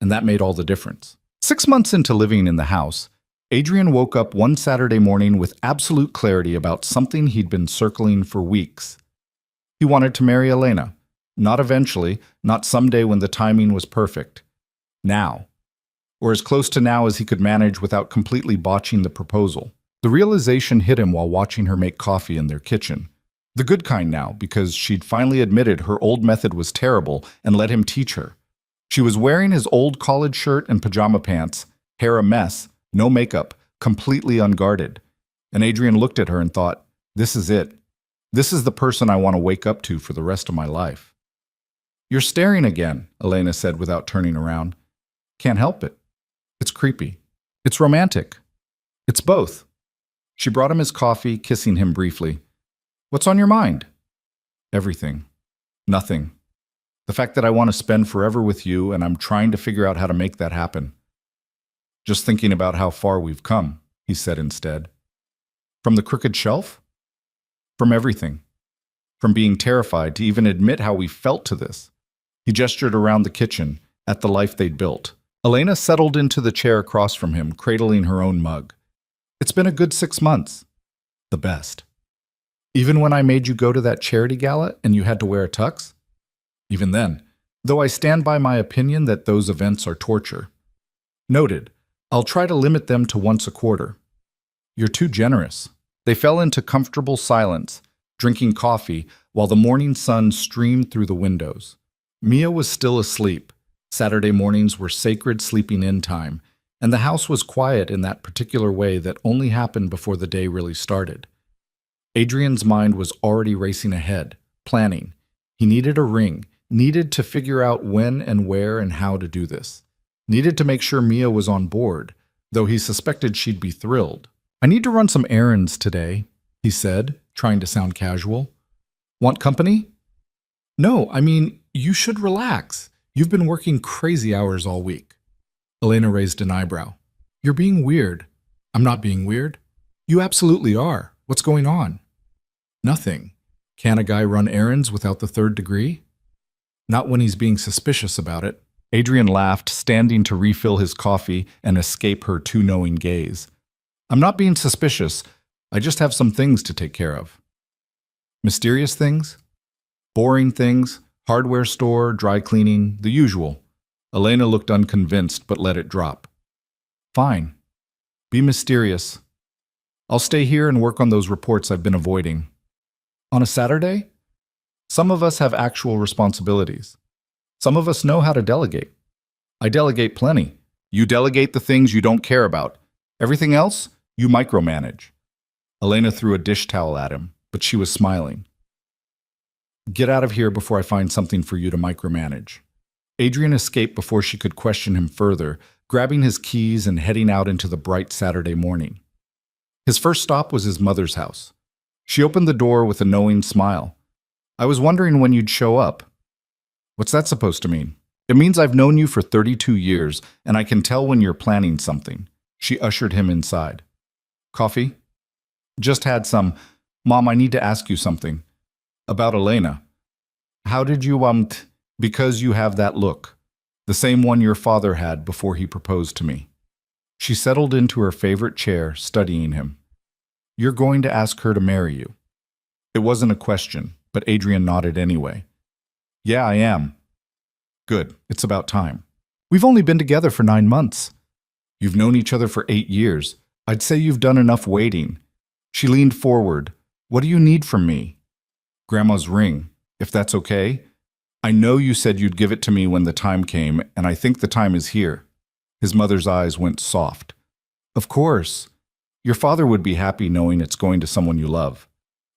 and that made all the difference. 6 months into living in the house, Adrian woke up one Saturday morning with absolute clarity about something he'd been circling for weeks. He wanted to marry Elena. Not eventually, not someday when the timing was perfect. Now. Or as close to now as he could manage without completely botching the proposal. The realization hit him while watching her make coffee in their kitchen. The good kind now, because she'd finally admitted her old method was terrible and let him teach her. She was wearing his old college shirt and pajama pants, hair a mess, no makeup, completely unguarded. And Adrian looked at her and thought, this is it. This is the person I want to wake up to for the rest of my life. "You're staring again," Elena said without turning around. "Can't help it. It's creepy. It's romantic. It's both." She brought him his coffee, kissing him briefly. "What's on your mind?" "Everything. Nothing. The fact that I want to spend forever with you, and I'm trying to figure out how to make that happen." "Just thinking about how far we've come," he said instead. "From the crooked shelf?" "From everything. From being terrified to even admit how we felt to this." He gestured around the kitchen, at the life they'd built. Elena settled into the chair across from him, cradling her own mug. "It's been a good 6 months. The best. Even when I made you go to that charity gala and you had to wear a tux? Even then, though I stand by my opinion that those events are torture. Noted. I'll try to limit them to once a quarter." "You're too generous." They fell into comfortable silence, drinking coffee while the morning sun streamed through the windows. Mia was still asleep. Saturday mornings were sacred sleeping-in time, and the house was quiet in that particular way that only happened before the day really started. Adrian's mind was already racing ahead, planning. He needed a ring, needed to figure out when and where and how to do this. Needed to make sure Mia was on board, though he suspected she'd be thrilled. "I need to run some errands today," he said, trying to sound casual. "Want company?" "No, I mean, you should relax. You've been working crazy hours all week." Elena raised an eyebrow. "You're being weird." "I'm not being weird." "You absolutely are. What's going on?" "Nothing. Can a guy run errands without the third degree?" "Not when he's being suspicious about it." Adrian laughed, standing to refill his coffee and escape her too knowing gaze. "I'm not being suspicious. I just have some things to take care of." "Mysterious things?" "Boring things. Hardware store, dry cleaning, the usual." Elena looked unconvinced, but let it drop. "Fine. Be mysterious. I'll stay here and work on those reports I've been avoiding." "On a Saturday?" "Some of us have actual responsibilities. Some of us know how to delegate." "I delegate plenty. You delegate the things you don't care about. Everything else, you micromanage." Elena threw a dish towel at him, but she was smiling. "Get out of here before I find something for you to micromanage." Adrian escaped before she could question him further, grabbing his keys and heading out into the bright Saturday morning. His first stop was his mother's house. She opened the door with a knowing smile. "I was wondering when you'd show up." "What's that supposed to mean?" "It means I've known you for 32 years, and I can tell when you're planning something." She ushered him inside. "Coffee?" "Just had some. Mom, I need to ask you something." "About Elena." "How did you, Because you have that look. The same one your father had before he proposed to me." She settled into her favorite chair, studying him. "You're going to ask her to marry you." It wasn't a question, but Adrian nodded anyway. "Yeah, I am." "Good. It's about time." "We've only been together for 9 months." "You've known each other for 8 years. I'd say you've done enough waiting." She leaned forward. "What do you need from me?" "Grandma's ring, if that's okay. I know you said you'd give it to me when the time came, and I think the time is here." His mother's eyes went soft. "Of course. Your father would be happy knowing it's going to someone you love."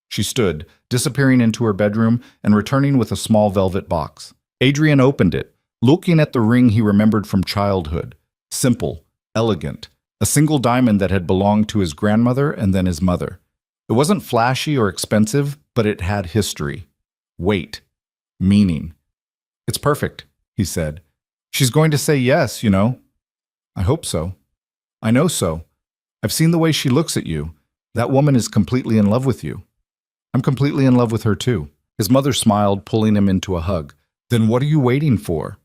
She stood, disappearing into her bedroom and returning with a small velvet box. Adrian opened it, looking at the ring he remembered from childhood. Simple, elegant, a single diamond that had belonged to his grandmother and then his mother. It wasn't flashy or expensive, but it had history, weight, meaning. "It's perfect," he said. "She's going to say yes, you know." "I hope so." "I know so. I've seen the way she looks at you. That woman is completely in love with you." "I'm completely in love with her too." His mother smiled, pulling him into a hug. "Then what are you waiting for?"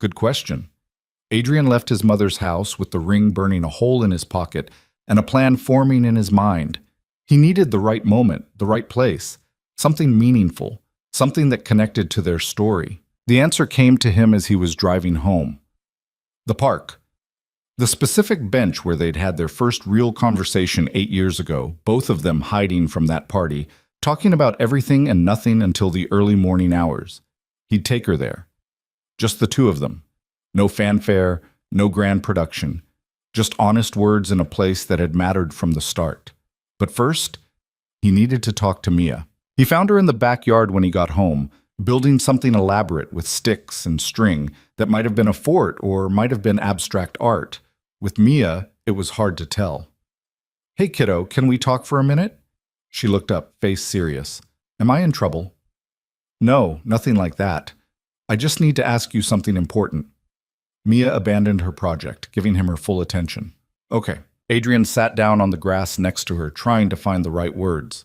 "Good question." Adrian left his mother's house with the ring burning a hole in his pocket and a plan forming in his mind. He needed the right moment, the right place, something meaningful, something that connected to their story. The answer came to him as he was driving home. The park. The specific bench where they'd had their first real conversation 8 years ago, both of them hiding from that party, talking about everything and nothing until the early morning hours. He'd take her there. Just the two of them. No fanfare, no grand production. Just honest words in a place that had mattered from the start. But first, he needed to talk to Mia. He found her in the backyard when he got home, building something elaborate with sticks and string that might have been a fort or might have been abstract art. With Mia, it was hard to tell. "Hey kiddo, can we talk for a minute?" She looked up, face serious. "Am I in trouble?" "No, nothing like that. I just need to ask you something important." Mia abandoned her project, giving him her full attention. "Okay." Adrian sat down on the grass next to her, trying to find the right words.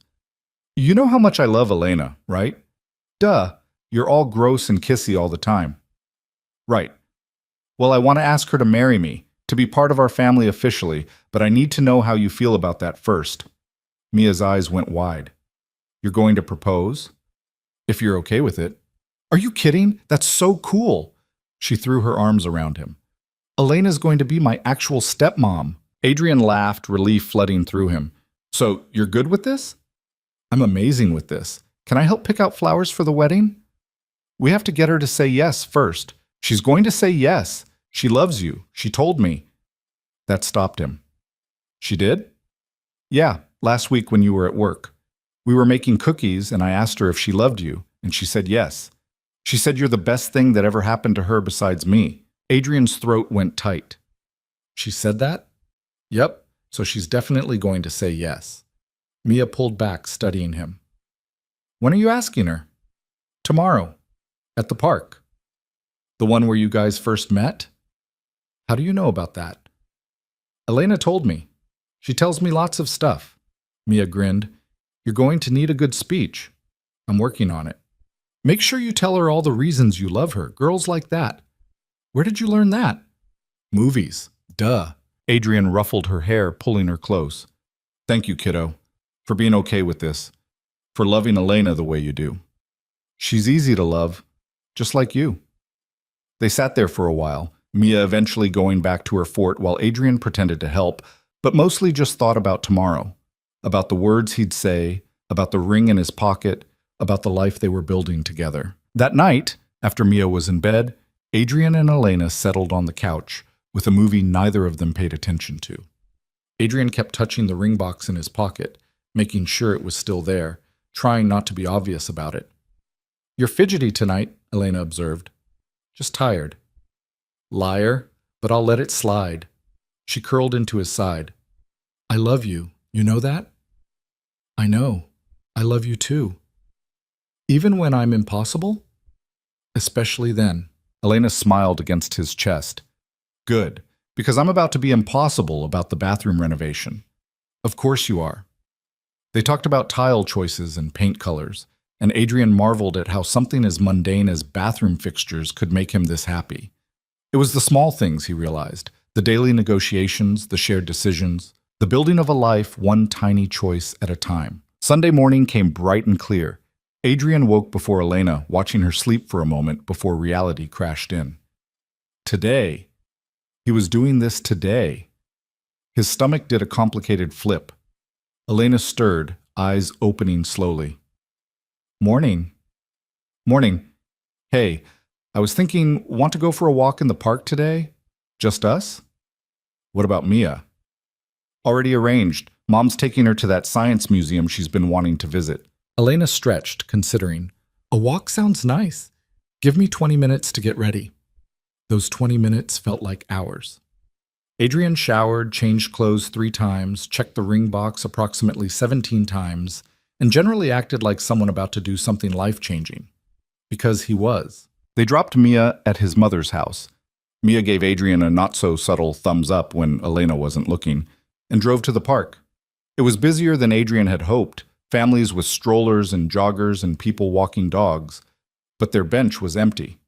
"You know how much I love Elena, right?" "Duh. You're all gross and kissy all the time." "Right. Well, I want to ask her to marry me, to be part of our family officially, but I need to know how you feel about that first." Mia's eyes went wide. "You're going to propose?" "If you're okay with it." "Are you kidding? That's so cool." She threw her arms around him. "Elena's going to be my actual stepmom." Adrian laughed, relief flooding through him. "So, you're good with this?" "I'm amazing with this. Can I help pick out flowers for the wedding?" "We have to get her to say yes first." "She's going to say yes. She loves you. She told me." That stopped him. "She did?" "Yeah, last week when you were at work." We were making cookies, and I asked her if she loved you, and she said yes. She said you're the best thing that ever happened to her besides me. Adrian's throat went tight. She said that? Yep, so she's definitely going to say yes. Mia pulled back, studying him. When are you asking her? Tomorrow. At the park. The one where you guys first met? How do you know about that? Elena told me. She tells me lots of stuff. Mia grinned. You're going to need a good speech. I'm working on it. Make sure you tell her all the reasons you love her. Girls like that. Where did you learn that? Movies. Duh. Adrian ruffled her hair, pulling her close. Thank you, kiddo, for being okay with this, for loving Elena the way you do. She's easy to love, just like you. They sat there for a while, Mia eventually going back to her fort while Adrian pretended to help, but mostly just thought about tomorrow, about the words he'd say, about the ring in his pocket, about the life they were building together. That night, after Mia was in bed, Adrian and Elena settled on the couch, with a movie neither of them paid attention to. Adrian kept touching the ring box in his pocket, making sure it was still there, trying not to be obvious about it. You're fidgety tonight, Elena observed. Just tired. Liar, but I'll let it slide. She curled into his side. I love you. You know that? I know. I love you too. Even when I'm impossible? Especially then. Elena smiled against his chest. Good, because I'm about to be impossible about the bathroom renovation. Of course you are. They talked about tile choices and paint colors, and Adrian marveled at how something as mundane as bathroom fixtures could make him this happy. It was the small things, he realized, the daily negotiations, the shared decisions, the building of a life one tiny choice at a time. Sunday morning came bright and clear. Adrian woke before Elena, watching her sleep for a moment before reality crashed in. Today. He was doing this today. His stomach did a complicated flip. Elena stirred, eyes opening slowly. Morning. Morning. Hey, I was thinking, want to go for a walk in the park today? Just us? What about Mia? Already arranged. Mom's taking her to that science museum she's been wanting to visit. Elena stretched, considering. A walk sounds nice. Give me 20 minutes to get ready. Those 20 minutes felt like hours. Adrian showered, changed clothes 3 times, checked the ring box approximately 17 times, and generally acted like someone about to do something life-changing. Because he was. They dropped Mia at his mother's house. Mia gave Adrian a not-so-subtle thumbs up when Elena wasn't looking, and drove to the park. It was busier than Adrian had hoped, families with strollers and joggers and people walking dogs, but their bench was empty.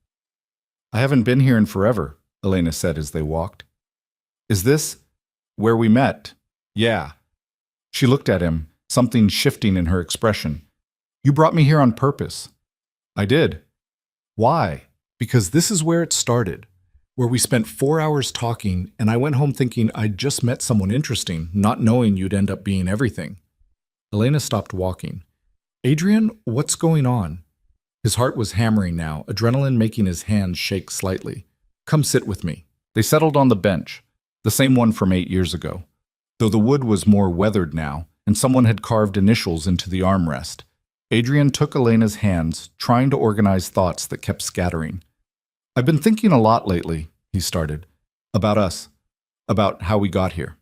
I haven't been here in forever, Elena said as they walked. Is this where we met? Yeah. She looked at him, something shifting in her expression. You brought me here on purpose. I did. Why? Because this is where it started, where we spent 4 hours talking, and I went home thinking I'd just met someone interesting, not knowing you'd end up being everything. Elena stopped walking. Adrian, what's going on? His heart was hammering now, adrenaline making his hands shake slightly. Come sit with me. They settled on the bench, the same one from 8 years ago, though the wood was more weathered now, and someone had carved initials into the armrest. Adrian took Elena's hands, trying to organize thoughts that kept scattering. I've been thinking a lot lately, he started, about us, about how we got here.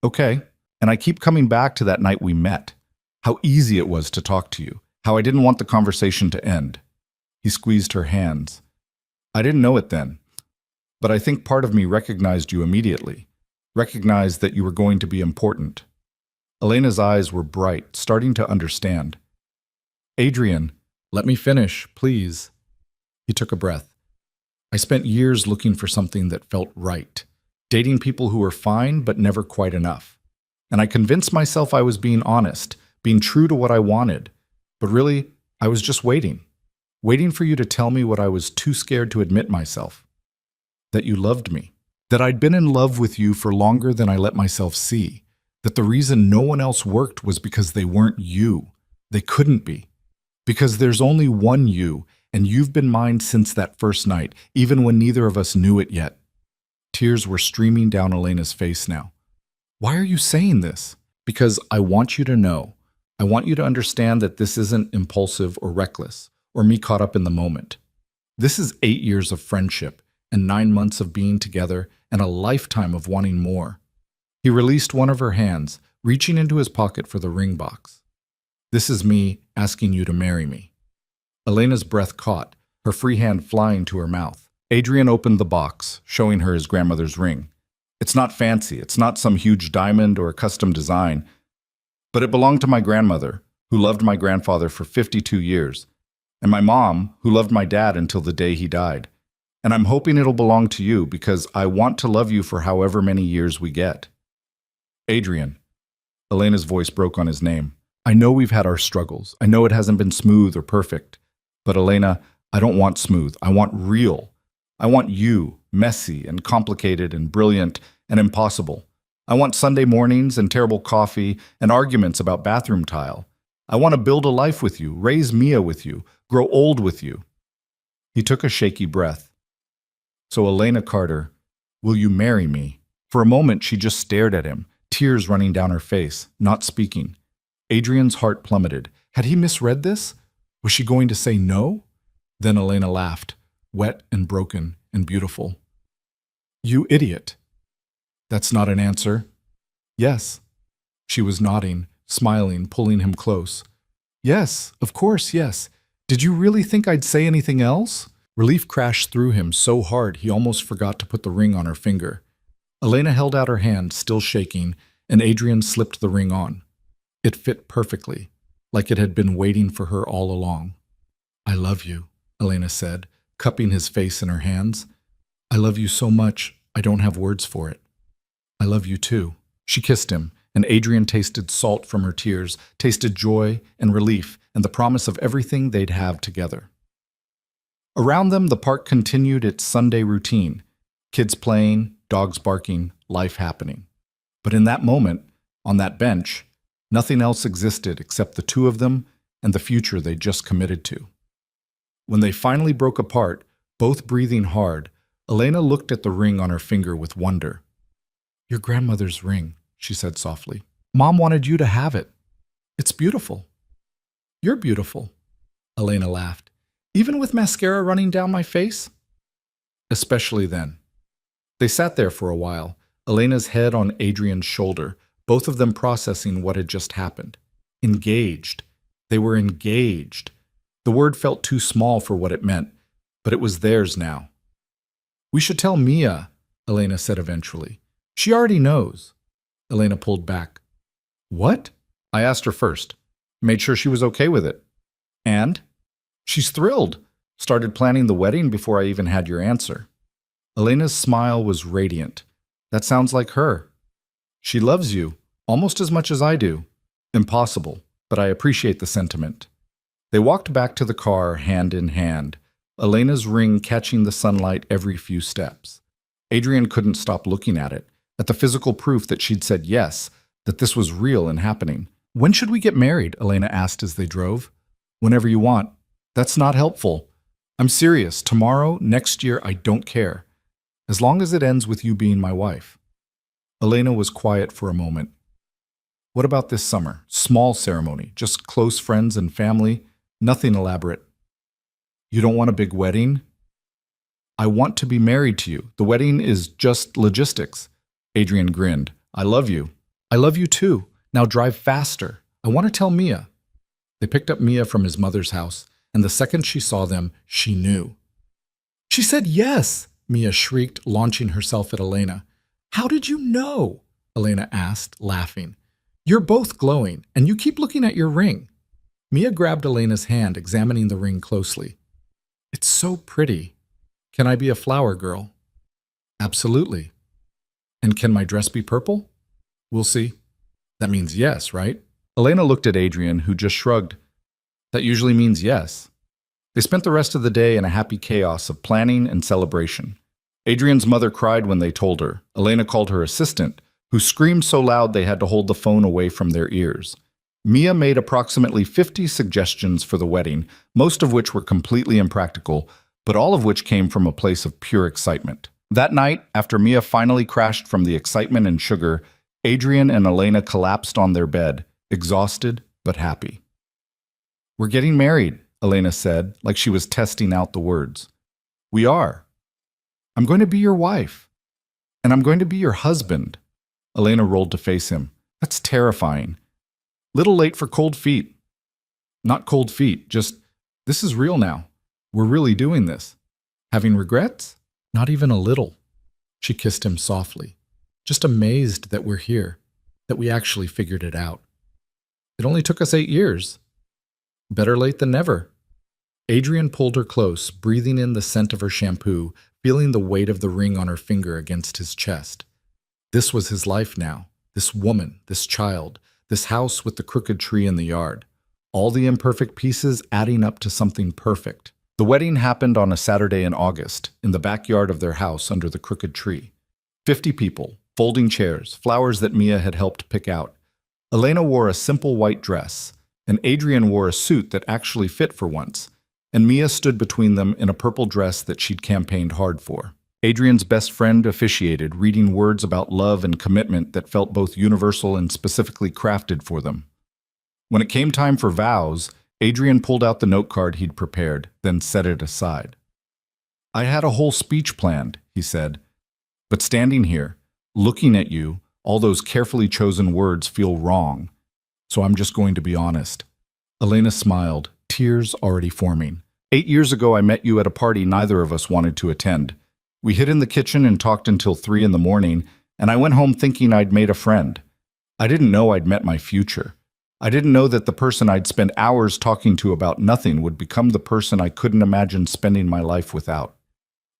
Okay, and I keep coming back to that night we met, how easy it was to talk to you, how I didn't want the conversation to end. He squeezed her hands. I didn't know it then, but I think part of me recognized you immediately, recognized that you were going to be important. Elena's eyes were bright, starting to understand. Adrian, let me finish, please. He took a breath. I spent years looking for something that felt right, dating people who were fine but never quite enough. And I convinced myself I was being honest, being true to what I wanted. But really, I was just waiting for you to tell me what I was too scared to admit myself. That you loved me. That I'd been in love with you for longer than I let myself see. That the reason no one else worked was because they weren't you. They couldn't be. Because there's only one you, and you've been mine since that first night, even when neither of us knew it yet. Tears were streaming down Elena's face now. Why are you saying this? Because I want you to know. I want you to understand that this isn't impulsive or reckless, or me caught up in the moment. This is 8 years of friendship and 9 months of being together and a lifetime of wanting more. He released one of her hands, reaching into his pocket for the ring box. This is me asking you to marry me. Elena's breath caught, her free hand flying to her mouth. Adrian opened the box, showing her his grandmother's ring. It's not fancy, it's not some huge diamond or a custom design, but it belonged to my grandmother, who loved my grandfather for 52 years, and my mom, who loved my dad until the day he died. And I'm hoping it'll belong to you because I want to love you for however many years we get. Adrian. Elena's voice broke on his name. I know we've had our struggles. I know it hasn't been smooth or perfect. But Elena, I don't want smooth. I want real. I want you, messy and complicated and brilliant and impossible. I want Sunday mornings and terrible coffee and arguments about bathroom tile. I want to build a life with you, raise Mia with you, grow old with you. He took a shaky breath. So Elena Carter, will you marry me? For a moment, she just stared at him, tears running down her face, not speaking. Adrian's heart plummeted. Had he misread this? Was she going to say no? Then Elena laughed, wet and broken and beautiful. You idiot. That's not an answer. Yes. She was nodding, smiling, pulling him close. Yes, of course, yes. Did you really think I'd say anything else? Relief crashed through him so hard he almost forgot to put the ring on her finger. Elena held out her hand, still shaking, and Adrian slipped the ring on. It fit perfectly, like it had been waiting for her all along. I love you, Elena said, cupping his face in her hands. I love you so much, I don't have words for it. I love you too. She kissed him, and Adrian tasted salt from her tears, tasted joy and relief and the promise of everything they'd have together. Around them, the park continued its Sunday routine. Kids playing, dogs barking, life happening. But in that moment, on that bench, nothing else existed except the two of them and the future they'd just committed to. When they finally broke apart, both breathing hard, Elena looked at the ring on her finger with wonder. Your grandmother's ring, she said softly. Mom wanted you to have it. It's beautiful. You're beautiful, Elena laughed. Even with mascara running down my face? Especially then. They sat there for a while, Elena's head on Adrian's shoulder, both of them processing what had just happened. Engaged. They were engaged. The word felt too small for what it meant, but it was theirs now. We should tell Mia, Elena said eventually. She already knows. Elena pulled back. What? I asked her first. Made sure she was okay with it. And? She's thrilled. Started planning the wedding before I even had your answer. Elena's smile was radiant. That sounds like her. She loves you, almost as much as I do. Impossible, but I appreciate the sentiment. They walked back to the car hand in hand, Elena's ring catching the sunlight every few steps. Adrian couldn't stop looking at it, at the physical proof that she'd said yes, that this was real and happening. When should we get married? Elena asked as they drove. Whenever you want. That's not helpful. I'm serious. Tomorrow, next year, I don't care. As long as it ends with you being my wife. Elena was quiet for a moment. What about this summer? Small ceremony, just close friends and family, nothing elaborate. You don't want a big wedding? I want to be married to you. The wedding is just logistics. Adrian grinned. I love you. I love you too. Now drive faster. I want to tell Mia. They picked up Mia from his mother's house, and the second she saw them, she knew. She said yes, Mia shrieked, launching herself at Elena. How did you know? Elena asked, laughing. You're both glowing, and you keep looking at your ring. Mia grabbed Elena's hand, examining the ring closely. It's so pretty. Can I be a flower girl? Absolutely. And can my dress be purple? We'll see. That means yes, right? Elena looked at Adrian, who just shrugged. That usually means yes. They spent the rest of the day in a happy chaos of planning and celebration. Adrian's mother cried when they told her. Elena called her assistant, who screamed so loud they had to hold the phone away from their ears. Mia made approximately 50 suggestions for the wedding, most of which were completely impractical, but all of which came from a place of pure excitement. That night, after Mia finally crashed from the excitement and sugar, Adrian and Elena collapsed on their bed, exhausted but happy. "We're getting married," Elena said, like she was testing out the words. "We are. I'm going to be your wife. And I'm going to be your husband." Elena rolled to face him. "That's terrifying. Little late for cold feet." "Not cold feet, just, this is real now. We're really doing this." "Having regrets?" "Not even a little." She kissed him softly, just amazed that we're here, that we actually figured it out. "It only took us 8 years. Better late than never." Adrian pulled her close, breathing in the scent of her shampoo, feeling the weight of the ring on her finger against his chest. This was his life now, this woman, this child, this house with the crooked tree in the yard. All the imperfect pieces adding up to something perfect. The wedding happened on a Saturday in August, in the backyard of their house under the crooked tree. 50 people, folding chairs, flowers that Mia had helped pick out. Elena wore a simple white dress, and Adrian wore a suit that actually fit for once, and Mia stood between them in a purple dress that she'd campaigned hard for. Adrian's best friend officiated, reading words about love and commitment that felt both universal and specifically crafted for them. When it came time for vows, Adrian pulled out the note card he'd prepared, then set it aside. "I had a whole speech planned," he said, "but standing here, looking at you, all those carefully chosen words feel wrong, so I'm just going to be honest." Elena smiled, tears already forming. 8 years ago, I met you at a party neither of us wanted to attend. We hid in the kitchen and talked until 3 in the morning, and I went home thinking I'd made a friend. I didn't know I'd met my future. I didn't know that the person I'd spend hours talking to about nothing would become the person I couldn't imagine spending my life without.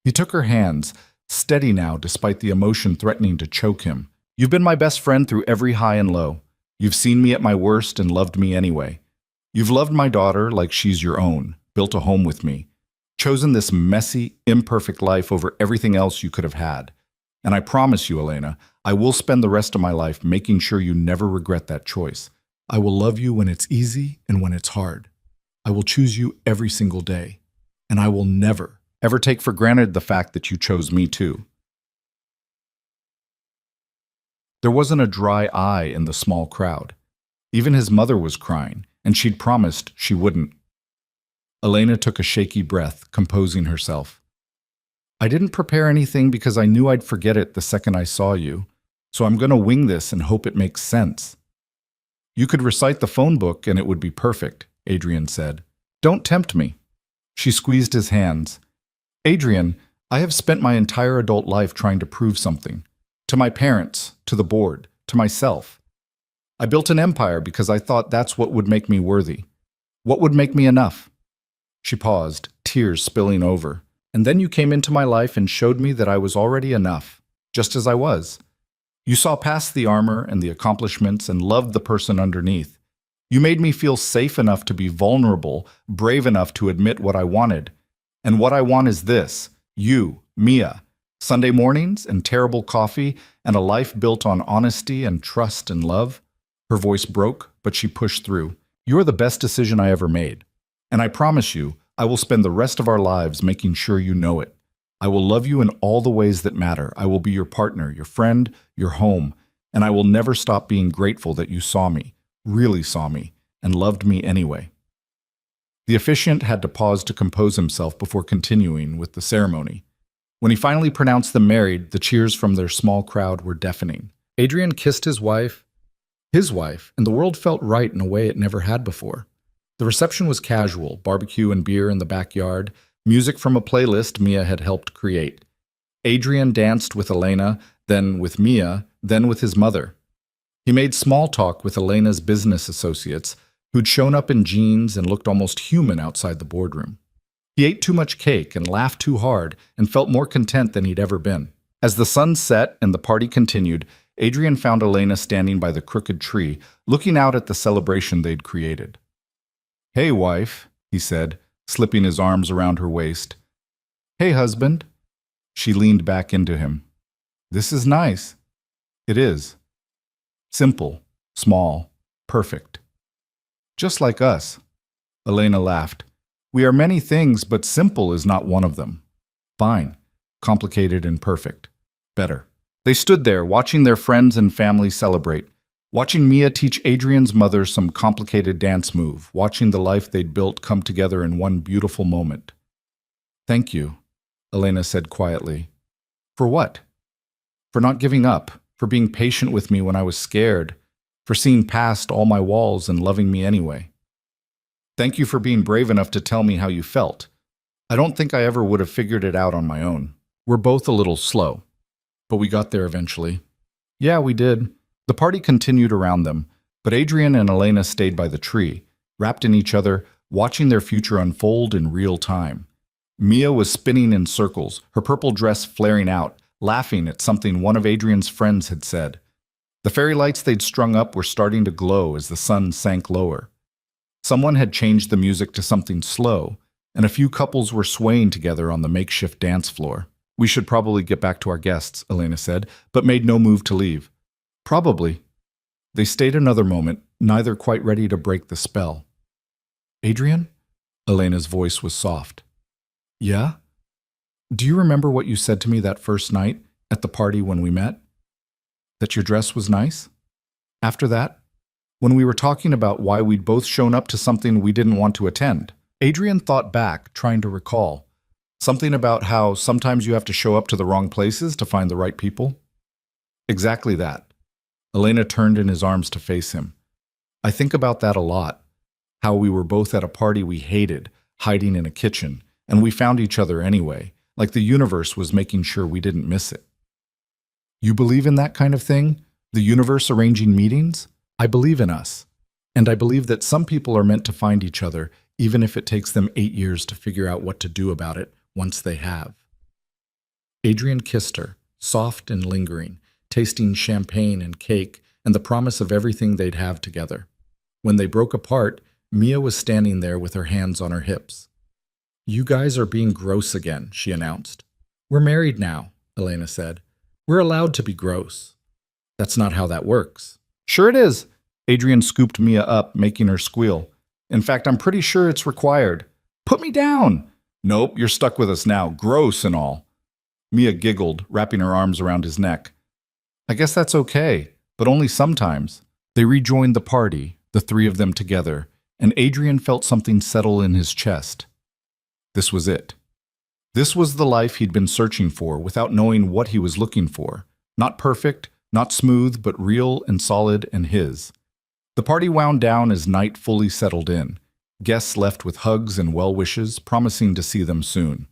He took her hands, steady now despite the emotion threatening to choke him. "You've been my best friend through every high and low. You've seen me at my worst and loved me anyway. You've loved my daughter like she's your own, built a home with me, chosen this messy, imperfect life over everything else you could have had. And I promise you, Elena, I will spend the rest of my life making sure you never regret that choice. I will love you when it's easy and when it's hard. I will choose you every single day. And I will never, ever take for granted the fact that you chose me too." There wasn't a dry eye in the small crowd. Even his mother was crying, and she'd promised she wouldn't. Elena took a shaky breath, composing herself. "I didn't prepare anything because I knew I'd forget it the second I saw you, so I'm going to wing this and hope it makes sense." "You could recite the phone book and it would be perfect," Adrian said. "Don't tempt me." She squeezed his hands. "Adrian, I have spent my entire adult life trying to prove something. To my parents, to the board, to myself. I built an empire because I thought that's what would make me worthy. What would make me enough?" She paused, tears spilling over. "And then you came into my life and showed me that I was already enough, just as I was. You saw past the armor and the accomplishments and loved the person underneath. You made me feel safe enough to be vulnerable, brave enough to admit what I wanted. And what I want is this: you, Mia, Sunday mornings and terrible coffee and a life built on honesty and trust and love." Her voice broke, but she pushed through. "You're the best decision I ever made. And I promise you, I will spend the rest of our lives making sure you know it. I will love you in all the ways that matter. I will be your partner, your friend, your home, and I will never stop being grateful that you saw me, really saw me, and loved me anyway." The officiant had to pause to compose himself before continuing with the ceremony. When he finally pronounced them married, the cheers from their small crowd were deafening. Adrian kissed his wife, and the world felt right in a way it never had before. The reception was casual, barbecue and beer in the backyard, music from a playlist Mia had helped create. Adrian danced with Elena, then with Mia, then with his mother. He made small talk with Elena's business associates, who'd shown up in jeans and looked almost human outside the boardroom. He ate too much cake and laughed too hard and felt more content than he'd ever been. As the sun set and the party continued, Adrian found Elena standing by the crooked tree, looking out at the celebration they'd created. "Hey, wife," he said, slipping his arms around her waist. "Hey, husband." She leaned back into him. "This is nice." "It is. Simple, small, perfect. Just like us." Elena laughed. "We are many things, but simple is not one of them. Fine, complicated and perfect. Better." They stood there, watching their friends and family celebrate. Watching Mia teach Adrian's mother some complicated dance move, watching the life they'd built come together in one beautiful moment. Thank you, Elena said quietly. For what? For not giving up, for being patient with me when I was scared, for seeing past all my walls and loving me anyway. Thank you for being brave enough to tell me how you felt. I don't think I ever would have figured it out on my own. We're both a little slow, but we got there eventually. Yeah, we did. The party continued around them, but Adrian and Elena stayed by the tree, wrapped in each other, watching their future unfold in real time. Mia was spinning in circles, her purple dress flaring out, laughing at something one of Adrian's friends had said. The fairy lights they'd strung up were starting to glow as the sun sank lower. Someone had changed the music to something slow, and a few couples were swaying together on the makeshift dance floor. We should probably get back to our guests, Elena said, but made no move to leave. Probably. They stayed another moment, neither quite ready to break the spell. Adrian? Elena's voice was soft. Yeah? Do you remember what you said to me that first night at the party when we met? That your dress was nice? After that, when we were talking about why we'd both shown up to something we didn't want to attend, Adrian thought back, trying to recall. Something about how sometimes you have to show up to the wrong places to find the right people? Exactly that. Elena turned in his arms to face him. I think about that a lot. How we were both at a party we hated, hiding in a kitchen, and we found each other anyway, like the universe was making sure we didn't miss it. You believe in that kind of thing? The universe arranging meetings? I believe in us. And I believe that some people are meant to find each other, even if it takes them 8 years to figure out what to do about it once they have. Adrian kissed her, soft and lingering, tasting champagne and cake and the promise of everything they'd have together. When they broke apart, Mia was standing there with her hands on her hips. You guys are being gross again, she announced. We're married now, Elena said. We're allowed to be gross. That's not how that works. Sure it is. Adrian scooped Mia up, making her squeal. In fact, I'm pretty sure it's required. Put me down! Nope, you're stuck with us now, gross and all. Mia giggled, wrapping her arms around his neck. I guess that's okay, but only sometimes. They rejoined the party, the three of them together, and Adrian felt something settle in his chest. This was it. This was the life he'd been searching for without knowing what he was looking for. Not perfect, not smooth, but real and solid and his. The party wound down as night fully settled in. Guests left with hugs and well wishes, promising to see them soon.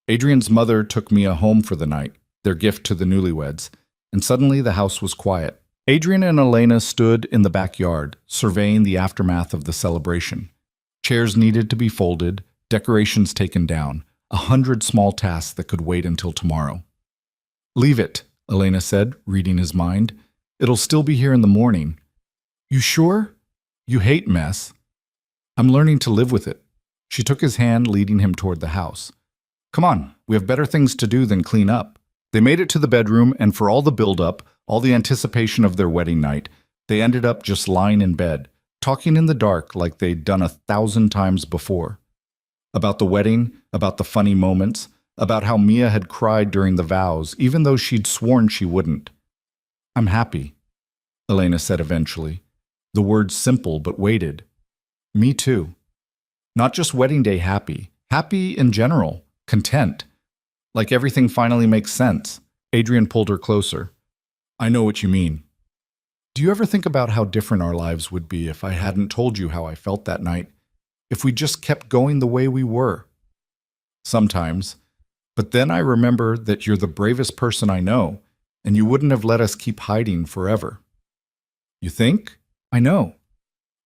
Adrian's mother took Mia home for the night, their gift to the newlyweds, and suddenly the house was quiet. Adrian and Elena stood in the backyard, surveying the aftermath of the celebration. Chairs needed to be folded, decorations taken down, 100 small tasks that could wait until tomorrow. Leave it, Elena said, reading his mind. It'll still be here in the morning. You sure? You hate mess. I'm learning to live with it. She took his hand, leading him toward the house. Come on, we have better things to do than clean up. They made it to the bedroom, and for all the build-up, all the anticipation of their wedding night, they ended up just lying in bed, talking in the dark like they'd done 1,000 times before. About the wedding, about the funny moments, about how Mia had cried during the vows, even though she'd sworn she wouldn't. I'm happy, Elena said eventually. The words simple but weighted. Me too. Not just wedding day happy. Happy in general. Content. Like everything finally makes sense. Adrian pulled her closer. I know what you mean. Do you ever think about how different our lives would be if I hadn't told you how I felt that night? If we just kept going the way we were? Sometimes. But then I remember that you're the bravest person I know, and you wouldn't have let us keep hiding forever. You think? I know.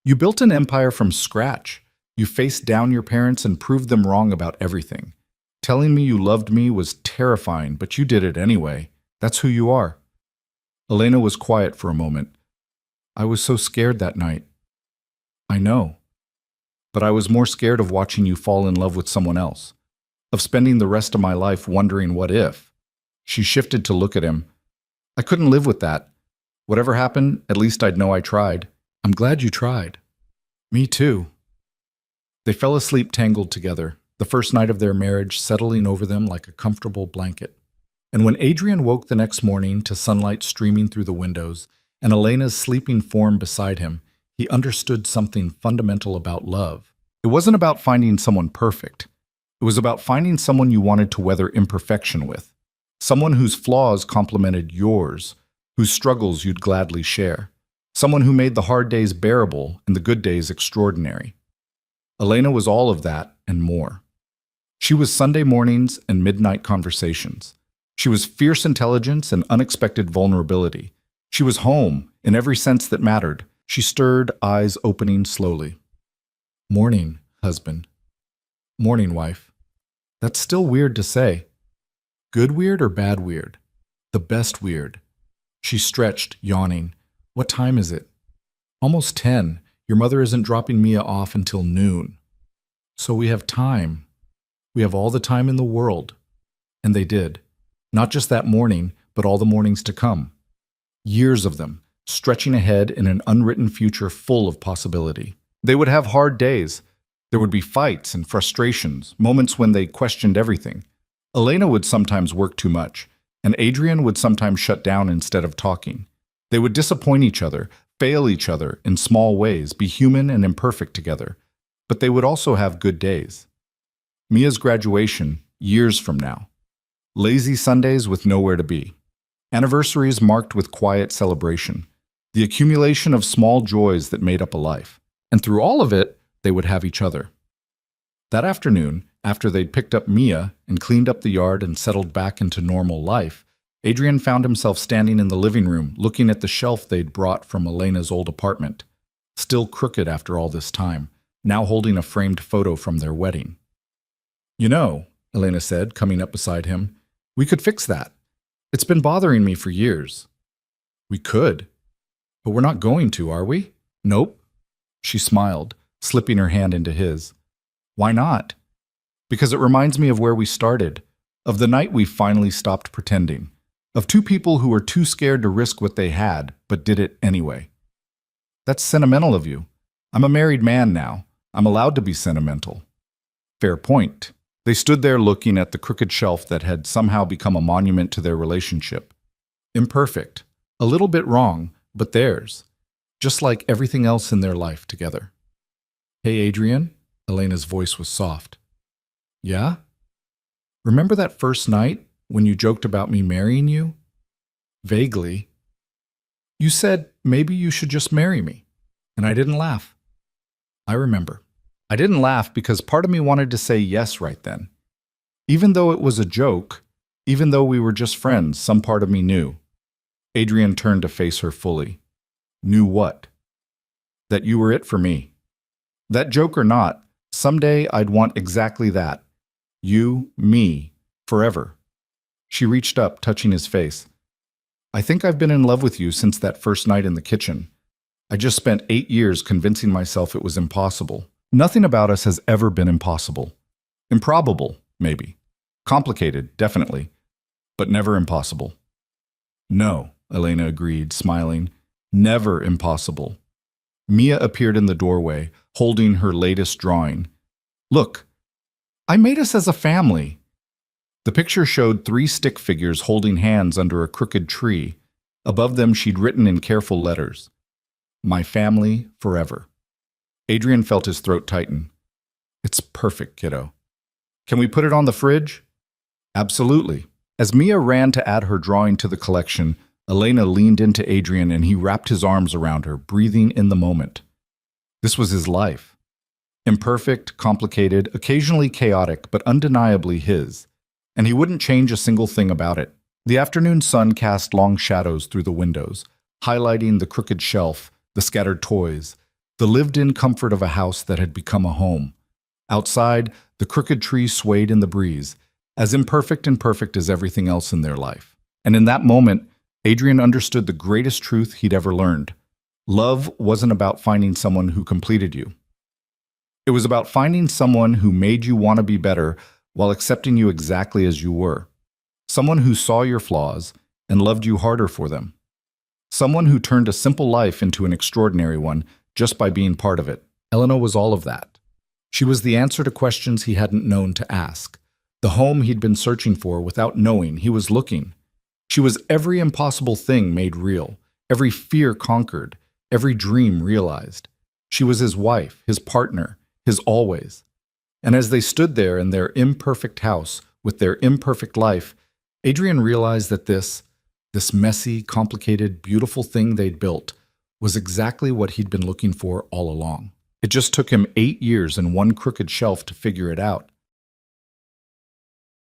You built an empire from scratch. You faced down your parents and proved them wrong about everything. Telling me you loved me was terrifying, but you did it anyway. That's who you are. Elena was quiet for a moment. I was so scared that night. I know. But I was more scared of watching you fall in love with someone else, of spending the rest of my life wondering what if. She shifted to look at him. I couldn't live with that. Whatever happened, at least I'd know I tried. I'm glad you tried. Me too. They fell asleep tangled together, the first night of their marriage settling over them like a comfortable blanket. And when Adrian woke the next morning to sunlight streaming through the windows and Elena's sleeping form beside him, he understood something fundamental about love. It wasn't about finding someone perfect. It was about finding someone you wanted to weather imperfection with, someone whose flaws complemented yours, whose struggles you'd gladly share, someone who made the hard days bearable and the good days extraordinary. Elena was all of that and more. She was Sunday mornings and midnight conversations. She was fierce intelligence and unexpected vulnerability. She was home in every sense that mattered. She stirred, eyes opening slowly. Morning, husband. Morning, wife. That's still weird to say. Good weird or bad weird? The best weird. She stretched, yawning. What time is it? Almost 10. Your mother isn't dropping Mia off until noon. So we have time. We have all the time in the world. And they did. Not just that morning, but all the mornings to come. Years of them, stretching ahead in an unwritten future full of possibility. They would have hard days. There would be fights and frustrations, moments when they questioned everything. Elena would sometimes work too much, and Adrian would sometimes shut down instead of talking. They would disappoint each other, fail each other in small ways, be human and imperfect together. But they would also have good days. Mia's graduation, years from now. Lazy Sundays with nowhere to be. Anniversaries marked with quiet celebration. The accumulation of small joys that made up a life. And through all of it, they would have each other. That afternoon, after they'd picked up Mia and cleaned up the yard and settled back into normal life, Adrian found himself standing in the living room, looking at the shelf they'd brought from Elena's old apartment, still crooked after all this time, now holding a framed photo from their wedding. You know, Elena said, coming up beside him, we could fix that. It's been bothering me for years. We could. But we're not going to, are we? Nope. She smiled, slipping her hand into his. Why not? Because it reminds me of where we started, of the night we finally stopped pretending, of two people who were too scared to risk what they had, but did it anyway. That's sentimental of you. I'm a married man now. I'm allowed to be sentimental. Fair point. They stood there looking at the crooked shelf that had somehow become a monument to their relationship. Imperfect. A little bit wrong, but theirs. Just like everything else in their life together. Hey, Adrian? Elena's voice was soft. Yeah? Remember that first night when you joked about me marrying you? Vaguely. You said maybe you should just marry me, and I didn't laugh. I remember. I didn't laugh because part of me wanted to say yes right then. Even though it was a joke, even though we were just friends, some part of me knew. Adrian turned to face her fully. Knew what? That you were it for me. That joke or not, someday I'd want exactly that. You, me, forever. She reached up, touching his face. I think I've been in love with you since that first night in the kitchen. I just spent 8 years convincing myself it was impossible. Nothing about us has ever been impossible. Improbable, maybe. Complicated, definitely. But never impossible. No, Elena agreed, smiling. Never impossible. Mia appeared in the doorway, holding her latest drawing. Look, I made us as a family. The picture showed 3 stick figures holding hands under a crooked tree. Above them she'd written in careful letters, My family forever. Adrian felt his throat tighten. It's perfect, kiddo. Can we put it on the fridge? Absolutely. As Mia ran to add her drawing to the collection, Elena leaned into Adrian and he wrapped his arms around her, breathing in the moment. This was his life. Imperfect, complicated, occasionally chaotic, but undeniably his. And he wouldn't change a single thing about it. The afternoon sun cast long shadows through the windows, highlighting the crooked shelf, the scattered toys, the lived-in comfort of a house that had become a home. Outside, the crooked tree swayed in the breeze, as imperfect and perfect as everything else in their life. And in that moment, Adrian understood the greatest truth he'd ever learned. Love wasn't about finding someone who completed you. It was about finding someone who made you want to be better while accepting you exactly as you were. Someone who saw your flaws and loved you harder for them. Someone who turned a simple life into an extraordinary one just by being part of it. Elena was all of that. She was the answer to questions he hadn't known to ask. The home he'd been searching for without knowing he was looking. She was every impossible thing made real, every fear conquered, every dream realized. She was his wife, his partner, his always. And as they stood there in their imperfect house with their imperfect life, Adrian realized that this messy, complicated, beautiful thing they'd built was exactly what he'd been looking for all along. It just took him 8 years and one crooked shelf to figure it out.